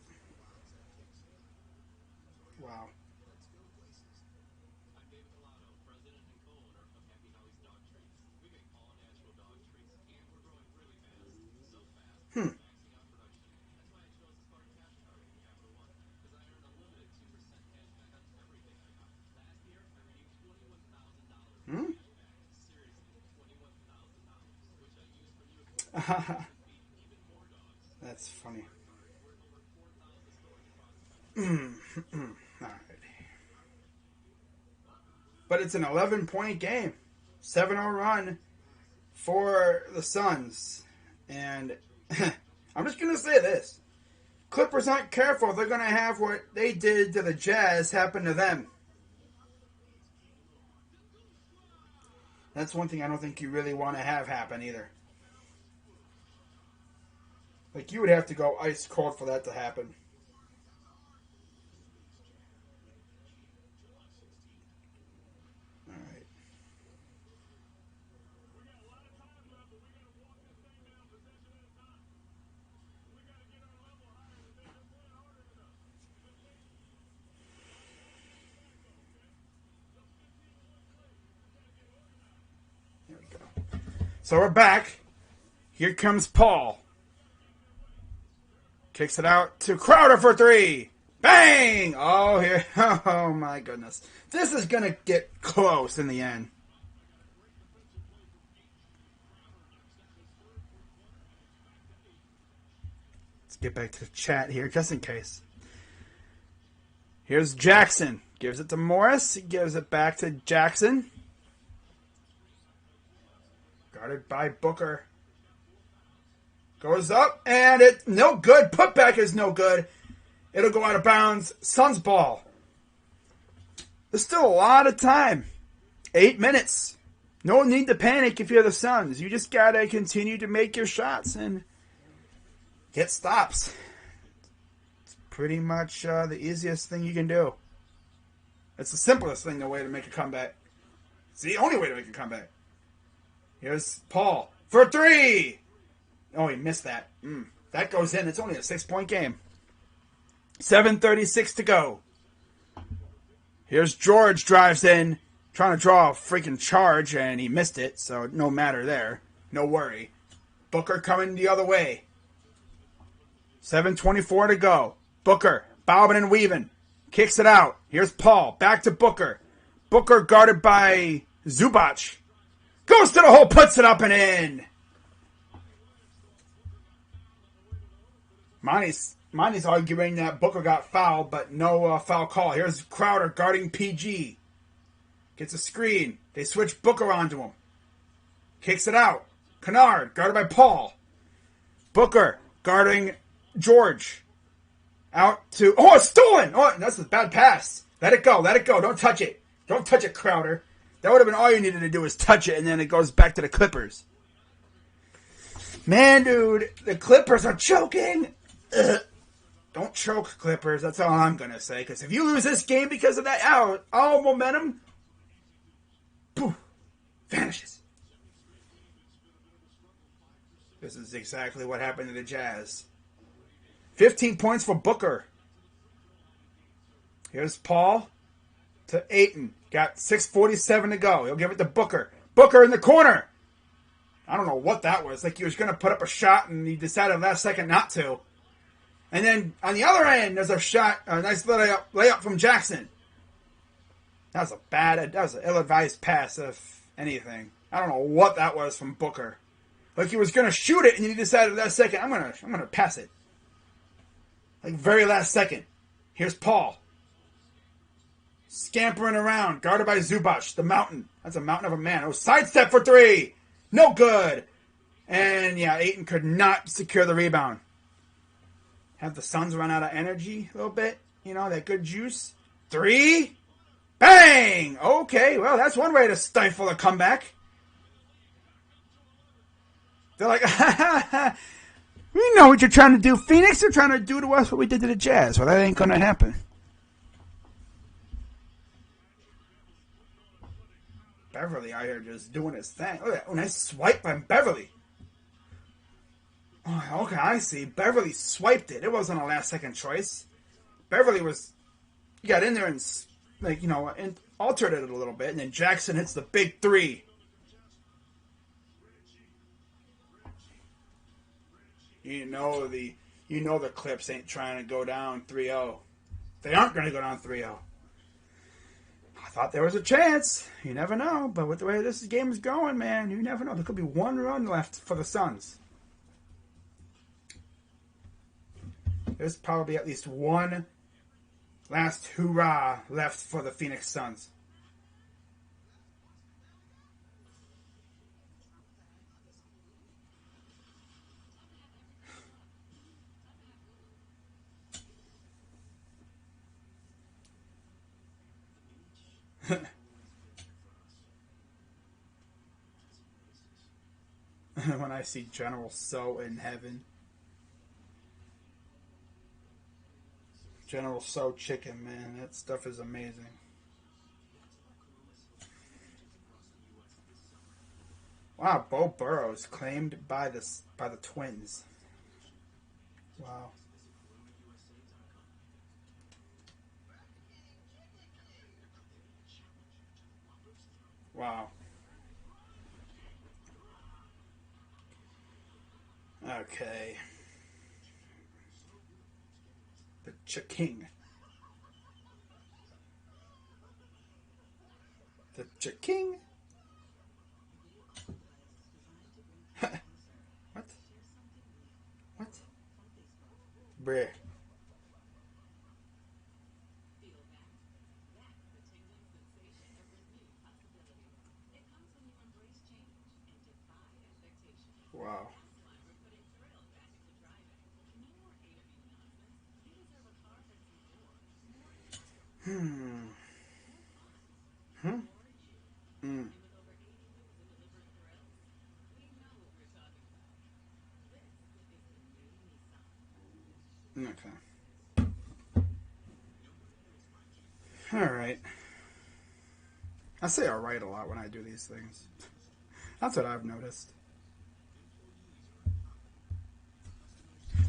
Wow. Hmm. Hmm? That's funny. All right. But it's an 11-point game. 7-0 run for the Suns. And I'm just going to say this. Clippers aren't careful. They're going to have what they did to the Jazz happen to them. That's one thing I don't think you really want to have happen either. Like, you would have to go ice cold for that to happen. All right. There we go. So we're back. Here comes Paul. Kicks it out to Crowder for three. Bang! Oh, here. Oh, my goodness. This is going to get close in the end. Let's get back to the chat here, just in case. Here's Jackson. Gives it to Morris. He gives it back to Jackson. Guarded by Booker. Goes up, and it's no good. Putback is no good. It'll go out of bounds. Suns ball. There's still a lot of time. 8 minutes. No need to panic if you're the Suns. You just gotta continue to make your shots and get stops. It's pretty much the easiest thing you can do. It's the simplest thing, the way to make a comeback. It's the only way to make a comeback. Here's Paul for three. Oh, he missed that. That goes in. It's only a 6-point game. 7:36 to go. Here's George drives in, trying to draw a freaking charge, and he missed it, so no matter there. No worry. Booker coming the other way. 7:24 to go. Booker, bobbing and weaving. Kicks it out. Here's Paul. Back to Booker. Booker guarded by Zubac. Goes to the hole, puts it up and in. Monty's arguing that Booker got fouled, but no foul call. Here's Crowder guarding PG. Gets a screen. They switch Booker onto him. Kicks it out. Kennard, guarded by Paul. Booker guarding George. Out to... Oh, it's stolen! Oh, that's a bad pass. Let it go. Let it go. Don't touch it. Don't touch it, Crowder. That would have been all you needed to do is touch it, and then it goes back to the Clippers. Man, dude, the Clippers are choking. Ugh. Don't choke, Clippers. That's all I'm going to say. Because if you lose this game because of that, all momentum, poof, vanishes. This is exactly what happened to the Jazz. 15 points for Booker. Here's Paul to Ayton. Got 6:47 to go. He'll give it to Booker. Booker in the corner. I don't know what that was. Like he was going to put up a shot and he decided last second not to. And then on the other end, there's a shot, a nice layup from Jackson. That was an ill-advised pass, if anything. I don't know what that was from Booker. Like he was going to shoot it and he decided last second, I'm gonna pass it. Like very last second. Here's Paul. Scampering around, guarded by Zubac, the mountain. That's a mountain of a man. Oh, sidestep for three. No good. And yeah, Ayton could not secure the rebound. Have the Suns run out of energy a little bit. You know, that good juice. Three. Bang! Okay, well, that's one way to stifle a comeback. They're like, we know what you're trying to do, Phoenix. They're trying to do to us what we did to the Jazz. Well, that ain't going to happen. Beverly out here just doing his thing. Look at that. Oh, nice swipe by Beverly. Oh, okay, I see. Beverly swiped it. It wasn't a last-second choice. Beverly got in there and, and altered it a little bit, and then Jackson hits the big three. You know the Clips ain't trying to go down 3-0. They aren't going to go down 3-0. I thought there was a chance. You never know. But with the way this game is going, man, you never know. There could be one run left for the Suns. There's probably at least one last hurrah left for the Phoenix Suns. When I see General So in heaven. General So chicken, man. That stuff is amazing. Wow, Bo Burrows claimed by the Twins. Wow. Wow. Okay. The Chiking. The Chiking? What? What? Bruh. Wow. Hmm. Hmm? Hmm. Okay. Alright. I say alright a lot when I do these things. That's what I've noticed.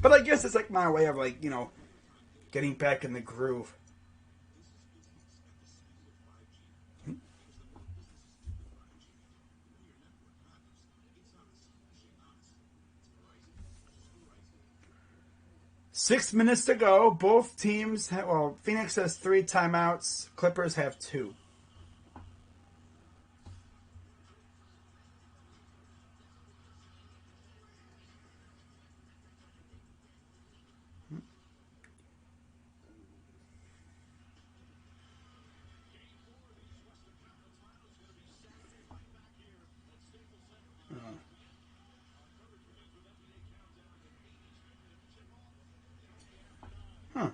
But I guess it's like my way of Getting back in the groove. Hmm? 6 minutes to go. Both teams, Phoenix has 3 timeouts. Clippers have 2. Huh.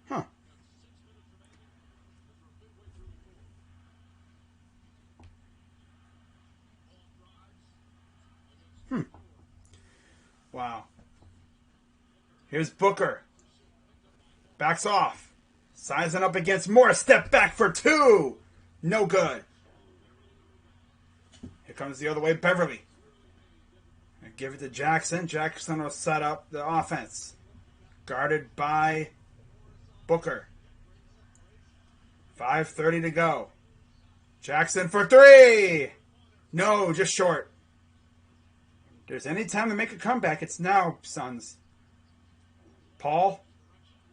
Huh. Hmm. Wow. Here's Booker. Backs off. Sizing up against Morris. Step back for 2. No good. Here comes the other way, Beverly. Give it to Jackson. Jackson will set up the offense. Guarded by Booker. 5:30 to go. Jackson for 3. No, just short. If there's any time to make a comeback, it's now, Suns. Paul.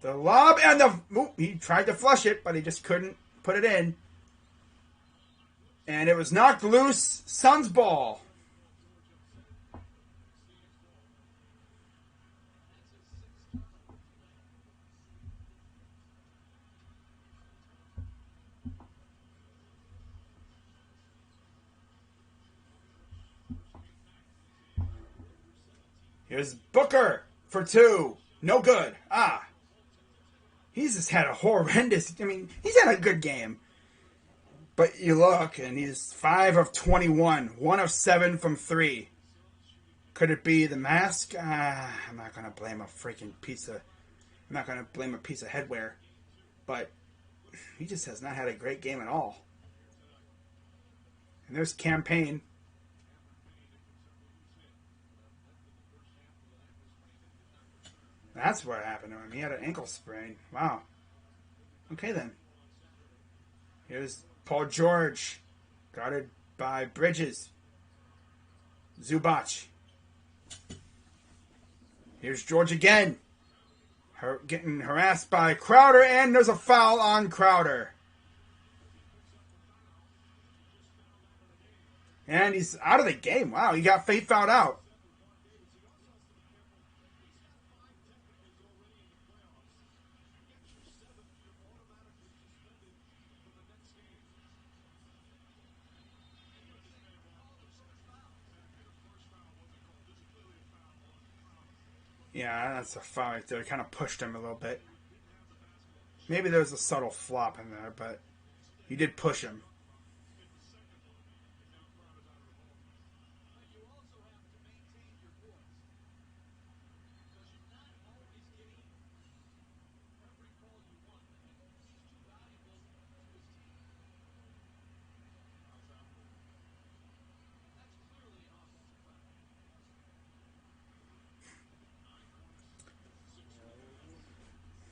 The lob and he tried to flush it, but he just couldn't put it in. And it was knocked loose. Suns ball. Here's Booker for 2. No good. He's just had a horrendous... he's had a good game. But you look, and he's 5 of 21. 1 of 7 from 3. Could it be the mask? I'm not going to blame a freaking piece of... I'm not going to blame a piece of headwear. But he just has not had a great game at all. And there's Campaign. That's what happened to him. He had an ankle sprain. Wow. Okay, then. Here's Paul George. Guarded by Bridges. Zubac. Here's George again. Getting harassed by Crowder, and there's a foul on Crowder. And he's out of the game. Wow, he got fouled out. Yeah, that's a foul right there. Kind of pushed him a little bit. Maybe there was a subtle flop in there, but he did push him.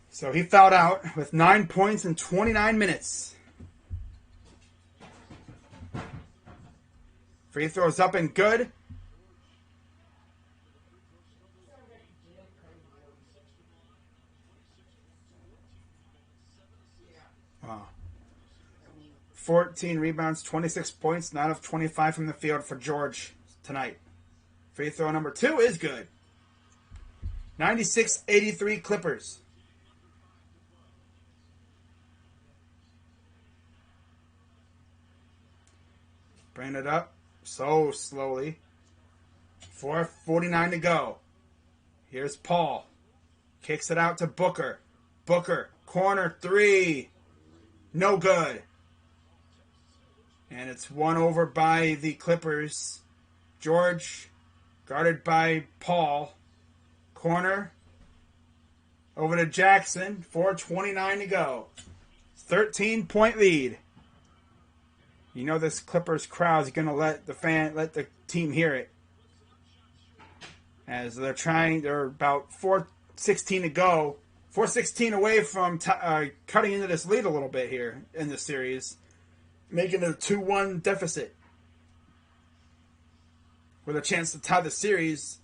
So he fouled out with 9 points in 29 minutes. Free throws up and good. Wow. 14 rebounds, 26 points, 9 of 25 from the field for George tonight. Free throw number 2 is good. 96-83 Clippers. Bring it up so slowly. 4:49 to go. Here's Paul. Kicks it out to Booker. Booker, corner 3. No good. And it's won over by the Clippers. George, guarded by Paul. Corner. Over to Jackson. 4:29 to go. 13-point lead. You know this Clippers crowd's gonna let the team hear it. As they're about 4:16 to go. 4:16 away from cutting into this lead a little bit here in the series. Making it a 2-1 deficit. With a chance to tie the series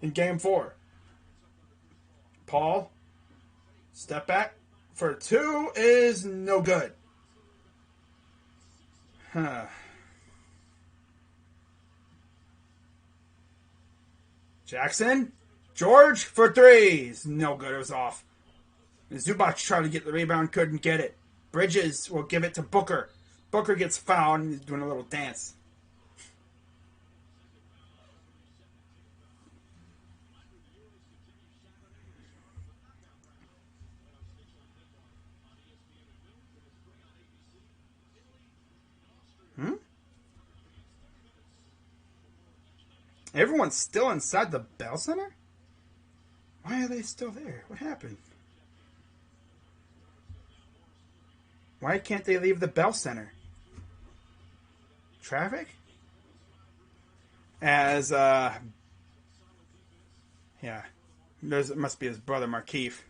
in Game 4. Paul, step back for 2 is no good. Jackson, George for 3 is no good. It was off. Zubac tried to get the rebound, couldn't get it. Bridges will give it to Booker. Booker gets fouled and he's doing a little dance. Everyone's still inside the Bell Center? Why are they still there? What happened? Why can't they leave the Bell Center? Traffic? As, yeah. It must be his brother, Markieff.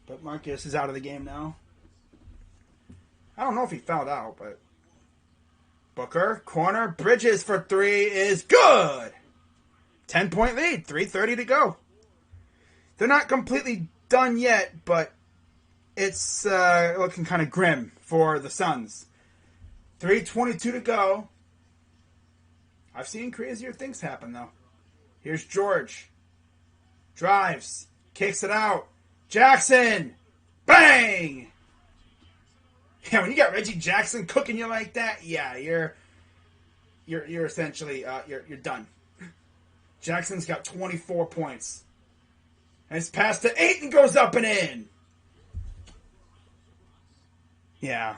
But Marcus is out of the game now. I don't know if he fouled out, but... Booker, corner, Bridges for 3 is good! 10-point lead, 3:30 to go. They're not completely done yet, but it's looking kind of grim for the Suns. 3:22 to go. I've seen crazier things happen, though. Here's George. Drives. Kicks it out. Jackson! Bang! Yeah, when you got Reggie Jackson cooking you like that, yeah, you're essentially you're done. Jackson's got 24 points. Nice pass to Ayton, goes up and in. Yeah.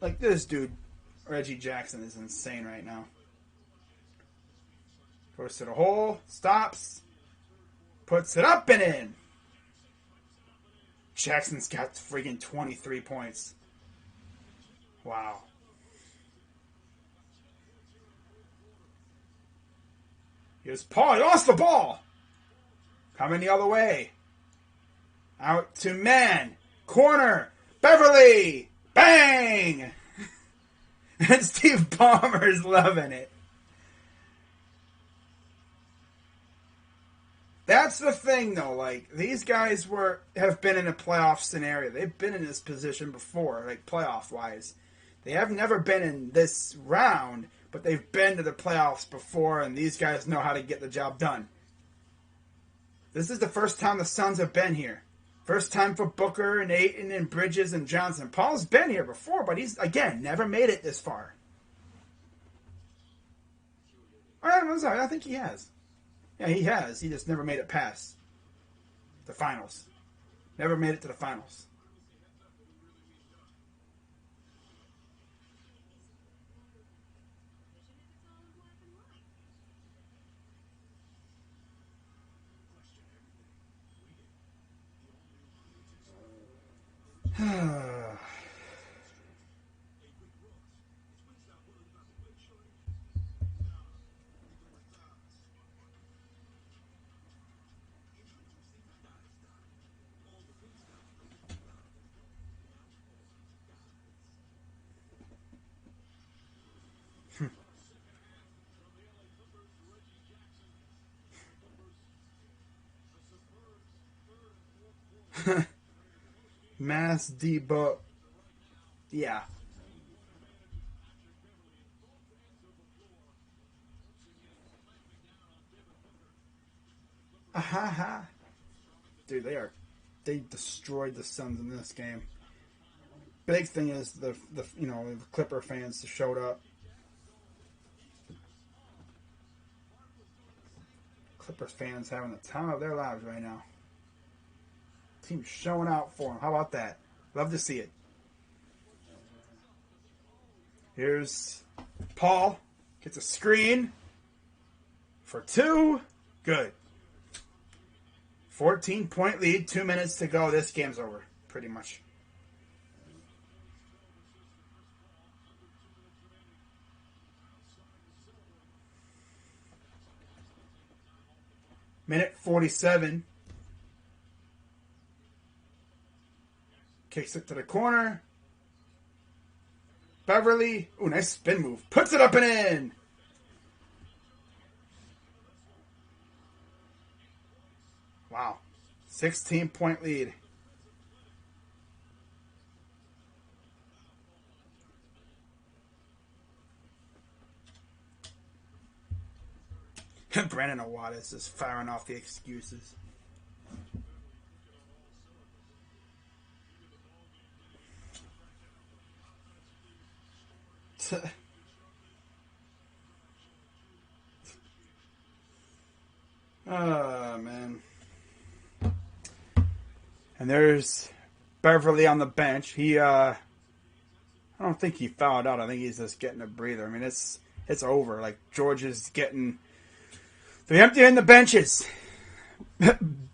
Like this dude, Reggie Jackson, is insane right now. Goes to the hole, stops, puts it up and in. Jackson's got friggin' 23 points. Wow. Here's Paul. He lost the ball. Coming the other way. Out to man. Corner. Beverly. Bang! And Steve Ballmer's loving it. That's the thing, though. Like, these guys have been in a playoff scenario. They've been in this position before, like, playoff-wise. They have never been in this round, but they've been to the playoffs before, and these guys know how to get the job done. This is the first time the Suns have been here. First time for Booker and Ayton and Bridges and Johnson. Paul's been here before, but he's, again, never made it this far. I'm sorry, I think he has. Yeah, he has. He just never made it past the finals. Never made it to the finals. Mass debug. Yeah. Ahaha. Dude, they destroyed the Suns in this game. Big thing is the Clipper fans showed up. Clippers fans having the time of their lives right now. Team showing out for them. How about that? Love to see it. Here's Paul. Gets a screen for 2. Good. 14-point lead. 2 minutes to go. This game's over. pretty much. Minute 47. Kicks it to the corner. Beverly. Ooh, nice spin move. Puts it up and in. Wow. 16-point lead. Brandon Awada is just firing off the excuses. Oh, man. And there's Beverly on the bench. I don't think he fouled out. I think he's just getting a breather. I mean, it's over. Like, George is getting... They're emptying the benches.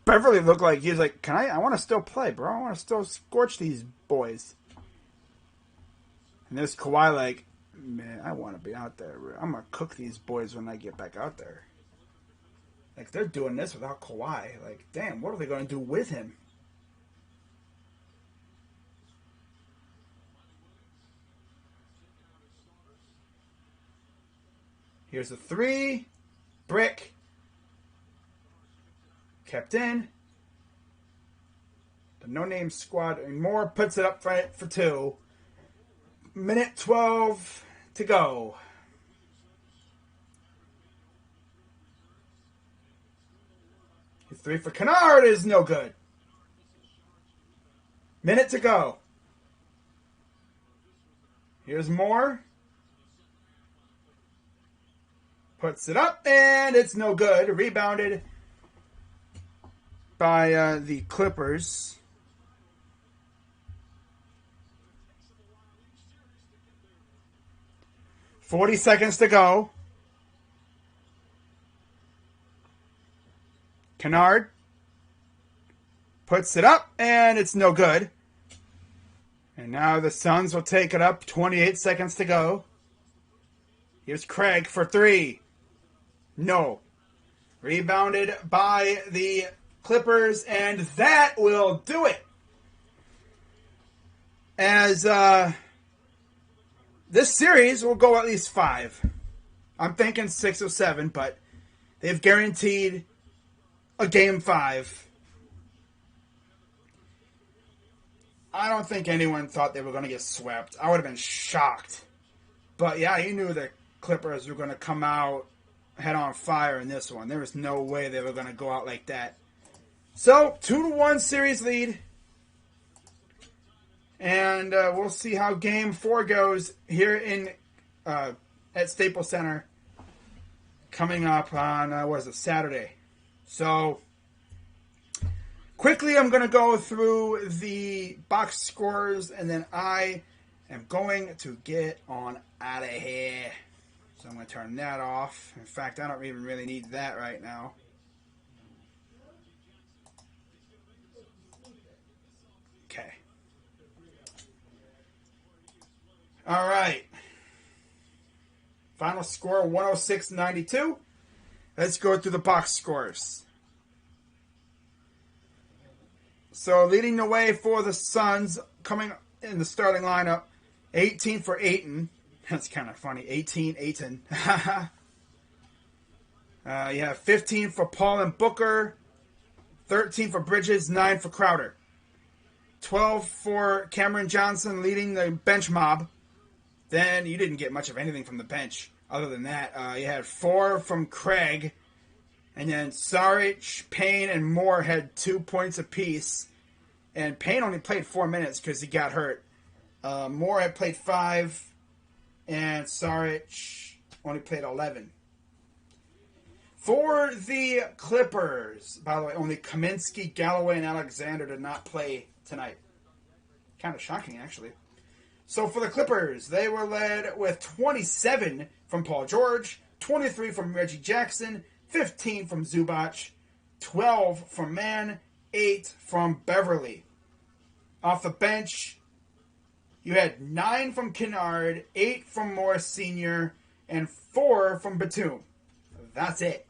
Beverly looked like he was like, I want to still play, bro. I want to still scorch these boys. And there's Kawhi like, man, I want to be out there. I'm going to cook these boys when I get back out there. Like, they're doing this without Kawhi. Like, damn, what are they going to do with him? Here's a three. Brick. Kept in. The no-name squad and Moore puts it up for two. Minute 12 to go. The three for Kennard is no good. Minute to go. Here's Moore. Puts it up, and it's no good. Rebounded by the Clippers. $40 seconds to go. Kennard puts it up, and it's no good. And now the Suns will take it up. 28 seconds to go. Here's Craig for three. No. Rebounded by the Clippers, and that will do it. As this series will go at least 5. I'm thinking 6 or 7, but they've guaranteed a game 5. I don't think anyone thought they were going to get swept. I would have been shocked. But yeah, you knew the Clippers were going to come out head on fire in this one. There was no way they were going to go out like that. So, 2-1 series lead. And we'll see how Game 4 goes here in at Staples Center coming up on, Saturday. So, quickly I'm going to go through the box scores, and then I am going to get on out of here. So I'm going to turn that off. In fact, I don't even really need that right now. Okay. All right. Final score 106-92. Let's go through the box scores. So leading the way for the Suns coming in the starting lineup, 18 for Ayton. That's kind of funny. 18, Ayton. You have 15 for Paul and Booker, 13 for Bridges, 9 for Crowder. 12 for Cameron Johnson leading the bench mob. Then you didn't get much of anything from the bench. Other than that, you had 4 from Craig. And then Saric, Payne, and Moore had 2 points apiece. And Payne only played 4 minutes because he got hurt. Moore had played 5. And Saric only played 11. For the Clippers, by the way, only Kaminsky, Galloway, and Alexander did not play tonight. Kind of shocking, actually. So for the Clippers, they were led with 27 from Paul George, 23 from Reggie Jackson, 15 from Zubac, 12 from Mann, 8 from Beverly. Off the bench, you had 9 from Kennard, 8 from Morris Sr., and 4 from Batum. That's it.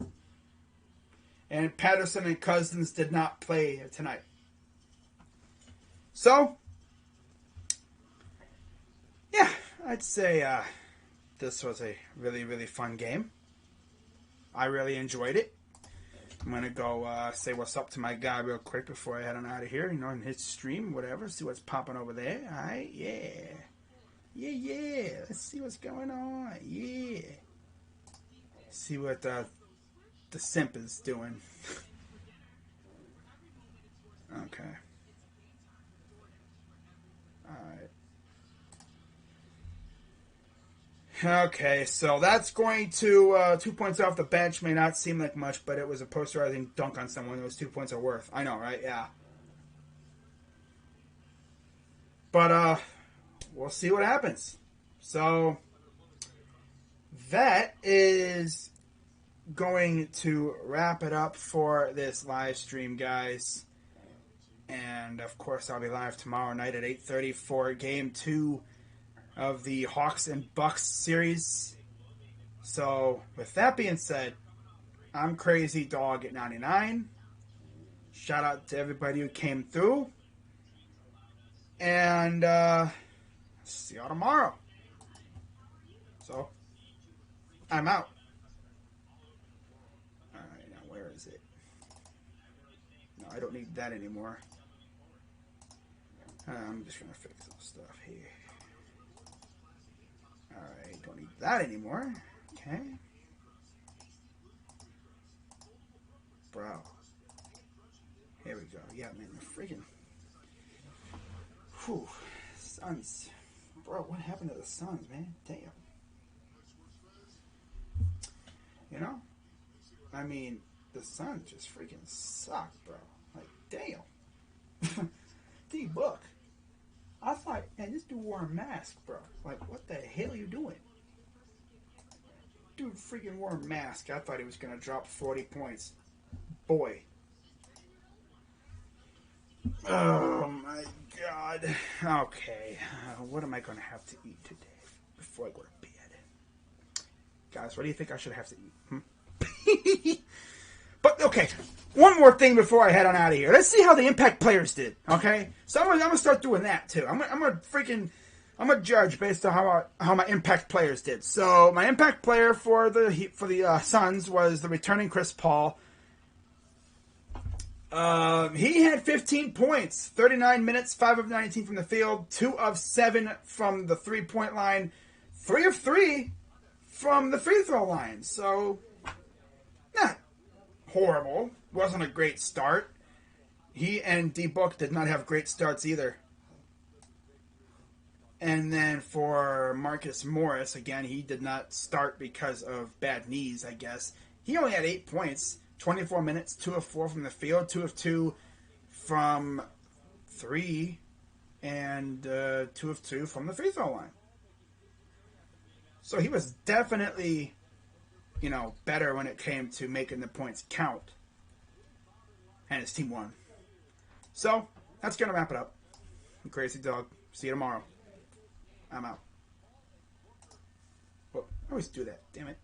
And Patterson and Cousins did not play tonight. So, yeah, I'd say this was a really, really fun game. I really enjoyed it. I'm going to go say what's up to my guy real quick before I head on out of here. You know, in his stream, whatever. See what's popping over there. All right, yeah. Yeah. Let's see what's going on. Yeah. See what the simp is doing. Okay. Alright. Okay, so that's going to 2 points off the bench. May not seem like much, but it was a posterizing dunk on someone. Those 2 points are worth. I know, right? Yeah. But we'll see what happens. So that is going to wrap it up for this live stream, guys. And of course, I'll be live tomorrow night at 8:30 for Game 2 of the Hawks and Bucks series. So with that being said, I'm Crazy Dog at 99. Shout out to everybody who came through. And see y'all tomorrow. So I'm out. Alright, now where is it? No, I don't need that anymore. I'm just going to fix some stuff here. Alright, don't need that anymore. Okay. Bro. Here we go. Yeah, man, the freaking... Whew. Suns. Bro, what happened to the Suns, man? Damn. You know? I mean, the Suns just freaking suck, bro. Like, damn. D-Book. I thought, man, this dude wore a mask, bro. Like, what the hell are you doing? Dude freaking wore a mask. I thought he was going to drop 40 points. Boy. Oh, my God. Okay. What am I going to have to eat today before I go to bed? Guys, what do you think I should have to eat? But, okay. One more thing before I head on out of here. Let's see how the Impact players did, okay? So I'm gonna start doing that too. I'm gonna judge based on how my Impact players did. So my Impact player for the Suns was the returning Chris Paul. He had 15 points, 39 minutes, 5 of 19 from the field, 2 of 7 from the 3-point line, 3 of 3 from the free throw line. So not horrible. Wasn't a great start. He and D-Book did not have great starts either. And then for Marcus Morris, again, he did not start because of bad knees, I guess. He only had 8 points, 24 minutes, 2 of 4 from the field, 2 of 2 from 3, and 2 of 2 from the free throw line. So he was definitely, better when it came to making the points count. And his team won. So, that's going to wrap it up. I'm Crazy Dog. See you tomorrow. I'm out. Well, I always do that. Damn it.